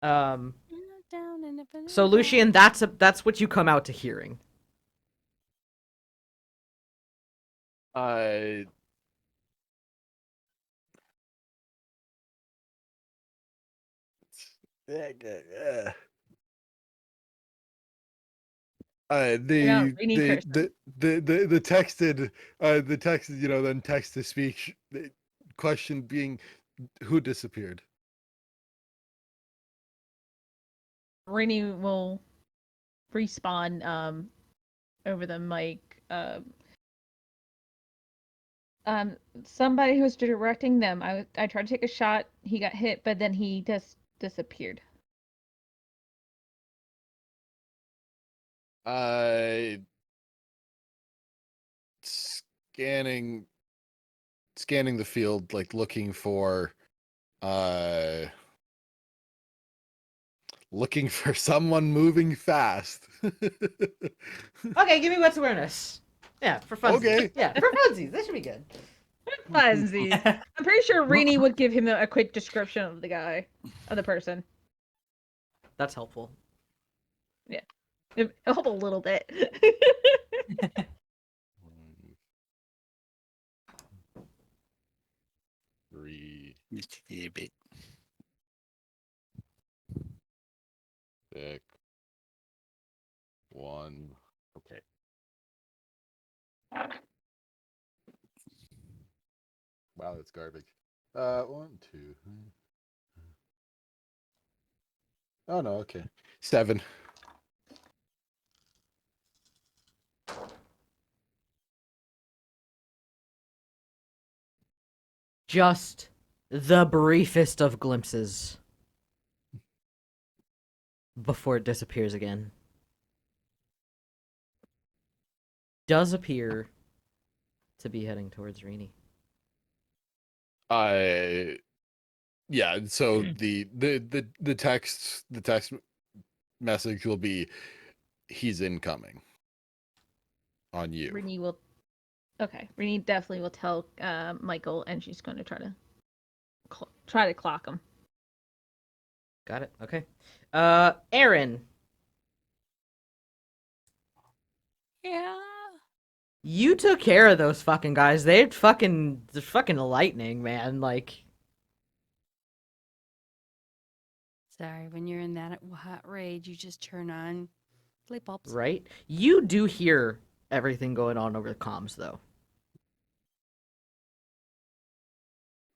Down in the So Lucian, that's what you come out to hearing. The texted then text to speech, the question being, who disappeared? Rini will respawn over the mic. Somebody who was directing them. I tried to take a shot. He got hit, but then he just disappeared. Scanning the field, like looking for someone moving fast. Okay, give me what's awareness. Yeah, for fun. Okay. Yeah, for funsies. That should be good. Funsies. I'm pretty sure Rini would give him a quick description of the person. That's helpful. Yeah, it'll help a little bit. 3, Just a bit. 6, 1. Okay. Wow, that's garbage. 1, 2. Oh no, okay. 7. Just the briefest of glimpses before it disappears again. Does appear to be heading towards Rini. Yeah, so the text message will be, he's incoming on you. Rini will. Okay, Rini definitely will tell Michael, and she's going to try to clock him. Got it. Okay. Aaron. Yeah. You took care of those fucking guys. They're fucking lightning, man. Like, Sorry, when you're in that hot rage, you just turn on light bulbs. right? You do hear everything going on over the comms, though.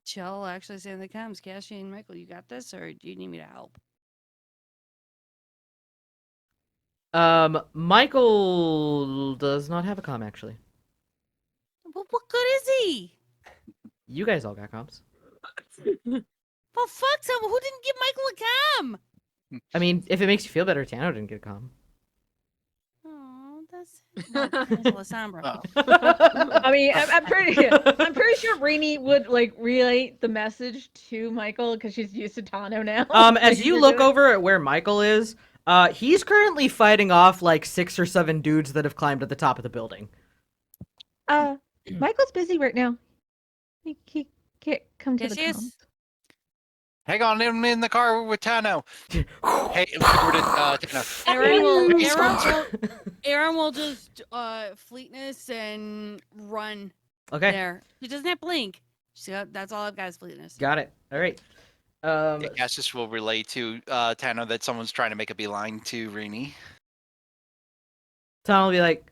Chill, actually say in the comms, Cassie and Michael, you got this, or do you need me to help? Michael does not have a comm, actually. Well, what good is he? You guys all got comms. Well, fuck someone. Who didn't give Michael a comm? I mean, if it makes you feel better, Tano didn't get a comm. Oh, that's Alessandra. I mean, I'm pretty sure Rini would like relay the message to Michael because she's used to Tano now. As you look over at where Michael is, he's currently fighting off like 6 or 7 dudes that have climbed at the top of the building. Michael's busy right now. He can't come to Yes, the yes. comms. Hang on, I'm in the car with Tano. Hey, we're to Tano. Aaron will just fleetness and run Okay, there. She doesn't have blink. That's all I've got is fleetness. got it. All right. Cassius will relay to Tano that someone's trying to make a beeline to Rini. Tom will be like,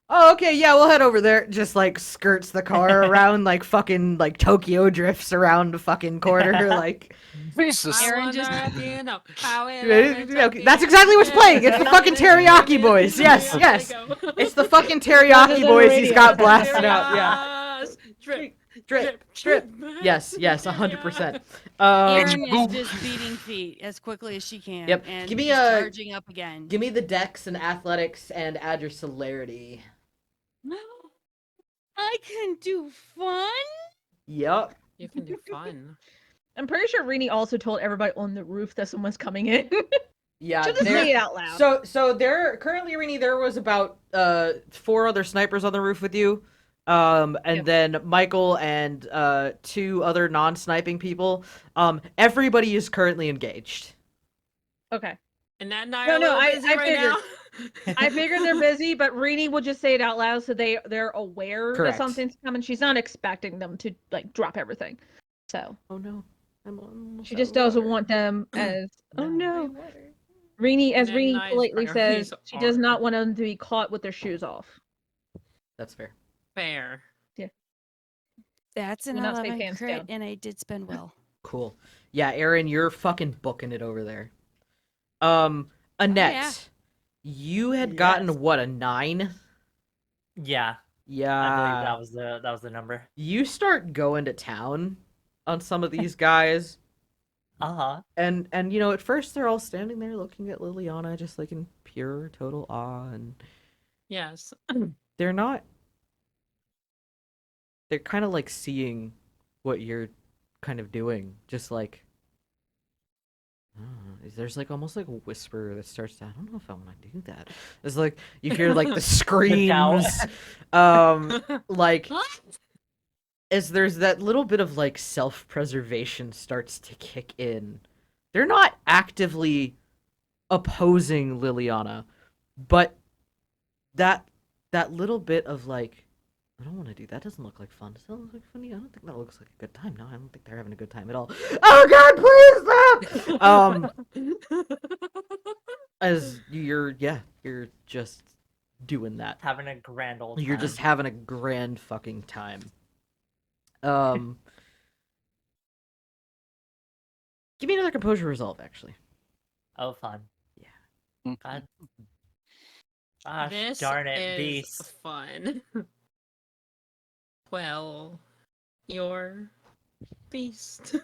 "Oh, okay, yeah, we'll head over there." Just like skirts the car around, like fucking like Tokyo drifts around the fucking corner, like. Jesus. Aaron just- Okay, that's exactly what's playing. It's the fucking Teriyaki Boys. Yes, yes. It's the fucking Teriyaki Boys. He's got blasted out. Yeah. Drip. Drip, drip. Yes, 100%. Aaron is just beating feet as quickly as she can. Yep. And Give me just a- charging up again. Give me the dex and athletics and add your celerity. I can do fun. Yep. You can do fun. I'm pretty sure Rini also told everybody on the roof that someone's coming in. Yeah. She'll just there- say it out loud. So there currently, Rini, there was about 4 other snipers on the roof with you. And Yep. then Michael and 2 other non-sniping people. Everybody is currently engaged. Okay. And that and I No, are no, a little I busy right figured. now. I figured they're busy, but Rini will just say it out loud so they're aware Correct. that something's coming. She's not expecting them to like drop everything. So Oh no. I'm almost she out just of doesn't water. want them as No. oh no. Rini, as And then Rini nice politely priorities says, she does are- not want them to be caught with their shoes off. That's fair. Fair. That's an Do not say 11 pants crit, down. and I did spend well. Cool. Yeah, Aaron, you're fucking booking it over there. Annette, you had gotten Yes. what, a 9? Yeah, I Yeah. believe that was the number. You start going to town on some of these guys, Uh-huh. and you know, at first they're all standing there looking at Liliana just like in pure total awe, and Yes. they're not. They're kind of like seeing what you're kind of doing, just like. There's like almost like a whisper that starts to, I don't know if I want to do that. It's like you hear like the screams, like as there's that little bit of like self-preservation starts to kick in. They're not actively opposing Liliana, but that little bit of like, I don't want to do that. Doesn't look like fun. Does that look like funny? I don't think that looks like a good time. No, I don't think they're having a good time at all. Oh God, please stop! As you're just doing that. Having a grand old You're time. just having a grand fucking time. Give me another composure resolve, actually. Oh, fun. Yeah. God. Gosh, This darn it, is beast. fun. Well, your beast.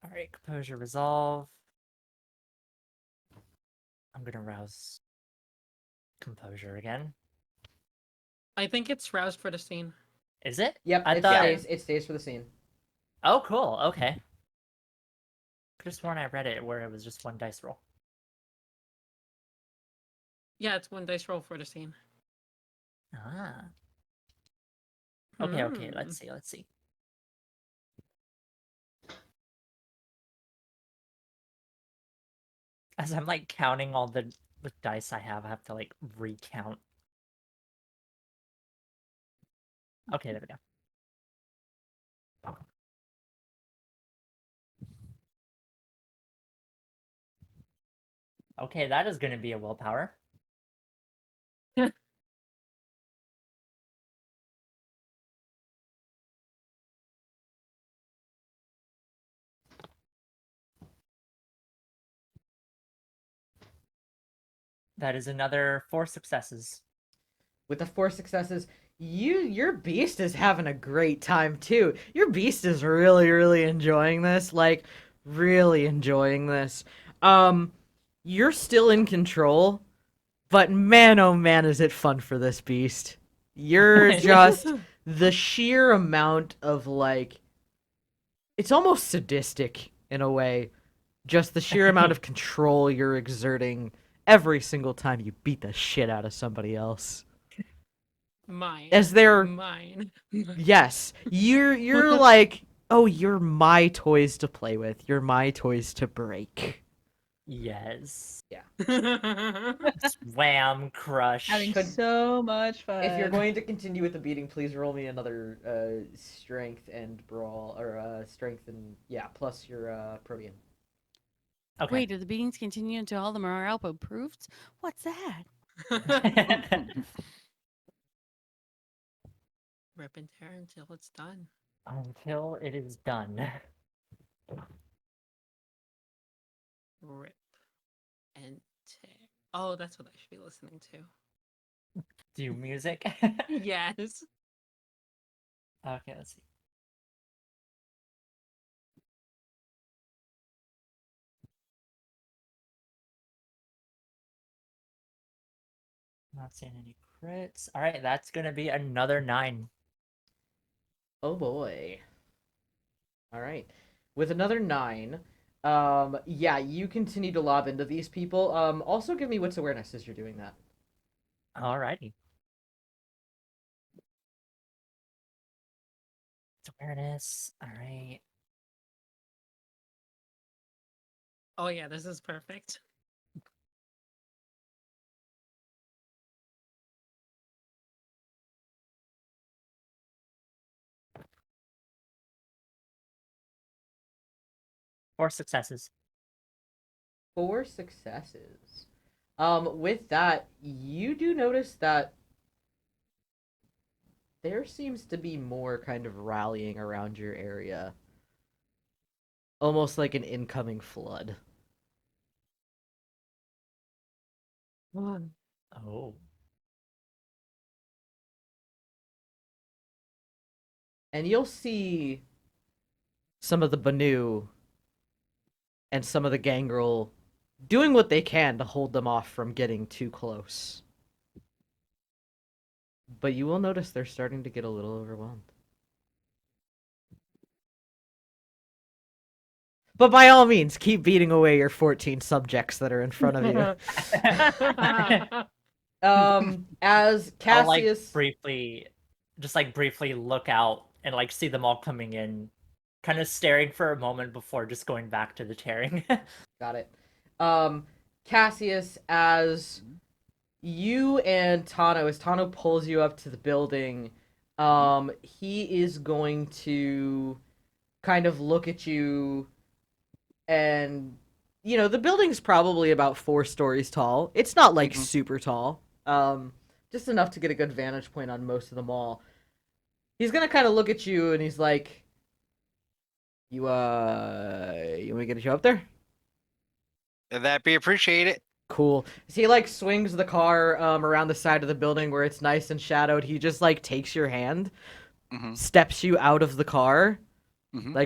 Alright, composure resolve. I'm gonna rouse composure again. I think it's roused for the scene. Is it? Yep, I thought- it stays for the scene. Oh, cool. Okay. Could have sworn I read it where it was just 1 dice roll. Yeah, it's 1 dice roll for the scene. Ah. Okay, Hmm. let's see. As I'm like counting all the dice I have to like recount. Okay, there we go. Okay, that is gonna be a willpower. That is another 4 successes. With the 4 successes, your beast is having a great time too. Your beast is really enjoying this, like really enjoying this. You're still in control, but man oh man is it fun for this beast. You're just the sheer amount of like, it's almost sadistic in a way, just the sheer amount of control you're exerting every single time you beat the shit out of somebody else. Mine. As they're Mine. yes, you're like Oh, you're my toys to play with. You're my toys to break. Yes. Yeah. Wham! Crush. Having Could- so much fun. If you're going to continue with the beating, please roll me another strength and brawl, or strength and plus your probian. Okay. Wait, do the beatings continue until all the morale improved? What's that? Rip and tear until it's done. Until it is done. Rip and tear. Oh, that's what I should be listening to. Do music. Yes. Okay, let's see. Not seeing any crits. All right, that's gonna be another 9. Oh boy. All right. With another 9, you continue to lob into these people. Also give me wits awareness as you're doing that. Alrighty. It's awareness. All right. Oh yeah, this is perfect. Four successes. 4 successes. With that, you do notice that there seems to be more kind of rallying around your area. Almost like an incoming flood. Oh. And you'll see some of the Banu and some of the Gangrel doing what they can to hold them off from getting too close. But you will notice they're starting to get a little overwhelmed. But by all means, keep beating away your 14 subjects that are in front of you. As I'll Cassius... briefly look out and see them all coming in, kind of staring for a moment before just going back to the tearing. Got it. Cassius, as you and Tano, as Tano pulls you up to the building, he is going to kind of look at you, and the building's probably about 4 stories tall. It's not super tall, just enough to get a good vantage point on most of the mall. He's gonna kind of look at you, and he's like, you want me to get you up there? That'd be appreciated. Cool. So he swings the car around the side of the building where it's nice and shadowed. He just takes your hand, steps you out of the car,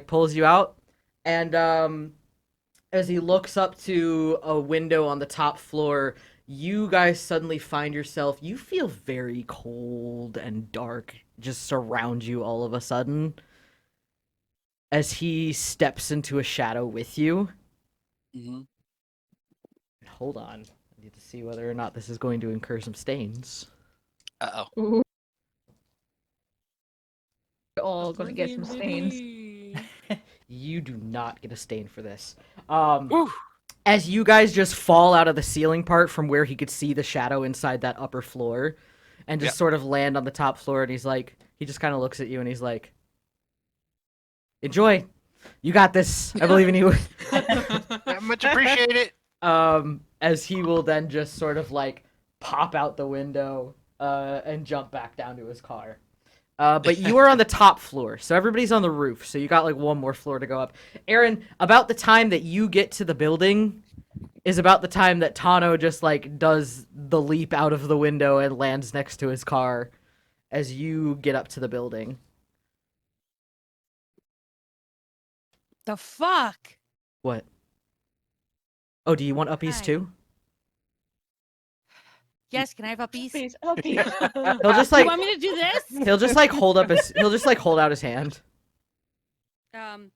pulls you out, and as he looks up to a window on the top floor, you guys suddenly find yourself, you feel very cold and dark just surround you all of a sudden as he steps into a shadow with you. Hold on. I need to see whether or not this is going to incur some stains. Uh-oh. Ooh. We're all gonna get some stains. You do not get a stain for this. Ooh. As you guys just fall out of the ceiling part from where he could see the shadow inside that upper floor, and just sort of land on the top floor, and he just kind of looks at you, and he's like, enjoy. You got this. I believe in you. Much appreciated. As he will then just sort of pop out the window and jump back down to his car. But you are on the top floor, so everybody's on the roof, so you got one more floor to go up. Aaron, about the time that you get to the building is about the time that Tano just does the leap out of the window and lands next to his car as you get up to the building. The fuck? What? Oh, do you want uppies Hi. too? Yes, can I have uppies? Please, uppies. He'll just You want me to do this? he'll just hold up his hold out his hand. I'm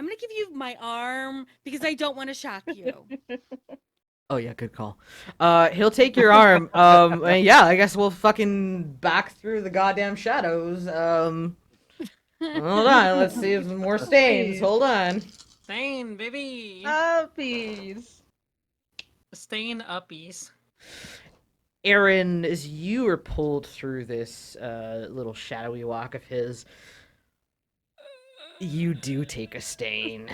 gonna give you my arm because I don't want to shock you. Oh yeah, good call. He'll take your arm. And yeah, I guess we'll fucking back through the goddamn shadows. Hold on, let's see if there's more stains. Please. Hold on. Stain, baby. Uppies. Stain uppies. Aaron, as you are pulled through this little shadowy walk of his, you do take a stain.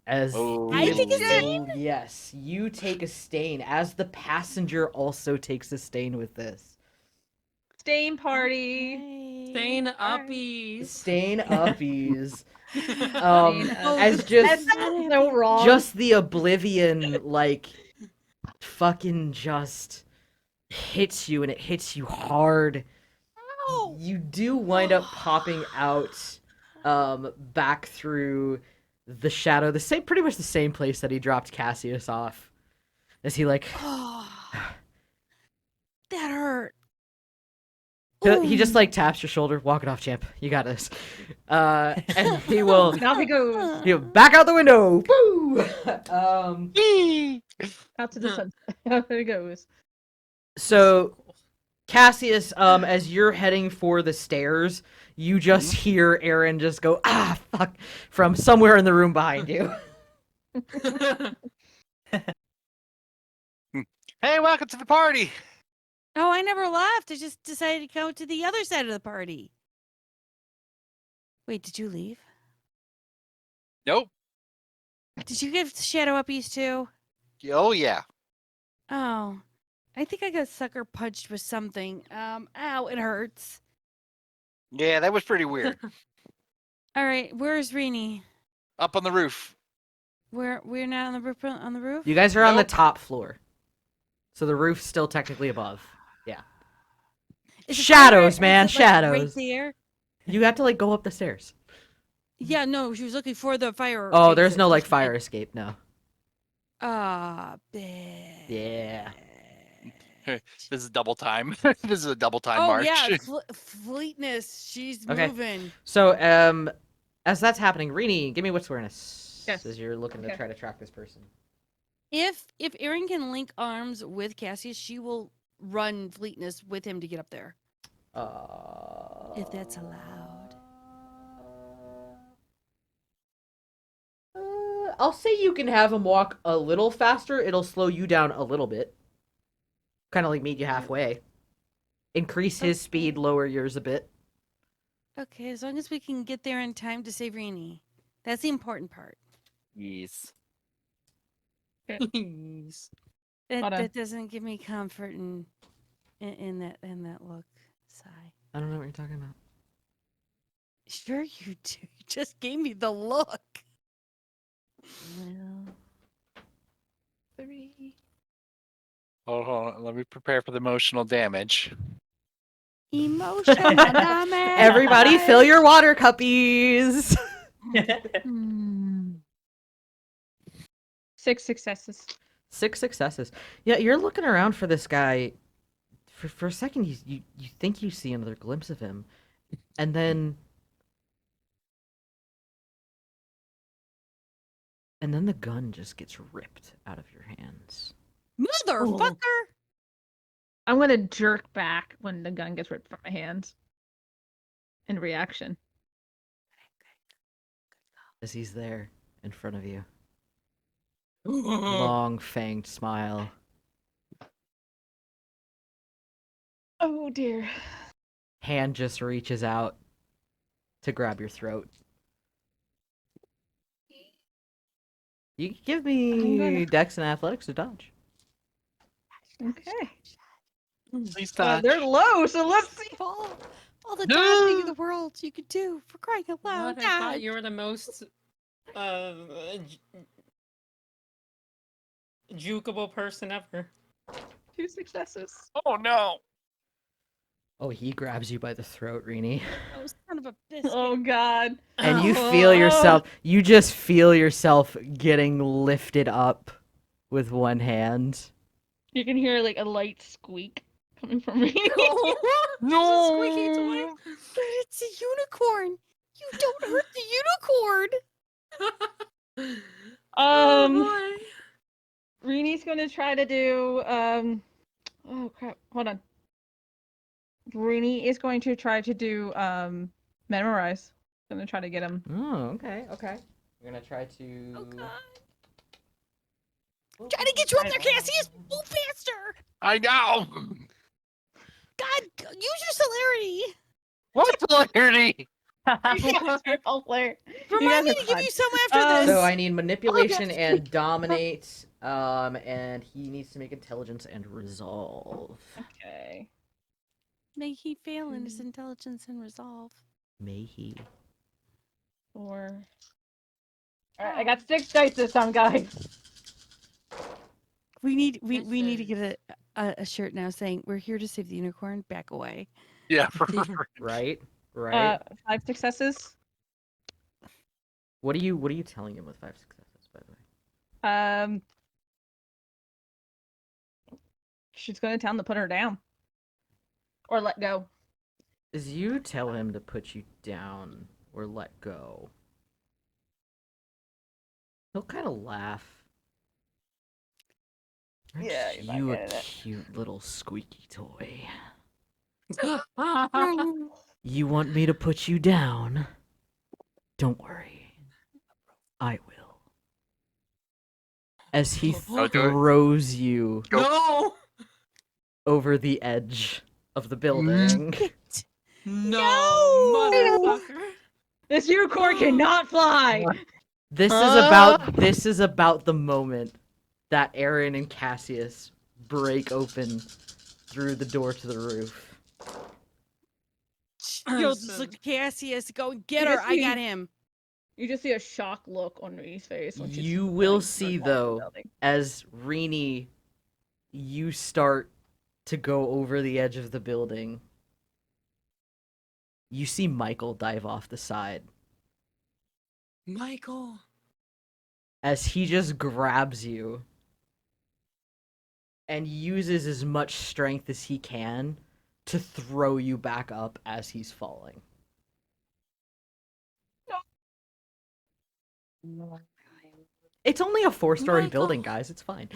As Oh. I take a stain? Yes, you take a stain. As the passenger also takes a stain with this. Stain party. Stain uppies. Stain uppies. Stain uppies. As just That sounds so wrong. just the oblivion like fucking just hits you, and it hits you hard. You do wind up popping out back through the shadow, pretty much the same place that he dropped Cassius off. As he like That hurt. he just like taps your shoulder. Walk it off, champ. You got this. And he will Off he goes. he'll back out the window. Woo! Out to the sunset. Out he goes. So Cassius, as you're heading for the stairs, you just hear Aaron just go, "Ah, fuck," from somewhere in the room behind you. Hey, welcome to the party. Oh, I never left. I just decided to go to the other side of the party. Wait, did you leave? Nope. Did you give Shadow Uppies too? Oh yeah. Oh, I think I got sucker punched with something. Ow, it hurts. Yeah, that was pretty weird. All right, where's Rini? Up on the roof. We're not on the roof. On the roof. You guys are on the Nope. top floor, so the roof's still technically above. Is the Shadows, fire- man, is it, like, shadows. Right there. You have to like go up the stairs. Yeah, no, she was looking for the fire. Oh, there's exit. no like Just- fire escape. No. Ah, bad. Yeah. This is double time. This is a double time Oh march. yeah, fleetness. She's Okay. moving. So, as that's happening, Rini, give me what's awareness Yes. as you're looking to Okay. try to track this person. If Erin can link arms with Cassius, she will run fleetness with him to get up there. If that's allowed. I'll say you can have him walk a little faster. It'll slow you down a little bit. Kind of like meet you halfway. Increase his speed, lower yours a bit. Okay, as long as we can get there in time to save Rini. That's the important part. Yes. Yes. That, Hold on. that doesn't give me comfort in that look. Sigh. I don't know what you're talking about. Sure you do. You just gave me the look. Well, 3. Hold on. Let me prepare for the emotional damage. Emotional damage. Everybody, fill your water cuppies. Hmm. 6 successes. 6 successes. Yeah, you're looking around for this guy. For a second, you think you see another glimpse of him, and then the gun just gets ripped out of your hands. Motherfucker. I'm gonna jerk back when the gun gets ripped from my hands. In reaction. As he's there in front of you. Long fanged smile. Oh dear. Hand just reaches out to grab your throat. You can give me Dex and Athletics to dodge. Okay. Please dodge. They're low, so let's see. All the dodging in the world you could do for crying out loud. What? I thought you were the most jukeable person ever. 2 successes. Oh no. Oh, he grabs you by the throat, Rini. That was kind of a biscuit. Oh god. And you feel yourself, you just feel yourself getting lifted up with one hand. You can hear like a light squeak coming from me. No. Squeaky toy. But it's a unicorn. You don't hurt the unicorn. Oh, boy. Reenie's going to try to do. Oh crap! Hold on. Reenie is going to try to do memorize. Going to try to get him. Oh, okay, okay. You're gonna try to. Oh god. Trying to get you up there, Cassius! Move faster! I know. God, use your celerity! What's hilarity? Remind me to give you some after this! So I need manipulation and dominate, and he needs to make intelligence and resolve. Okay. May he fail in his intelligence and resolve. May he? 4. All right, I got 6 dice this time, guys. We need to get a shirt now saying we're here to save the unicorn. Back away. Yeah. Right, right. 5 successes. What are you telling him with 5 successes, by the way? She's going to tell him to put her down. Or let go. As you tell him to put you down or let go, he'll kind of laugh. Aren't Yeah, you're not you a getting it. cute little squeaky toy? You want me to put you down? Don't worry. I will. As he I'll do it. throws you No! over the edge of the building. No! Motherfucker. This unicorn cannot fly. This is about the moment that Aaron and Cassius break open through the door to the roof. Yo, just look at Cassius. Go and get You her. just I see- got him. You just see a shocked look on Reenie's face. When she's You will running see, towards the though, building. as Reenie, you start to go over the edge of the building. You see Michael dive off the side Michael. as he just grabs you and uses as much strength as he can to throw you back up as he's falling. It's only a 4-story Michael. building, guys. It's fine.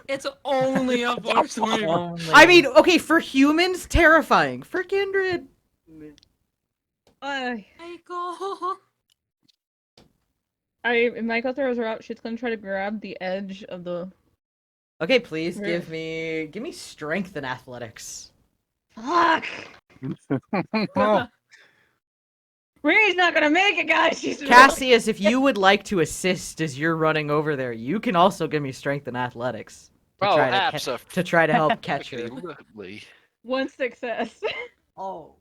It's only a 4-story. I mean, okay, for humans, terrifying. For Kindred, Michael. If Michael throws her up, she's gonna try to grab the edge of the. okay, please Roof. give me strength and athletics. Fuck! Reenie's not gonna make it, guys. She's Cassius, if you would like to assist as you're running over there, you can also give me strength and athletics to Oh, try to, abso- to try to help catch her. Absolutely. 1 success. Oh.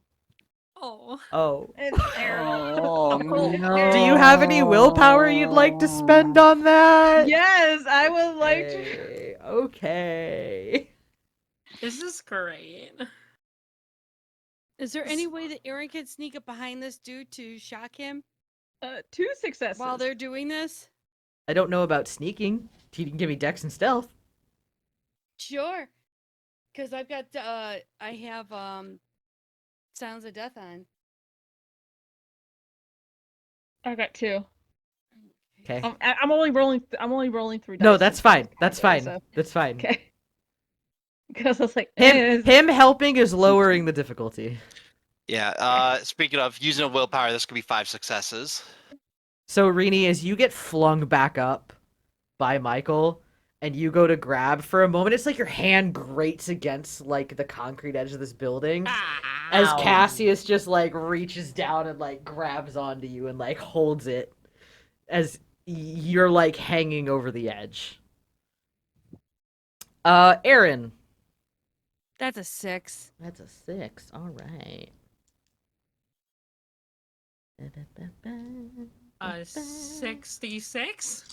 Oh. Oh. It's terrible. Oh, no. Do you have any willpower you'd like to spend on that? Yes, I would like to. Okay. Okay. This is great. Is there any way that Aaron can sneak up behind this dude to shock him 2 successes. while they're doing this? I don't know about sneaking. You can give me dex and stealth. Sure. Because I've got, I have, Sounds of Death on. I got 2. Okay. I'm only rolling 3 dice. No, that's fine. That's Okay, fine. so- That's fine. Okay. Because I was like, Him helping is lowering the difficulty. Yeah, speaking of using a willpower, this could be 5 successes. So, Reenie, as you get flung back up by Michael, and you go to grab for a moment, it's like your hand grates against like the concrete edge of this building. As Ow. Cassius just like reaches down and like grabs onto you and like holds it as you're like hanging over the edge. Aaron. That's a 6. That's a 6. All right. 66.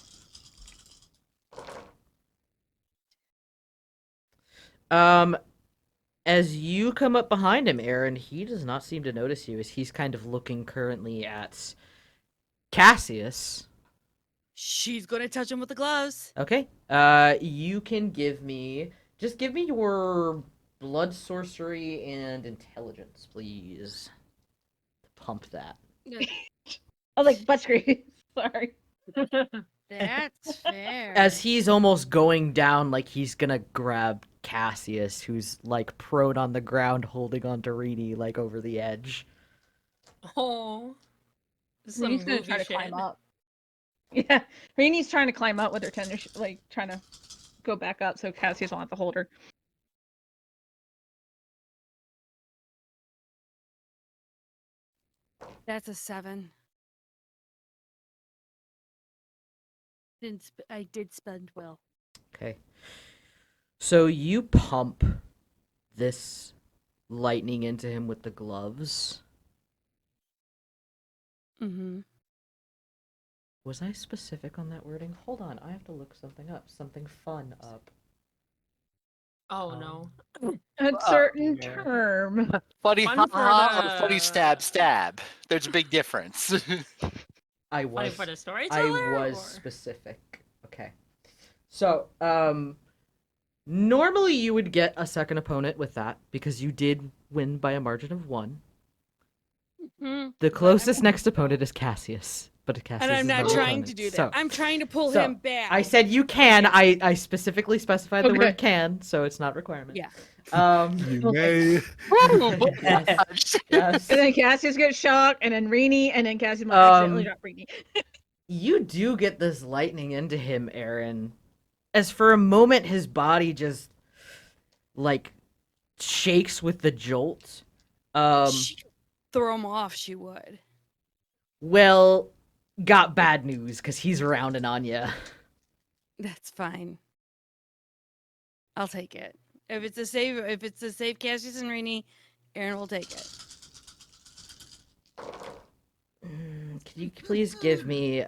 As you come up behind him, Aaron, he does not seem to notice you as he's kind of looking currently at Cassius. She's gonna touch him with the gloves. Okay. You can give me your blood sorcery and intelligence, please. Pump that. I was like, butt scream. Sorry. That's Fair. As he's almost going down, like he's gonna grab Cassius, who's like prone on the ground, holding on to Rini, like over the edge. Oh. This is some Rini's gonna movie try to shit. climb up. Yeah, Rini's trying to climb up with her tender, like trying to go back up, so Cassius won't have to hold her. That's a 7. I did spend well. Okay. So you pump this lightning into him with the gloves. Mm-hmm. Was I specific on that wording? Hold on, I have to look something up. Something fun up. Oh no. A certain yeah. term. Funny Fun ha for ha or funny the- stab stab. There's a big difference. I Funny was for the I storyteller. was or- specific. Okay. So, normally you would get a second opponent with that because you did win by a margin of 1. Mm-hmm. The closest next opponent is Cassius, but Cassius And I'm is not no trying opponent. to do that. So, I'm trying to pull so, him back. I said you can. I specifically specified the Okay. word can, so it's not a requirement. Yeah. You may. Yes. Yes. And then Cassius gets shocked, and then Rini, and then Cassius might accidentally drop Rini. You do get this lightning into him, Aaron. As for a moment, his body just like shakes with the jolt. She'd throw him off, she would. Well, got bad news because he's rounding on you. That's fine. I'll take it. If it's a save Cassius and Rini, Aaron will take it. Can you please give me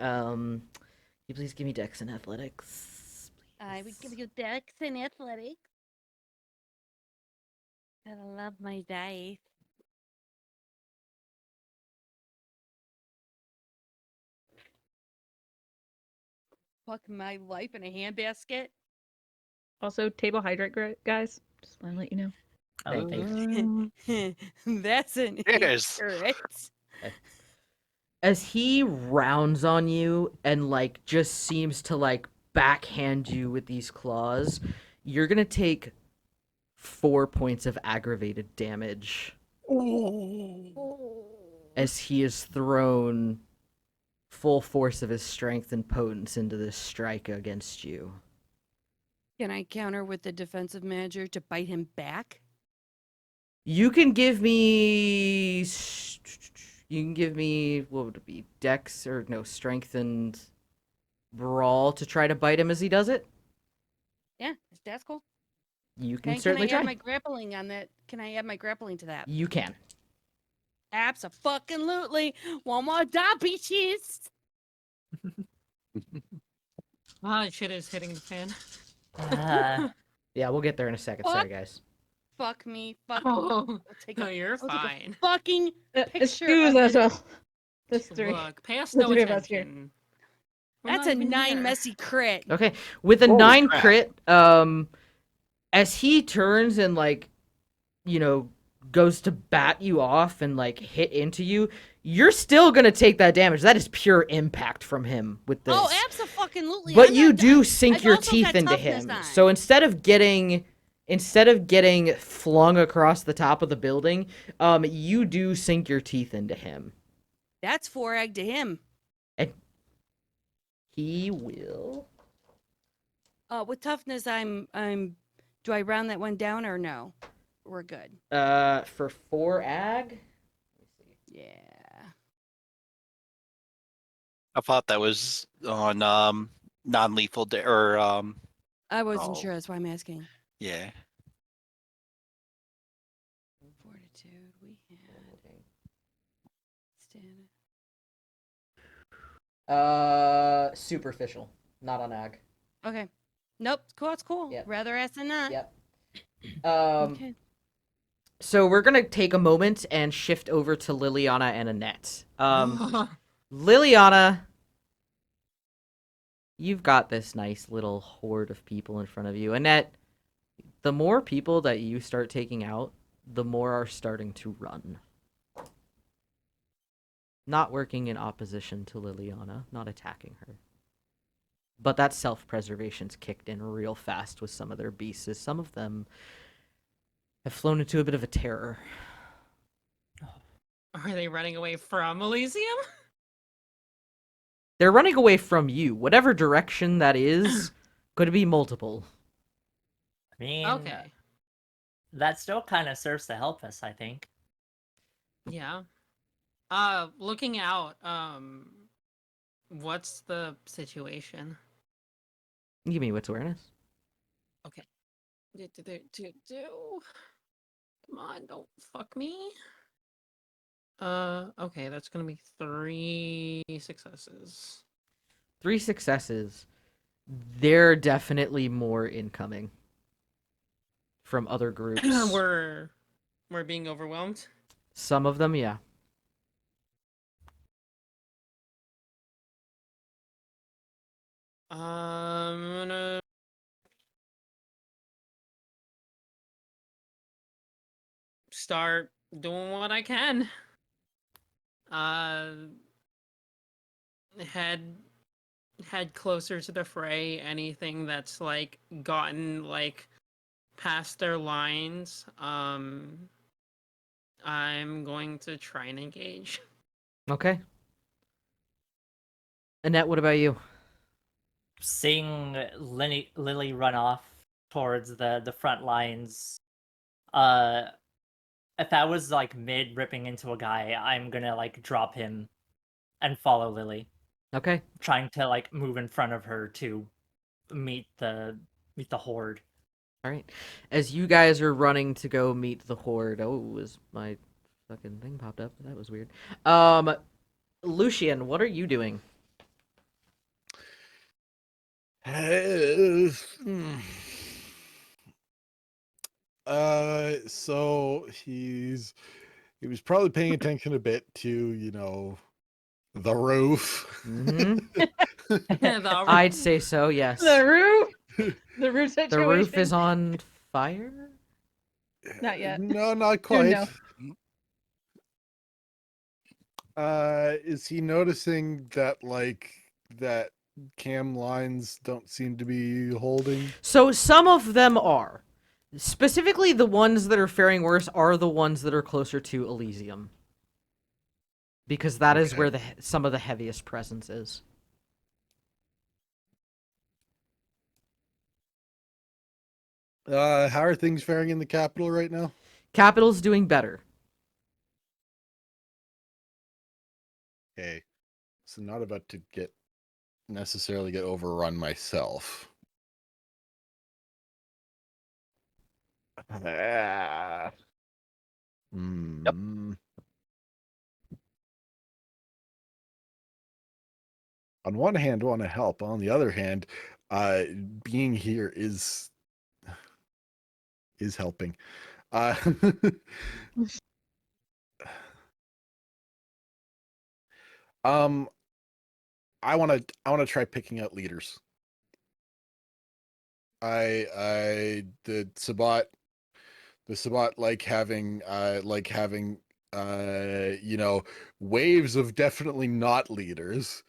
Dex and Athletics? I would give you Dex and Athletics. Gotta love my dice. Fuck my life in a handbasket. Also, table hydrate, guys. Just want to let you know. Thank you. That's an Yes. incorrect. As he rounds on you and like just seems to like backhand you with these claws, you're gonna take 4 points of aggravated damage as he is thrown full force of his strength and potence into this strike against you. Can I counter with the defensive manager to bite him back? You can give me what would it be? Dex or no, strength and brawl to try to bite him as he does it? Yeah, that's cool. You can Can certainly I add try. my grappling on that? Can I add my grappling to that? You can. Abso-fucking-lutely. One more die, bitches. Ah, shit is hitting the fan. Yeah, we'll get there in a second. What? Sorry, guys. Fuck me. Fuck Oh, me. I'll take no, a- you're I'll take a fine. fucking Excuse of us, it. all. This three. Look, pay us The no three of us here. attention. We're That's not a even 9 here. messy crit. Okay, with a Holy 9 crap. crit, as he turns and like, goes to bat you off and like hit into you, you're still gonna take that damage. That is pure impact from him with this. Oh, abso-fucking-lutely. But I'm you not- do sink I've your also teeth got into toughness him. on. So instead of getting flung across the top of the building, you do sink your teeth into him. That's 4 egg to him. And he will. With toughness, I'm. Do I round that one down or no? We're good. For 4 ag. Yeah. I thought that was on non-lethal or I wasn't Oh. sure. That's why I'm asking. yeah. Fortitude. We had. Stand. Superficial, not on ag. Okay. Nope. Cool. It's cool. Yep. Rather ass than not. Yep. Okay. So we're gonna take a moment and shift over to Liliana and Annette. Liliana, you've got this nice little horde of people in front of you. Annette, the more people that you start taking out, the more are starting to run. Not working in opposition to Liliana, not attacking her. But that self-preservation's kicked in real fast with some of their beasts. Some of them have flown into a bit of a terror. Are they running away from Elysium? They're running away from you. Whatever direction that is, could be multiple. I mean, Okay. that still kind of serves to help us, I think. Yeah. Looking out, what's the situation? Give me wits awareness. Okay. Come on, don't fuck me. Okay, that's gonna be 3 successes. 3 successes. There are definitely more incoming from other groups. We're being overwhelmed. Some of them, yeah. I'm gonna start doing what I can. Head closer to the fray. Anything that's like gotten like past their lines. I'm going to try and engage. Okay. Annette, what about you? Seeing Lily run off towards the front lines, if I was like mid ripping into a guy, I'm gonna like drop him and follow Lily, Okay. trying to like move in front of her to meet the horde. All right. As you guys are running to go meet the horde, was my fucking thing popped up? That was weird. Lucian, what are you doing? So he was probably paying attention a bit to, the roof. I'd say so, yes. The roof. The roof situation. The roof is on fire? Not yet. No, not Soon, quite. Is he noticing that that cam lines don't seem to be holding? So some of them are. Specifically, the ones that are faring worse are the ones that are closer to Elysium. Because that is where some of the heaviest presence is. How are things faring in the capital right now? Capital's doing better. Okay. So not about to necessarily get overrun myself. On one hand, want to help. On the other hand, being here is helping. I want to try picking out leaders. The Sabbat like having waves of definitely not leaders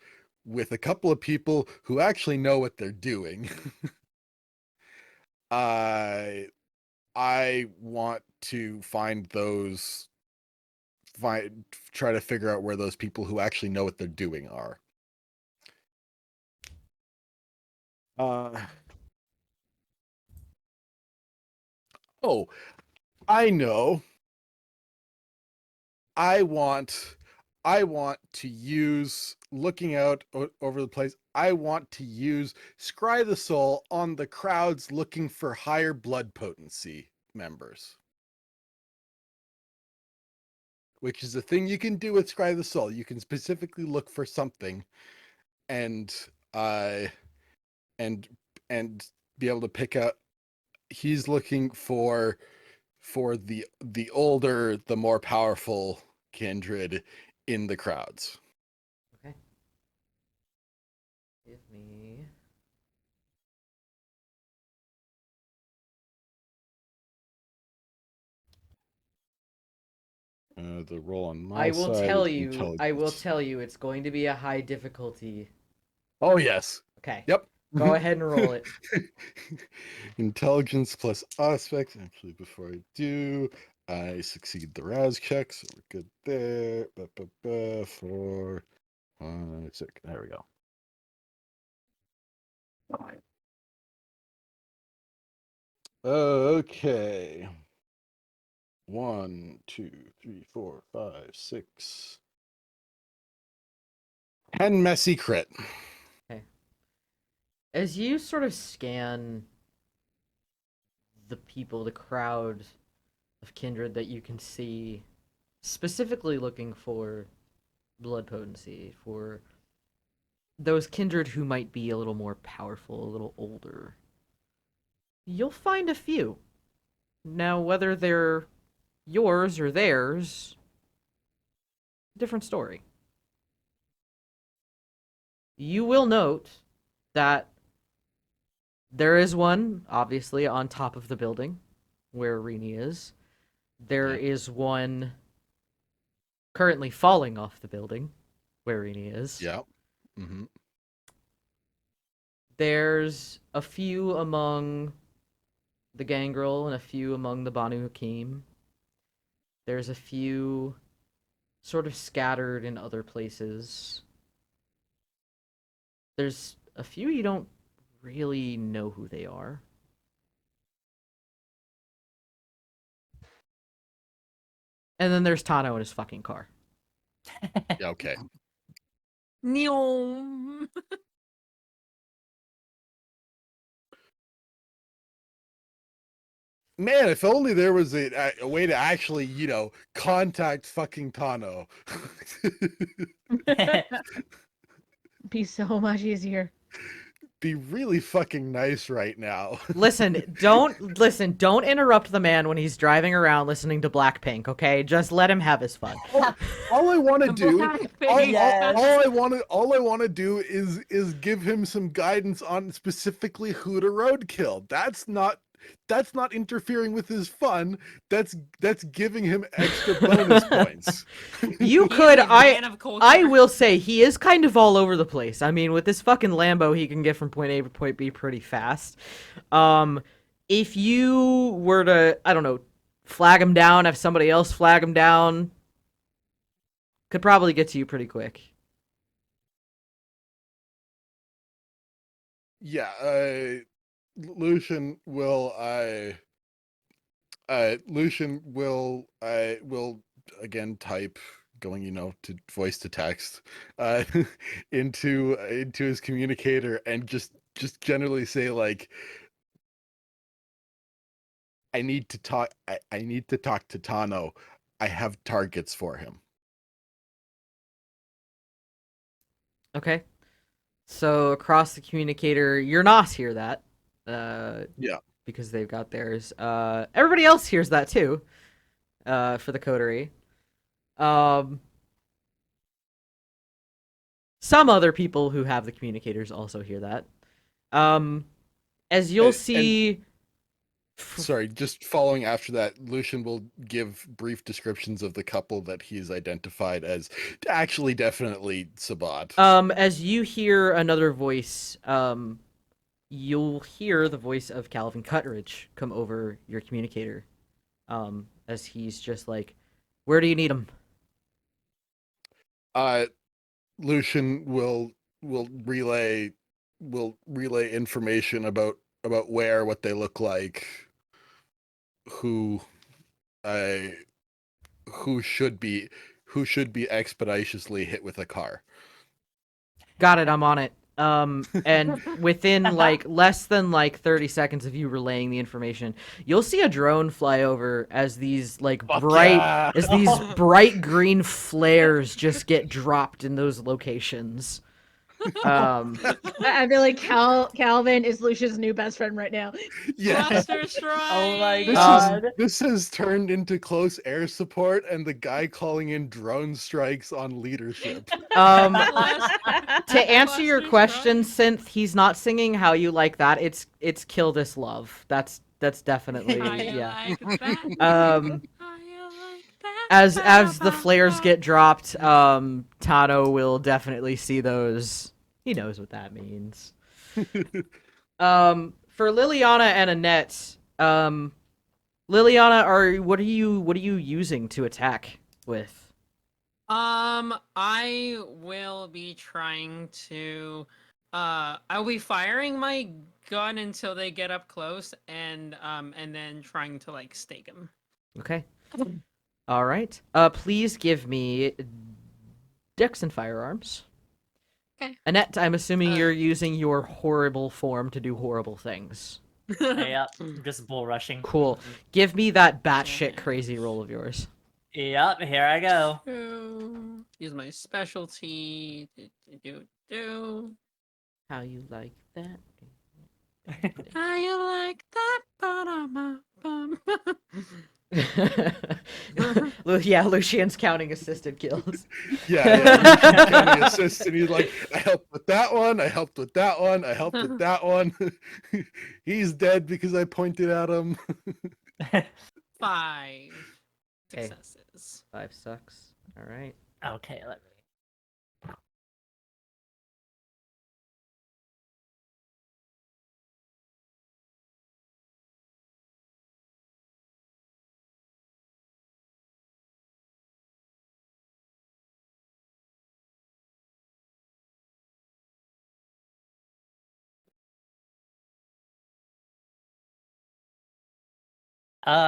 with a couple of people who actually know what they're doing. I want to try to figure out where those people who actually know what they're doing are. Oh, I know. I want to use, looking out over the place, I want to use Scry the Soul on the crowds looking for higher blood potency members. Which is a thing you can do with Scry the Soul. You can specifically look for something and be able to pick out. He's looking for the older, the more powerful kindred in the crowds. Okay. Give me... The roll on my I will side tell is you. I will intelligence. tell you. It's going to be a high difficulty. Oh yes. Okay. Yep. Go ahead and roll it. Intelligence plus aspect. Actually, before I do, I succeed the RAS check, so we're good there. 4, 5, 6. There we go. Okay. 1, 2, 3, 4, 5, 6. 10 messy crit. As you sort of scan the people, the crowd of kindred that you can see, specifically looking for blood potency, for those kindred who might be a little more powerful, a little older, you'll find a few. Now, whether they're yours or theirs, different story. You will note that there is one, obviously, on top of the building where Rini is. There is one currently falling off the building where Rini is. Yeah. Mm-hmm. There's a few among the Gangrel and a few among the Banu Hakim. There's a few sort of scattered in other places. There's a few you don't really know who they are. And then there's Tano in his fucking car. Yeah, okay. Neom. Man, if only there was a way to actually, contact fucking Tano. Be so much easier. Be really fucking nice right now. Don't interrupt the man when he's driving around listening to Blackpink, okay? Just let him have his fun. All I want to do, Yes. all I want to do is give him some guidance on specifically who to roadkill. That's not interfering with his fun. That's giving him extra bonus points. You could, I will say, he is kind of all over the place. I mean, with this fucking Lambo, he can get from point A to point B pretty fast. If you were to, I don't know, flag him down, have somebody else flag him down, could probably get to you pretty quick. Yeah, Lucian will again type, going to voice to text into his communicator and just generally say, like, I need to talk to Tano. I have targets for him. Okay. So across the communicator, your NOS hear that. Yeah. Because they've got theirs. Everybody else hears that too. For the coterie. Some other people who have the communicators also hear that. As you'll see. Sorry, just following after that, Lucian will give brief descriptions of the couple that he's identified as actually definitely Sabat. As you hear another voice, you'll hear the voice of Calvin Cutteridge come over your communicator. As he's just like, where do you need him? Lucian will relay information about where, what they look like, who should be expeditiously hit with a car. Got it, I'm on it. And within less than 30 seconds of you relaying the information, you'll see a drone fly over as these bright green flares just get dropped in those locations. I feel like Calvin is Lucia's new best friend right now. Yeah. Buster Strike. Oh my god. This has turned into close air support and the guy calling in drone strikes on leadership. To answer your question, Synth, he's not singing How You Like That. It's Kill This Love. That's definitely yeah. As the flares get dropped, Tano will definitely see those. He knows what that means. For Liliana and Annette, Liliana, what are you using to attack with? I will be trying to. I'll be firing my gun until they get up close, and then trying to like stake them. Okay. All right. Please give me Dex and firearms. Okay. Annette, I'm assuming you're using your horrible form to do horrible things. Yep, just bull rushing. Cool. Give me that batshit crazy roll of yours. Yep, here I go. Use my specialty. Do. How you like that? How you like that? Ba-da-ba-bum. Yeah, Lucian's counting assisted kills. Yeah, he's counting assists, and he's like, I helped with that one, I helped with that one, I helped with that one. He's dead because I pointed at him. 5 Okay. successes. 5 sucks. All right. Okay, let me.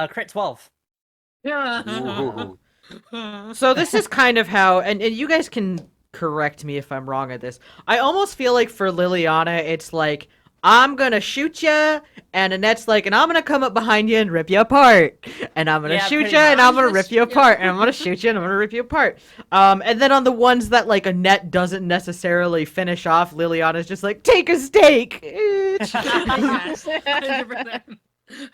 Crit 12. Ooh. So this is kind of how, and you guys can correct me if I'm wrong at this. I almost feel like for Liliana, it's like, I'm gonna shoot ya, and Annette's like, and I'm gonna come up behind you and rip you apart, and I'm gonna Yeah, shoot pretty ya, and much. I'm gonna rip you apart, and I'm gonna shoot you, and I'm gonna rip you apart. And then on the ones that like Annette doesn't necessarily finish off, Liliana's just like, take a steak. Yes, 100%.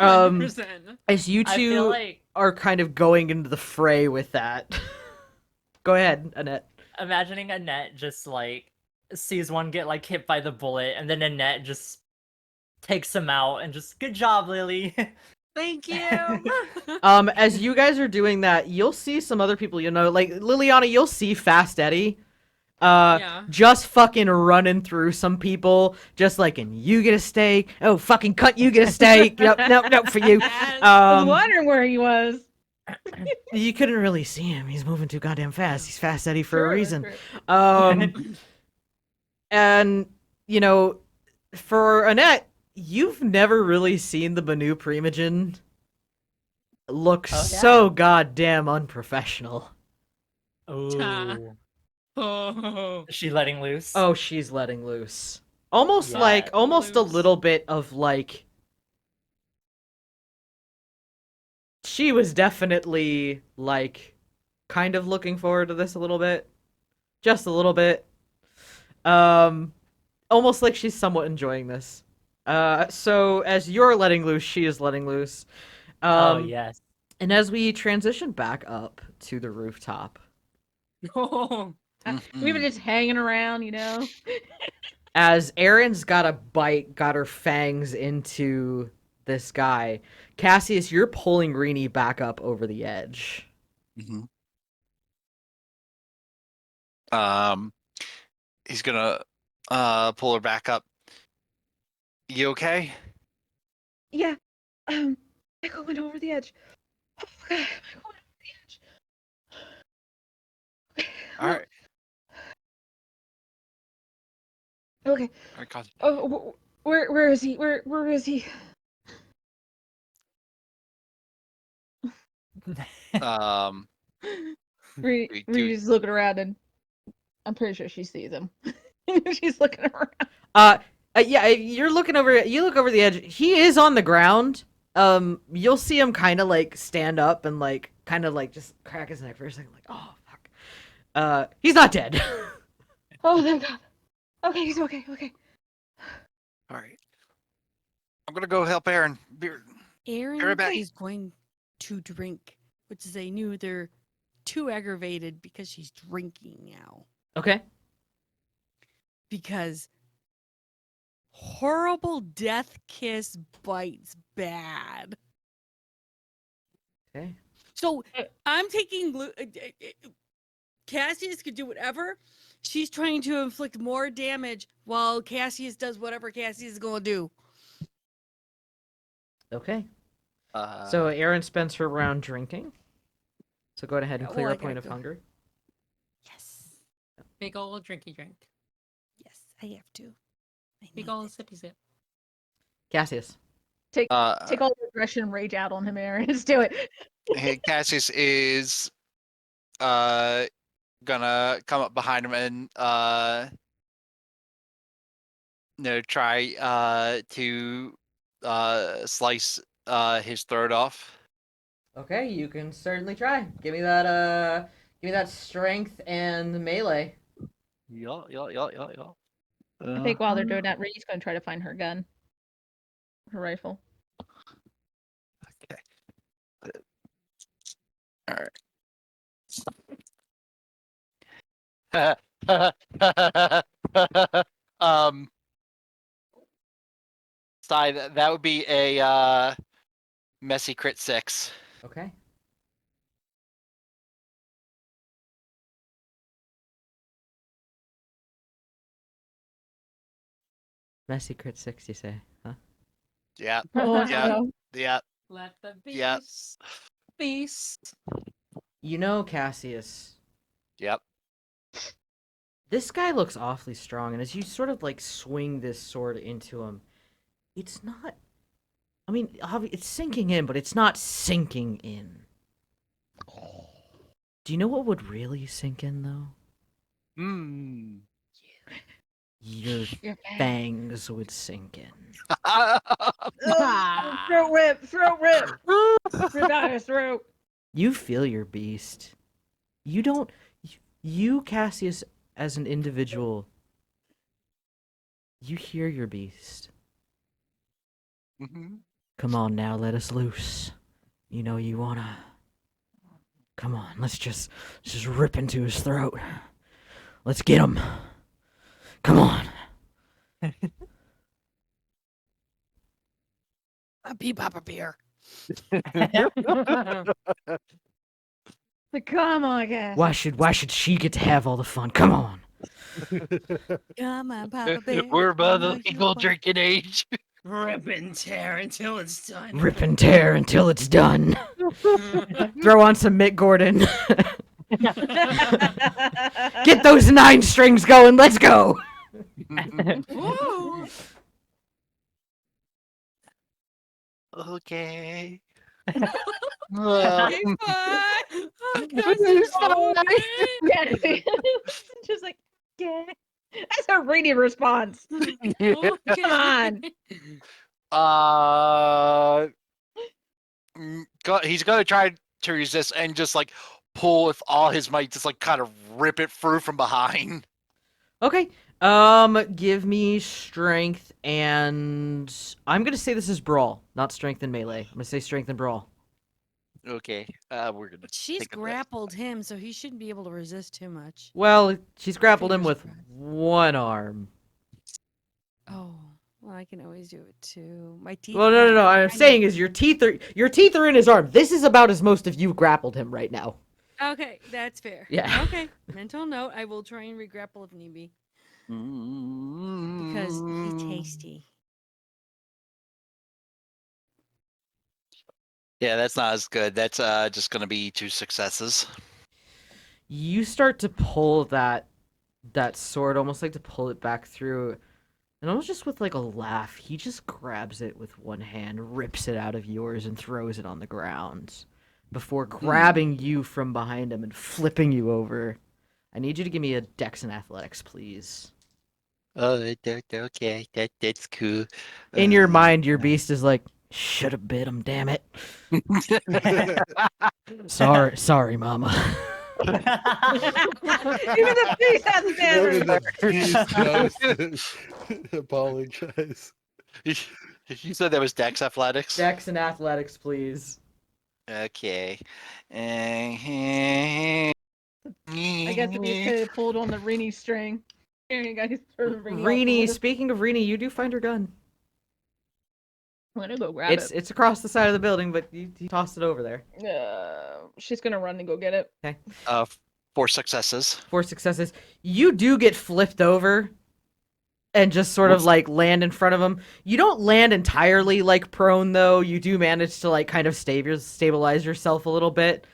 100%. As you I feel two like are kind of going into the fray with that. Go ahead, Annette. imagining Annette just like sees one get like hit by the bullet, and then Annette just takes him out and just good job, Lily. Thank you. As you guys are doing that, you'll see some other people, like Liliana, you'll see Fast Eddie. Yeah. Just fucking running through some people, just like, and you get a steak. Oh, fucking cut, you get a steak. Yep, no, for you. I was wondering where he was. You couldn't really see him. He's moving too goddamn fast. He's Fast Eddie for a True, reason. true. And, for Annette, you've never really seen the Banu Primogen look Oh, yeah. so goddamn unprofessional. Ooh. Oh. Is she letting loose? Oh, she's letting loose. Almost Yeah, almost a loose. little bit of like, she was definitely like kind of looking forward to this a little bit. Just a little bit. Almost like she's somewhat enjoying this. So as you're letting loose, she is letting loose. Oh, yes. And as we transition back up to the rooftop, Oh. We've been just hanging around, as Erin's got her fangs into this guy, Cassius, you're pulling Rini back up over the edge. Mhm. He's gonna pull her back up. You okay? Yeah. I'm going over the edge. Oh, God, I'm going over the edge. Okay. All right. Okay. All right, God. Oh, where is he? Where is he? Ree's looking around, and I'm pretty sure she sees him. She's looking around. Yeah, you look over the edge. He is on the ground. You'll see him kind of like stand up and like kind of like just crack his neck for a second, like, oh fuck. He's not dead. Oh, thank God. Okay, he's okay. Okay. All right. I'm gonna go help Aaron. Aaron right back. is going to drink, which is they're too aggravated because she's drinking now. Okay. Because horrible death kiss bites bad. Okay. So I'm taking Cassius could do whatever. She's trying to inflict more damage while Cassius does whatever Cassius is going to do. Okay. So Erin spends her round drinking. So go ahead and Well, clear I a point gotta of go. hunger. Yes. Big old drinky drink. Yes, I have to. I Big need old it. sippy sip. Cassius. Take all the aggression and rage out on him, Aaron. Just do it. Cassius is gonna come up behind him and try to slice his throat off. Okay, you can certainly try. Give me that strength and melee. Yeah. I think while they're doing that, Ray's going to try to find her gun. Her rifle. Okay. All right. Sorry, that would be a messy crit 6. Okay. Messy crit 6, you say, huh? Yeah. Oh, Yeah. no. Yeah. Let the Yeah. beast. You know, Cassius, Yep. this guy looks awfully strong, and as you sort of like swing this sword into him, it's not. I mean, it's sinking in, but it's not sinking in. Do you know what would really sink in, though? Hmm. Your Your fangs would sink in. Throat rip! Throat rip! Rip out his throat! You feel your beast. You don't. You, Cassius, as an individual, you hear your beast. Mhm. Come on now, let us loose. You know you wanna. Come on, let's just rip into his throat. Let's get him. Come on. A pee pop a beer. Like, come on, guys. Why should she get to have all the fun? Come on. Come on, Papa Bear. We're by I the know you legal want- drinking age. Rip and tear until it's done. Rip and tear until it's done. Throw on some Mick Gordon. Get those 9 strings going. Let's go. Woo! Okay. It's fine. Oh, God, It's it's fine. Just like, yeah. That's a reading response. okay. Come on. He's gonna try to resist and just like pull with all his might, just like kind of rip it through from behind. Okay. Give me strength and I'm gonna say this is brawl, not strength and melee. I'm gonna say strength and brawl. Okay. We're gonna. She's think of that. grappled him, so he shouldn't be able to resist too much. Well, she's grappled him Fingers with crossed. one arm. Oh, well, I can always do it too. My teeth. Well, no. I'm I saying is your teeth are in his arm. This is about as most of you grappled him right now. Okay, that's fair. Yeah. Okay, mental note. I will try and re-grapple if need be because he's tasty. Yeah, that's not as good. That's just gonna be 2 successes. You start to pull that sword, almost like to pull it back through, and almost just with like a laugh, he just grabs it with one hand, rips it out of yours, and throws it on the ground before grabbing you from behind him and flipping you over. I need you to give me a Dex and Athletics, please. Oh, okay. That's cool. In your mind, your beast is like, should have bit him, damn it. Sorry, mama. Even the beast has a Even damage. the beast knows to apologize. You said that was Dex Athletics? Dex and Athletics, please. Okay. I guess if you could have pulled on the Rini string. Here you guys turn Rini off the Rini, roof. speaking of Rini, you do find her gun. I'm gonna go grab it. It's across the side of the building, but you tossed it over there. She's gonna run and go get it. Okay. 4 successes. 4 successes. You do get flipped over and just sort of like land in front of him. You don't land entirely like prone though. You do manage to like kind of stabilize yourself a little bit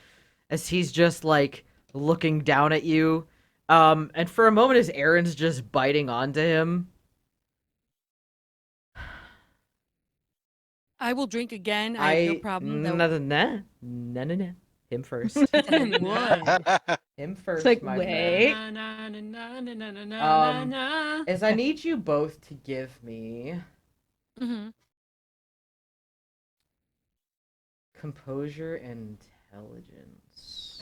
as he's just like looking down at you. And for a moment as Aaron's just biting onto him. I will drink again. I have no problem. No. Him first. One. Him first, It's like, my wait. friend. Na, na, na, na, na, na, na, na. As I need you both to give me Mm-hmm. composure and intelligence.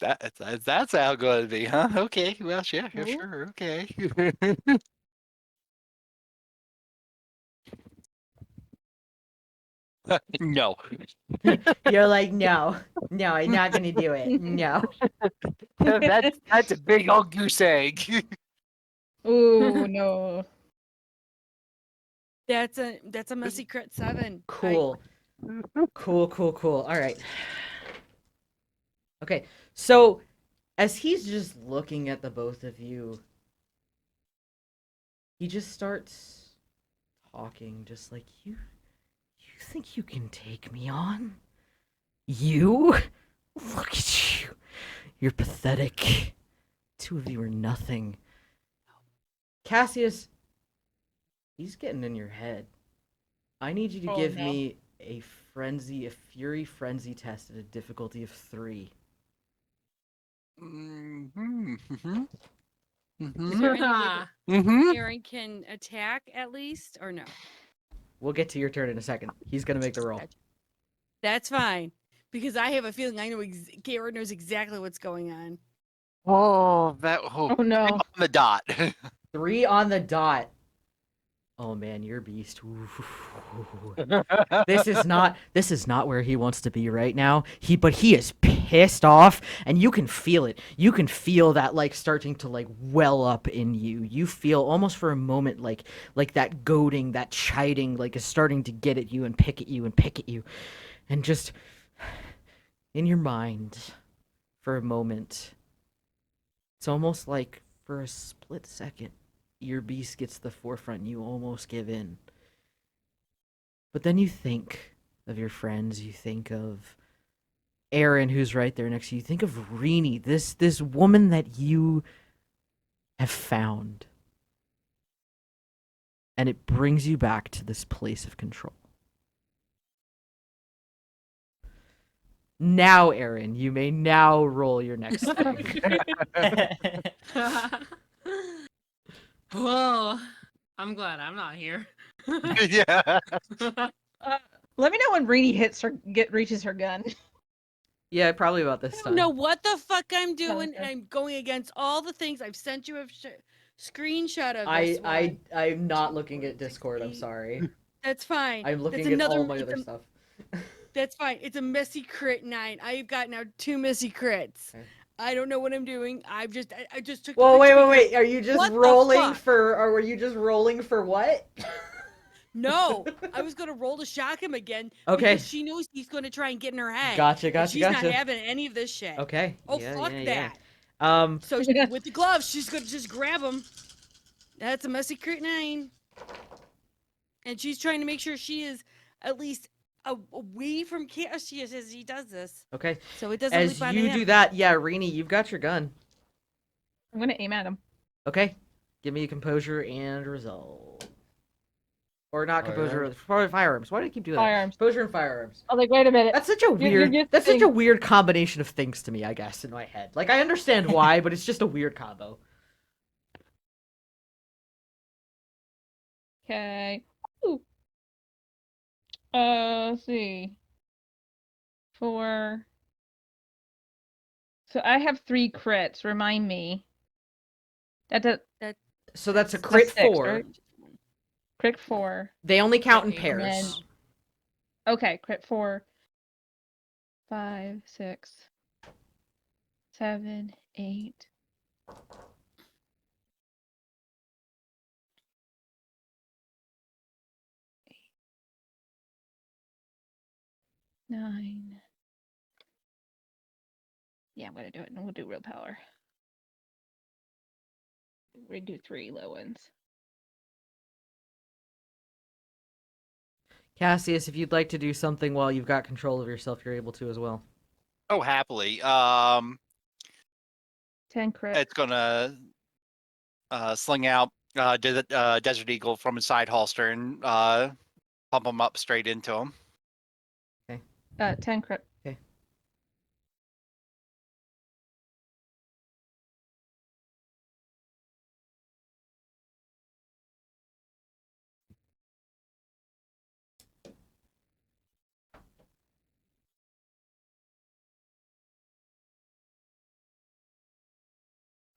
That's how good it'd be, huh? Okay, well, yeah, sure, okay. No. You're like, no, I'm not gonna do it. No. That's a big old goose egg. Ooh, no. That's a messy crit 7. Cool. Cool. All right. Okay, so as he's just looking at the both of you, he just starts talking, just like, you think you can take me on? You? Look at you. You're pathetic. 2 of you are nothing. Cassius, he's getting in your head. I need you to give me a fury frenzy test at a difficulty of 3. Is there any way that Aaron can attack at least, or no? We'll get to your turn in a second. He's gonna make the roll. Gotcha. That's fine, because I have a feeling I know Aaron knows exactly what's going on. Oh, Oh no. On the dot. 3 on the dot. Oh man, you're a beast. Ooh. This is not where he wants to be right now. But he is pissed off, and you can feel it. You can feel that like starting to like well up in you. You feel almost for a moment like that goading, that chiding like is starting to get at you and pick at you and pick at you. And just in your mind for a moment, it's almost like for a split second your beast gets the forefront and you almost give in. But then you think of your friends, you think of Aaron, who's right there next to you. Think of Rini, this woman that you have found. And it brings you back to this place of control. Now, Aaron, you may now roll your next thing. Whoa, I'm glad I'm not here. Yeah. Let me know when Rini reaches her gun. Yeah, probably about this I time. don't know what the fuck I'm doing. Okay. I'm going against all the things I've sent you a screenshot of. This I'm not looking at Discord. I'm sorry. That's fine. I'm That's looking at all my other stuff. That's fine. It's a messy crit 9. I've got now 2 messy crits. Okay. I don't know what I'm doing. I just took. the Well, picture wait. because- Are you just What the rolling fuck? for? Or were you just rolling for what? No, I was gonna roll to shock him again. Okay. Because she knows he's gonna try and get in her head. Gotcha. and she's not having any of this shit. Okay. Oh yeah, fuck yeah. that. So with the gloves, she's gonna just grab him. That's a messy crit 9. And she's trying to make sure she is at least away from Cassius as he does this. Okay. So it doesn't As leap onto you him. do that, yeah, Rini, you've got your gun. I'm gonna aim at him. Okay. Give me composure and resolve. Or not composure, probably firearms. Why do I keep doing that? Firearms. Composure and firearms. I was like, wait a minute. That's such a weird. just That's such a saying- weird combination of things to me. I guess in my head, like I understand why, but it's just a weird combo. Okay. Ooh. Let's see. 4. So I have 3 crits. Remind me. So that's a crit 6, 4. right? Crit 4. They only count in Okay, pairs. then- Okay, crit 4. 5, 6, 7, 8. 9. Yeah, I'm gonna do it, and we'll do real power. We do 3 low ones. Cassius, if you'd like to do something while you've got control of yourself, you're able to as well. Oh, happily. 10 crit. It's gonna sling out Desert Eagle from his side holster and pump him up straight into him. 10 crit. Okay.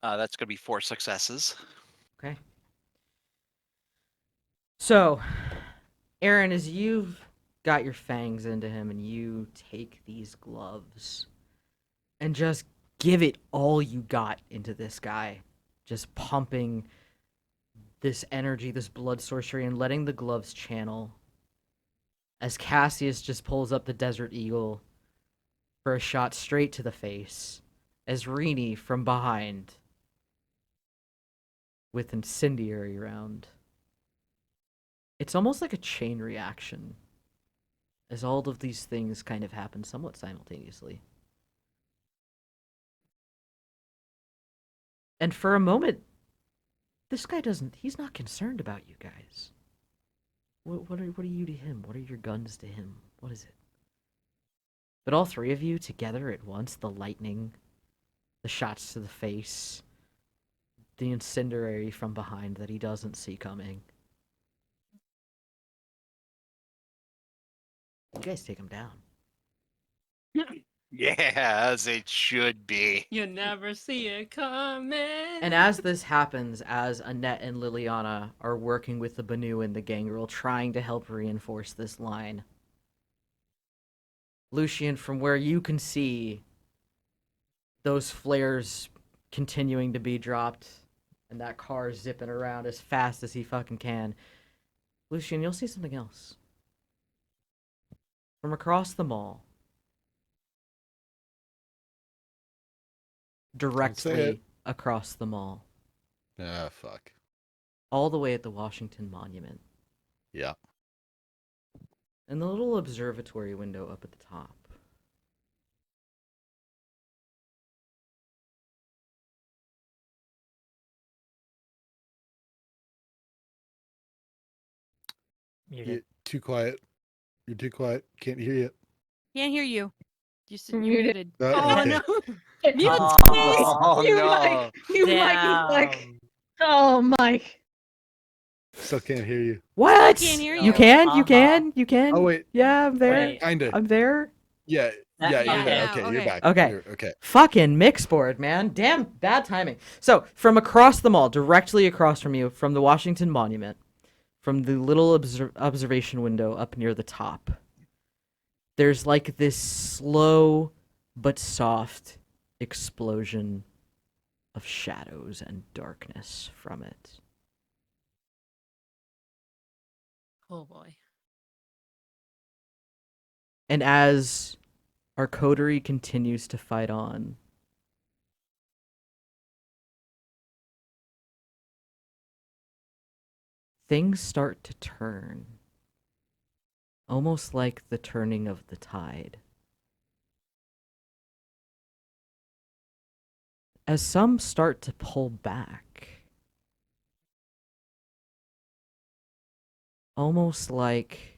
That's gonna be 4 successes. Okay. So, Aaron, as you've got your fangs into him and you take these gloves and just give it all you got into this guy, just pumping this energy, this blood sorcery, and letting the gloves channel. As Cassius just pulls up the Desert Eagle for a shot straight to the face, as Rini from behind with incendiary round. It's almost like a chain reaction, as all of these things kind of happen somewhat simultaneously. And for a moment, this guy he's not concerned about you guys. What are you to him? What are your guns to him? What is it? But all three of you together at once, the lightning, the shots to the face, the incendiary from behind that he doesn't see coming. You guys take him down. Yeah, as it should be. You never see it coming. And as this happens, as Annette and Liliana are working with the Banu and the Gangrel, trying to help reinforce this line, Lucian, from where you can see those flares continuing to be dropped and that car zipping around as fast as he fucking can, Lucian, you'll see something else. From across the mall, directly across the mall, Ah, fuck. all the way at the Washington Monument, Yeah. and the little observatory window up at the top, Muted. Too quiet. You're too quiet. Can't hear you. Can't hear you. You're Muted. muted. Oh Okay. no! Mute, Oh, please. You no. might be like, Damn. oh, Mike. Still can't hear you. What? Still can't hear You you. can? You Uh-huh. can? You can? Oh, wait. Yeah, I'm there. Wait. Kinda. I'm there. Yeah. That- Yeah, yeah, you're there. yeah, Okay, you're okay. back. Okay. Okay. Fucking mixboard, man. Damn, bad timing. So, from across the mall, directly across from you, from the Washington Monument, from the little observation window up near the top, there's like this slow but soft explosion of shadows and darkness from it. Oh boy. And as our coterie continues to fight on, things start to turn, almost like the turning of the tide. As some start to pull back, almost like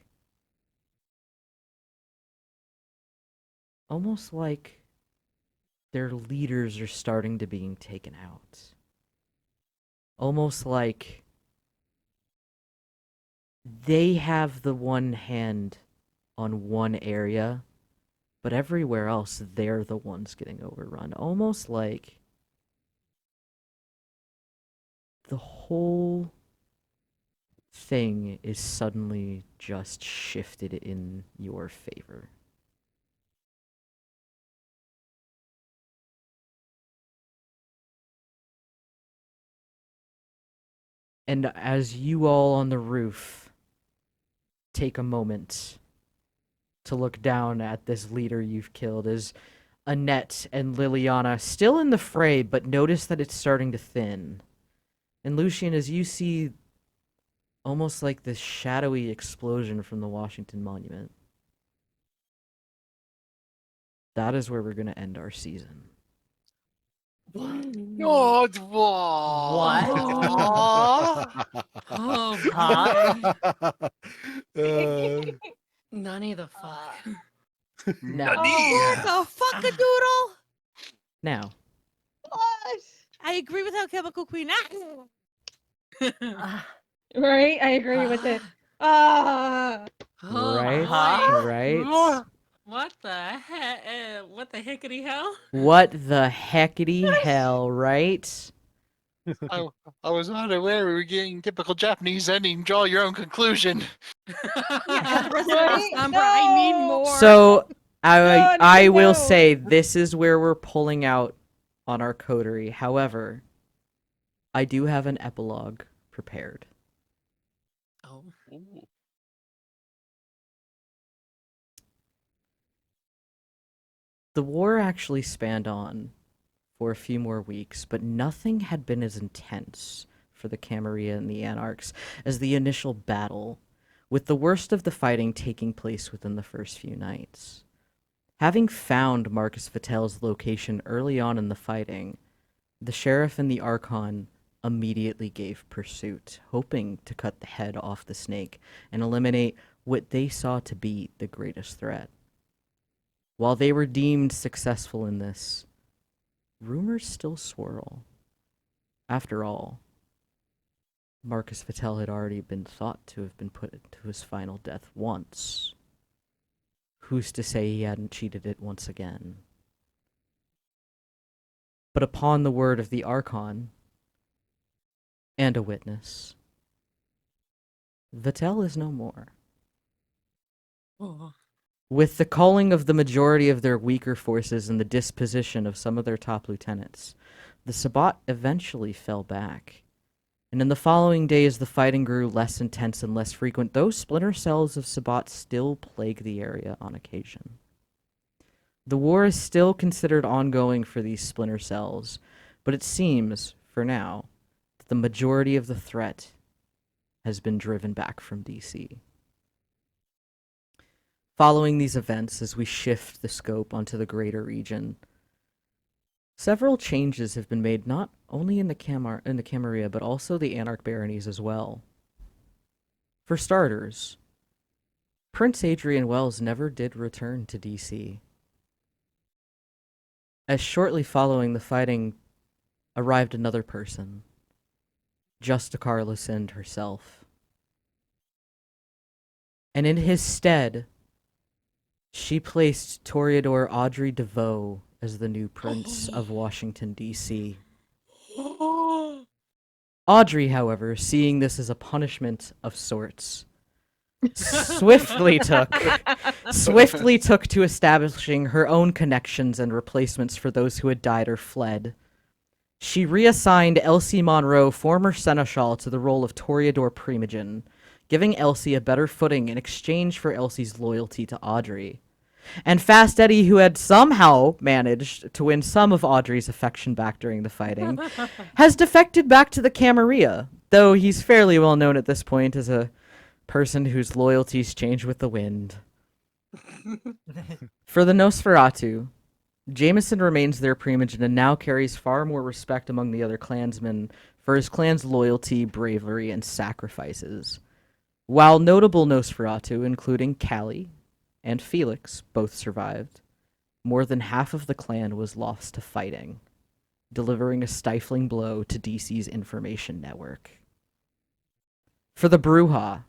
their leaders are starting to being taken out. Almost like they have the one hand on one area, but everywhere else they're the ones getting overrun. Almost like the whole thing is suddenly just shifted in your favor. And as you all on the roof take a moment to look down at this leader you've killed as Annette and Liliana still in the fray, but notice that it's starting to thin. And Lucian, as you see almost like this shadowy explosion from the Washington Monument, that is where we're going to end our season. Oh, Oh, Huh? boy. Nani the fuck. Now, What the fuck a doodle? now, I agree with how Chemical Queen. Right? I agree with it. Ah. Oh, right, boy. right. What the heck? What the heckity hell? What the heckity hell, right? I was not aware we were getting typical Japanese ending. Draw your own conclusion. Right? Umbra, I need No. more. So No, I will no. say this is where we're pulling out on our coterie. However, I do have an epilogue prepared. Oh. The war actually spanned on for a few more weeks, but nothing had been as intense for the Camarilla and the Anarchs as the initial battle, with the worst of the fighting taking place within the first few nights. Having found Marcus Vitel's location early on in the fighting, the sheriff and the Archon immediately gave pursuit, hoping to cut the head off the snake and eliminate what they saw to be the greatest threat. While they were deemed successful in this, rumors still swirl. After all, Marcus Vitel had already been thought to have been put to his final death once. Who's to say he hadn't cheated it once again? But upon the word of the Archon and a witness, Vitel is no more. Oh. With the culling of the majority of their weaker forces and the disposition of some of their top lieutenants, the Sabbat eventually fell back. And in the following days, the fighting grew less intense and less frequent, though splinter cells of Sabbat still plague the area on occasion. The war is still considered ongoing for these splinter cells, but it seems, for now, that the majority of the threat has been driven back from DC. Following these events, as we shift the scope onto the greater region, several changes have been made not only in the Camarilla, but also the Anarch baronies as well. For starters, Prince Adrian Wells never did return to DC. As shortly following the fighting arrived another person, Justicar Lucinda herself. And in his stead, she placed Toreador Audrey DeVoe as the new Prince of Washington, D.C. Audrey, however, seeing this as a punishment of sorts, swiftly took to establishing her own connections and replacements for those who had died or fled. She reassigned Elsie Monroe, former seneschal, to the role of Toreador Primogen, giving Elsie a better footing in exchange for Elsie's loyalty to Audrey. And Fast Eddie, who had somehow managed to win some of Audrey's affection back during the fighting, has defected back to the Camarilla, though he's fairly well known at this point as a person whose loyalties change with the wind. For the Nosferatu, Jameson remains their Primogen and now carries far more respect among the other clansmen for his clan's loyalty, bravery, and sacrifices. While notable Nosferatu, including Callie and Felix, both survived, more than half of the clan was lost to fighting, delivering a stifling blow to DC's information network. For the Bruja,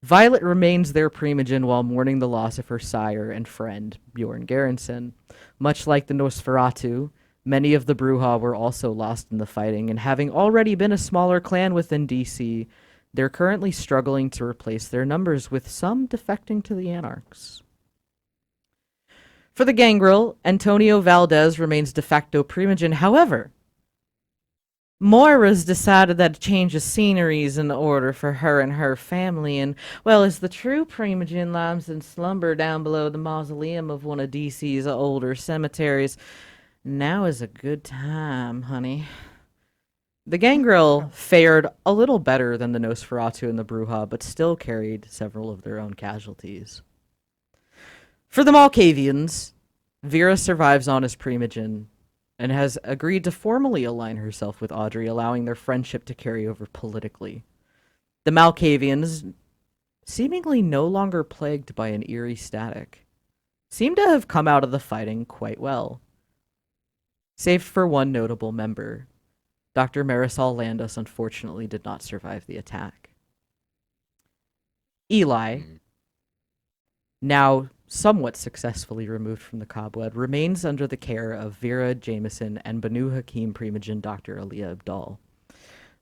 Violet remains their Primogen while mourning the loss of her sire and friend, Bjorn Gerritsen. Much like the Nosferatu, many of the Bruja were also lost in the fighting, and having already been a smaller clan within DC, they're currently struggling to replace their numbers, with some defecting to the Anarchs. For the Gangrel, Antonio Valdez remains de facto Primogen. However, Moira's decided that a change of scenery is in order for her and her family, and, well, as the true Primogen lies in slumber down below the mausoleum of one of DC's older cemeteries, now is a good time, honey. The Gangrel fared a little better than the Nosferatu and the Bruja, but still carried several of their own casualties. For the Malkavians, Vera survives on as Primogen, and has agreed to formally align herself with Audrey, allowing their friendship to carry over politically. The Malkavians, seemingly no longer plagued by an eerie static, seem to have come out of the fighting quite well. Save for one notable member. Dr. Marisol Landis unfortunately did not survive the attack. Eli, now somewhat successfully removed from the cobweb, remains under the care of Vera Jameson and Banu Hakim Primogen Dr. Aliyah Abdal.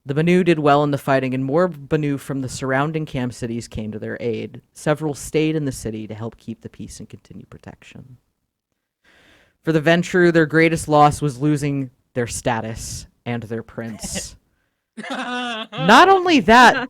The Banu did well in the fighting, and more Banu from the surrounding camp cities came to their aid. Several stayed in the city to help keep the peace and continue protection. For the Ventru, their greatest loss was losing their status and their prince. Not only that,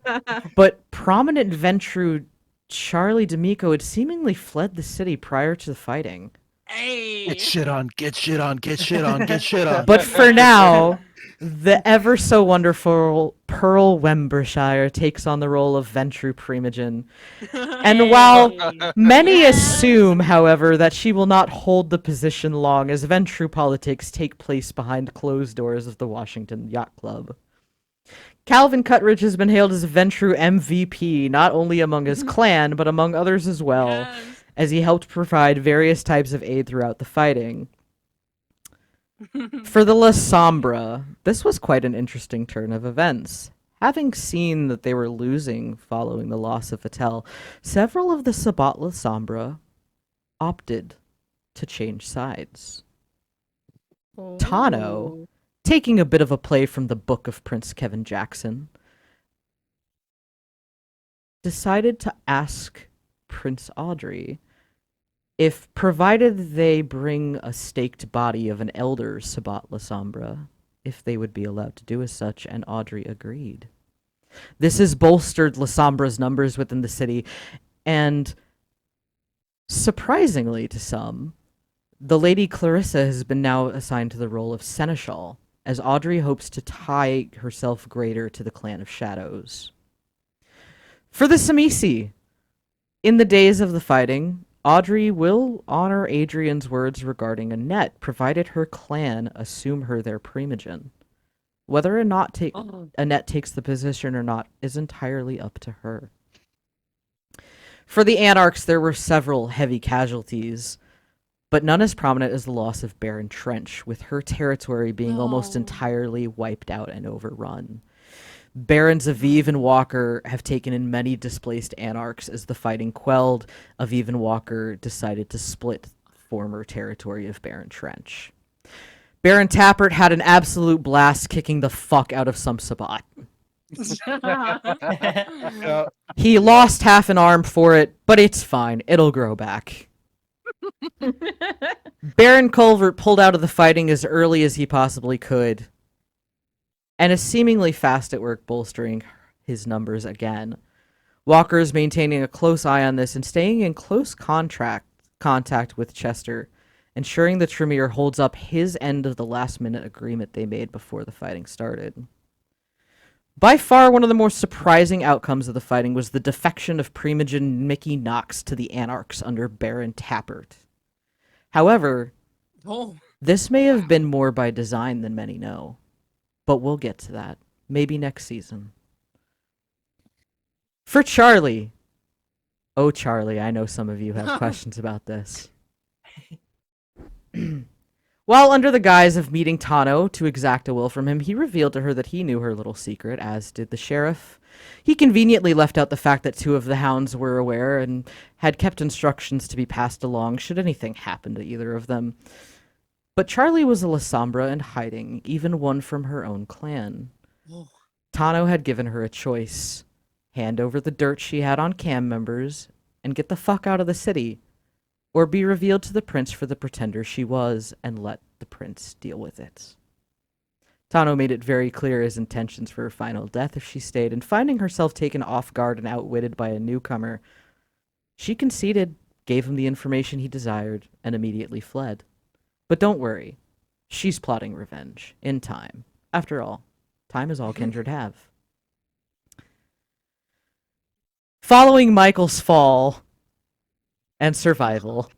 but prominent Ventru Charlie D'Amico had seemingly fled the city prior to the fighting. Hey. Get shit on, get shit on, get shit on, get shit on. But for now, the ever so wonderful Pearl Wembershire takes on the role of Ventru Primogen. And while many assume, however, that she will not hold the position long, as Ventru politics take place behind closed doors of the Washington Yacht Club. Calvin Cutridge has been hailed as Ventru MVP, not only among his clan, but among others as well, Yes. as he helped provide various types of aid throughout the fighting. For the La Sombra, this was quite an interesting turn of events. Having seen that they were losing following the loss of Vatel, several of the Sabbat La Sombra opted to change sides. Tano, taking a bit of a play from the book of Prince Kevin Jackson, decided to ask Prince Audrey if, provided they bring a staked body of an elder Sabbat La Sombra, if they would be allowed to do as such, and Audrey agreed. This has bolstered La Sombra's numbers within the city, and surprisingly to some, the Lady Clarissa has been now assigned to the role of Seneschal, as Audrey hopes to tie herself greater to the Clan of Shadows. For the Samisi, in the days of the fighting, Audrey will honor Adrian's words regarding Annette, provided her clan assume her their Primogen. Whether or not Annette takes the position or not is entirely up to her. For the Anarchs, there were several heavy casualties, but none as prominent as the loss of Baron Trench, with her territory being almost entirely wiped out and overrun. Barons Aviv and Walker have taken in many displaced Anarchs. As the fighting quelled, Aviv and Walker decided to split former territory of Baron Trench. Baron Tappert had an absolute blast kicking the fuck out of some Sabbat. Yeah. He lost half an arm for it, but it's fine. It'll grow back. Baron Culvert pulled out of the fighting as early as he possibly could, and is seemingly fast at work bolstering his numbers again. Walker is maintaining a close eye on this and staying in close contact with Chester, ensuring that Tremere holds up his end of the last-minute agreement they made before the fighting started. By far, one of the more surprising outcomes of the fighting was the defection of Primogen Mickey Knox to the Anarchs under Baron Tappert. However, this may have been more by design than many know, but we'll get to that. Maybe next season. For Charlie. Oh, Charlie, I know some of you have questions about this. While under the guise of meeting Tano to exact a will from him, he revealed to her that he knew her little secret, as did the sheriff. He conveniently left out the fact that two of the hounds were aware and had kept instructions to be passed along should anything happen to either of them. But Charlie was a La Sombra in hiding, even one from her own clan. Tano had given her a choice. Hand over the dirt she had on cam members and get the fuck out of the city, or be revealed to the prince for the pretender she was and let the prince deal with it. Tano made it very clear his intentions for her final death if she stayed, and finding herself taken off guard and outwitted by a newcomer, she conceded, gave him the information he desired, and immediately fled. But don't worry, she's plotting revenge, in time. After all, time is all kindred have. Following Michael's fall and survival,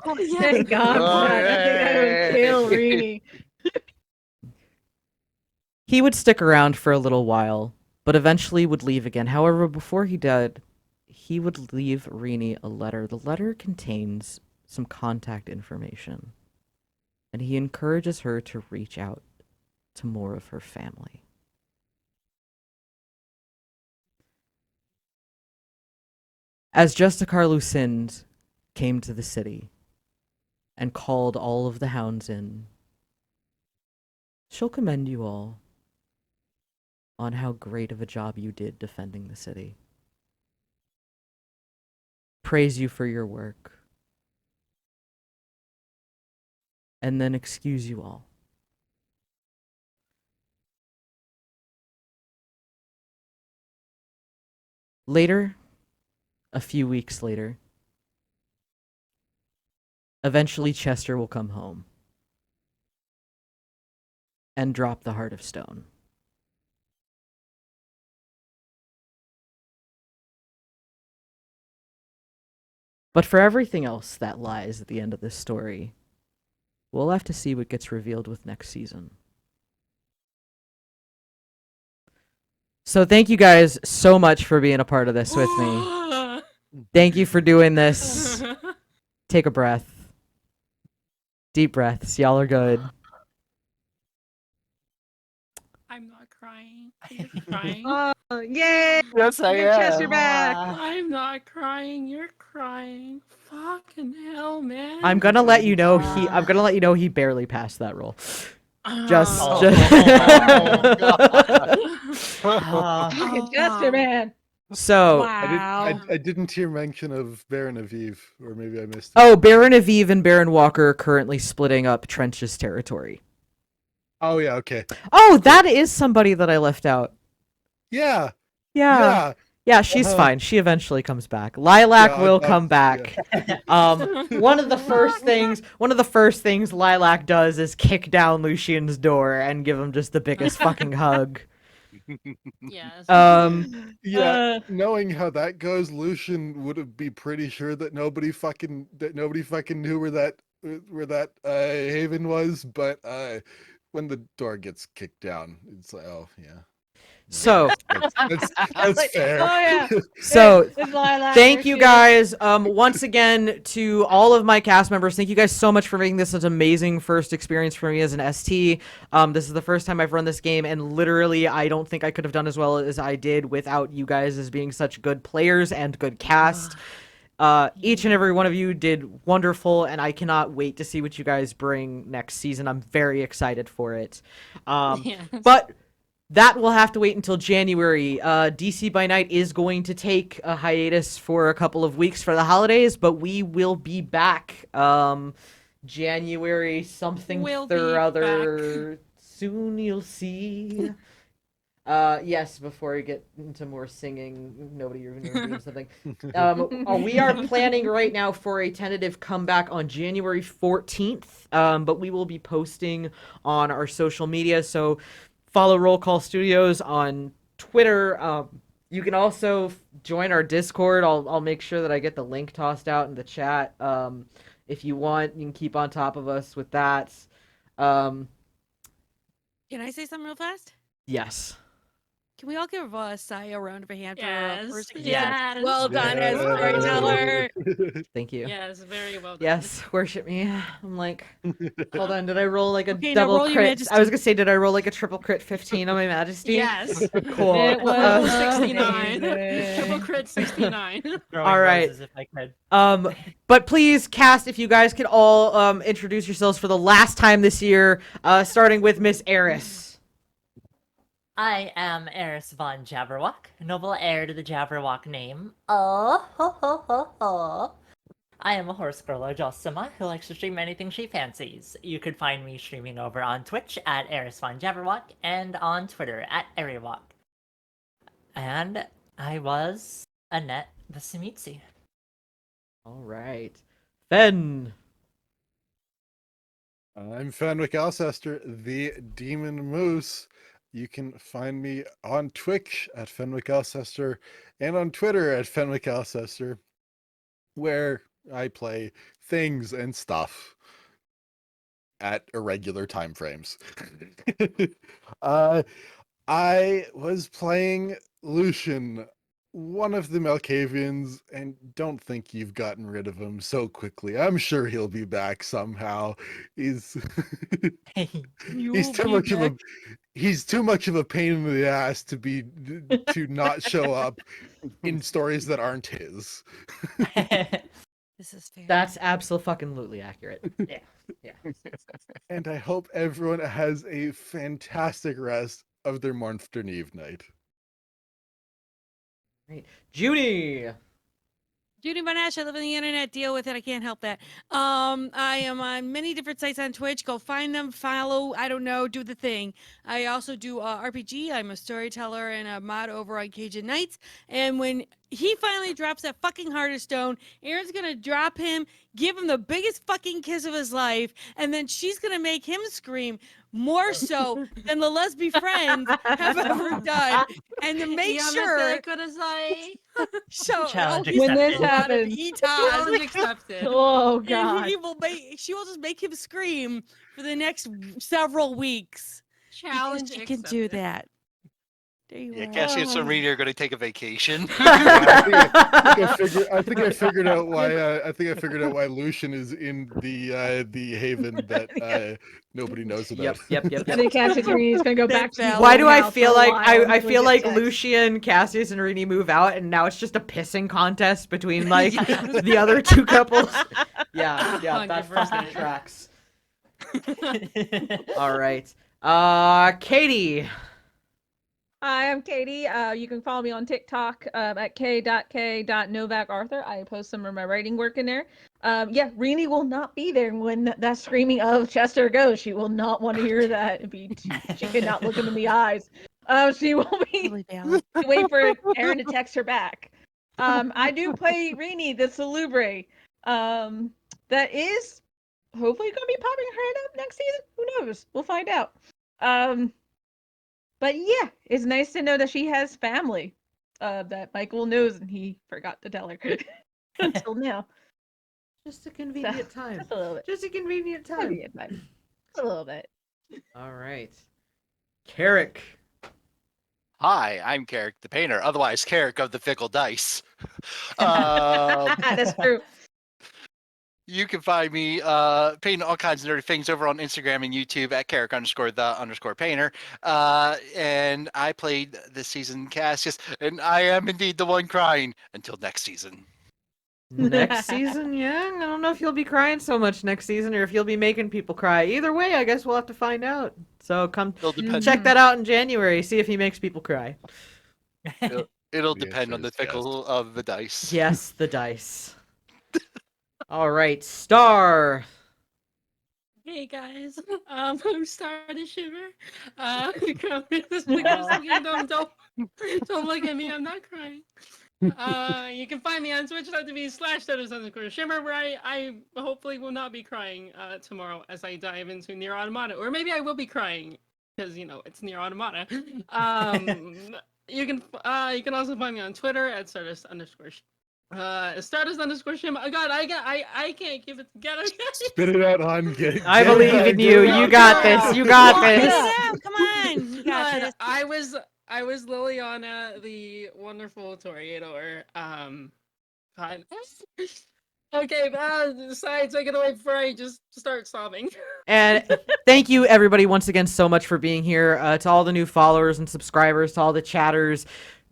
Oh, thank God. I think I would kill Rini. he would stick around for a little while, but eventually would leave again. However, before he died, he would leave Rini a letter. The letter contains some contact information, and he encourages her to reach out to more of her family. As Justicar Lucind came to the city and called all of the hounds in, she'll commend you all on how great of a job you did defending the city. Praise you for your work. And then excuse you all. Later, a few weeks later, eventually Chester will come home and drop the Heart of Stone. But for everything else that lies at the end of this story, we'll have to see what gets revealed with next season. So thank you guys so much for being a part of this with me. Thank you for doing this. Take a breath. Deep breaths. Y'all are good. I'm not crying. You're crying. Oh, yay! Yes, I Get Chester am. back. I'm not crying. You're crying. Fucking hell, man. I'm gonna let you know he barely passed that roll. Just Oh, Fucking Chester, man. So Wow. I didn't hear mention of Baron Aviv, or maybe I missed it. oh, Baron Aviv and Baron Walker are currently splitting up Trench's territory. Oh yeah, okay. Oh, that is somebody that I left out. Yeah. Yeah. Yeah, she's Uh-huh. fine. She eventually comes back. Lilac Yeah, will I- come back. One of the first things Lilac does is kick down Lucian's door and give him just the biggest fucking hug. Yes. Yeah, knowing how that goes, Lucian would be pretty sure that nobody fucking knew where that haven was, but when the door gets kicked down, it's like, oh yeah. So That's Like, fair. oh, yeah. So It's Lilac, thank there you she is. guys once again to all of my cast members. Thank you guys so much for making this such an amazing first experience for me as an ST. This is the first time I've run this game, and literally I don't think I could have done as well as I did without you guys as being such good players and good cast. Each and every one of you did wonderful, and I cannot wait to see what you guys bring next season. I'm very excited for it. Yes. But that will have to wait until January. DC by Night is going to take a hiatus for a couple of weeks for the holidays, but we will be back January something We'll be or other. Soon you'll see. Yes, before we get into more singing, nobody even doing something. We are planning right now for a tentative comeback on January 14th, but we will be posting on our social media, so follow Roll Call Studios on Twitter. You can also join our Discord. I'll make sure that I get the link tossed out in the chat. If you want, you can keep on top of us with that. Can I say something real fast? Yes. Can we all give Sai a round of a hand for Yes. her first Yes. Well done as storyteller. Thank you. Yes, very well done. Yes, worship me. I'm like, hold on, did I roll like a Okay, now double roll your crit? majesty. I was gonna say, did I roll like a triple crit 15 on my majesty? Yes. Cool. It was Level Uh, 69. amazing. Triple crit 69. All right. If I could. But please, cast, if you guys could all introduce yourselves for the last time this year, starting with Miss Eris. I am Eris Von Jabberwock, noble heir to the Jabberwock name. Oh, ho, ho, ho, ho. I am a horse girl Josima who likes to stream anything she fancies. You could find me streaming over on Twitch at Eris Von Jabberwock and on Twitter at Eriwalk. And I was Annette the Simitsi. All right. Fen. I'm Fenwick Alcester, the Demon Moose. You can find me on Twitch at Fenwick Alcester and on Twitter at Fenwick Alcester, where I play things and stuff at irregular time frames. I was playing Lucian, one of the Malkavians, and don't think you've gotten rid of him so quickly. I'm sure he'll be back somehow. He's he's too much of a pain in the ass to not show up in stories that aren't his. This is fair. That's absolutely accurate. Yeah. And I hope everyone has a fantastic rest of their Mornfton Eve night. Great. Junie. Junie Von Esch, I live on the internet. Deal with it. I can't help that. I am on many different sites on Twitch. Go find them, follow. I don't know, do the thing. I also do RPG. I'm a storyteller and a mod over on Cajun Nights. And when he finally drops that fucking Heart of Stone, Aaron's gonna drop him, give him the biggest fucking kiss of his life, and then she's gonna make him scream more so than the lesbian friends have ever done. And to make sure. So Challenge he's When this accepted. happens. Challenge accepted. Oh and god. she will just make him scream for the next several weeks. Challenge She can accepted. do that. There you Yeah, are. Cassius and Reedy are going to take a vacation. I think I figured out why Lucian is in the haven that nobody knows about. Yep. I think Cassius and Reedy is gonna go back to That's Why do I house feel for a like while I until we feel get like sex. Lucian, Cassius, and Rini move out, and now it's just a pissing contest between like the other two couples? Yeah, that fucking 100%. tracks. All right, Katie. Hi, I'm Katie. You can follow me on TikTok at k.k.novacarthur. I post some of my writing work in there. Yeah, Rini will not be there when that screaming of Chester goes. She will not want to hear that. She cannot look him in the eyes. She will be Really valid. wait for Aaron to text her back. I do play Rini, the Salubre. That is hopefully going to be popping her head up next season. Who knows? We'll find out. But yeah, it's nice to know that she has family that Michael knows and he forgot to tell her until now. Just a convenient time. Just a little bit. Just a convenient time. Convenient time. Just a little bit. All right, Kerrick. Hi, I'm Kerrick the Painter, otherwise Kerrick of the Fickle Dice. That's true. You can find me painting all kinds of nerdy things over on Instagram and YouTube at Kerrick_the_painter. And I played this season Cassius, and I am indeed the one crying until next season. Next season, yeah. I don't know if you'll be crying so much next season or if you'll be making people cry. Either way, I guess we'll have to find out. So come It'll depend. check that out in January. See if he makes people cry. It'll The depend on answer the is fickle of the dice. Yes, the dice. All right, Star. Hey guys, I'm Star the Shiver. Don't look at me, I'm not crying. You can find me on twitch.tv/Shimmer, where I hopefully will not be crying tomorrow as I dive into Nier Automata. Or maybe I will be crying, because, it's Nier Automata. You can also find me on Twitter at Stardust_Shimmer. Oh god, I can't keep it together. Spit it out, hon. I believe in you. You got this. You got Get this. it out. Come on. You got God, this. I was Liliana, the wonderful Toreador. God. Okay, besides, take it away before I just start sobbing. And thank you, everybody, once again, so much for being here. To all the new followers and subscribers, to all the chatters,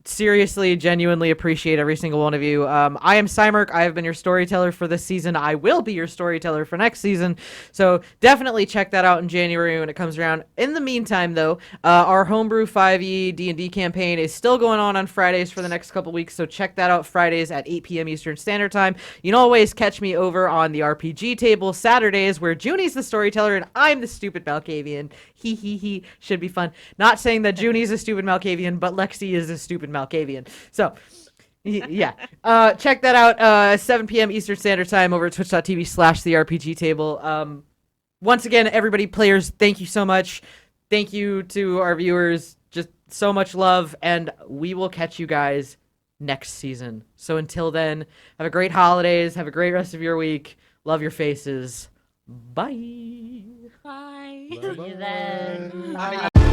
seriously, genuinely appreciate every single one of you. I am Psymerc. I have been your storyteller for this season. I will be your storyteller for next season. So definitely check that out in January when it comes around. In the meantime, though, our Homebrew 5e D&D campaign is still going on Fridays for the next couple weeks. So check that out Fridays at 8 p.m. Eastern Standard Time. You can always catch me over on the RPG table Saturdays, where Junie's the storyteller and I'm the stupid Malkavian. He should be fun. Not saying that Junie's a stupid Malkavian, but Lexi is a stupid Malkavian. So, yeah. Check that out 7 p.m. Eastern Standard Time over at twitch.tv/therpg table. Once again, everybody, players, thank you so much. Thank you to our viewers. Just so much love, and we will catch you guys next season. So until then, have a great holidays. Have a great rest of your week. Love your faces. Bye. Bye. See you then. Bye. Bye.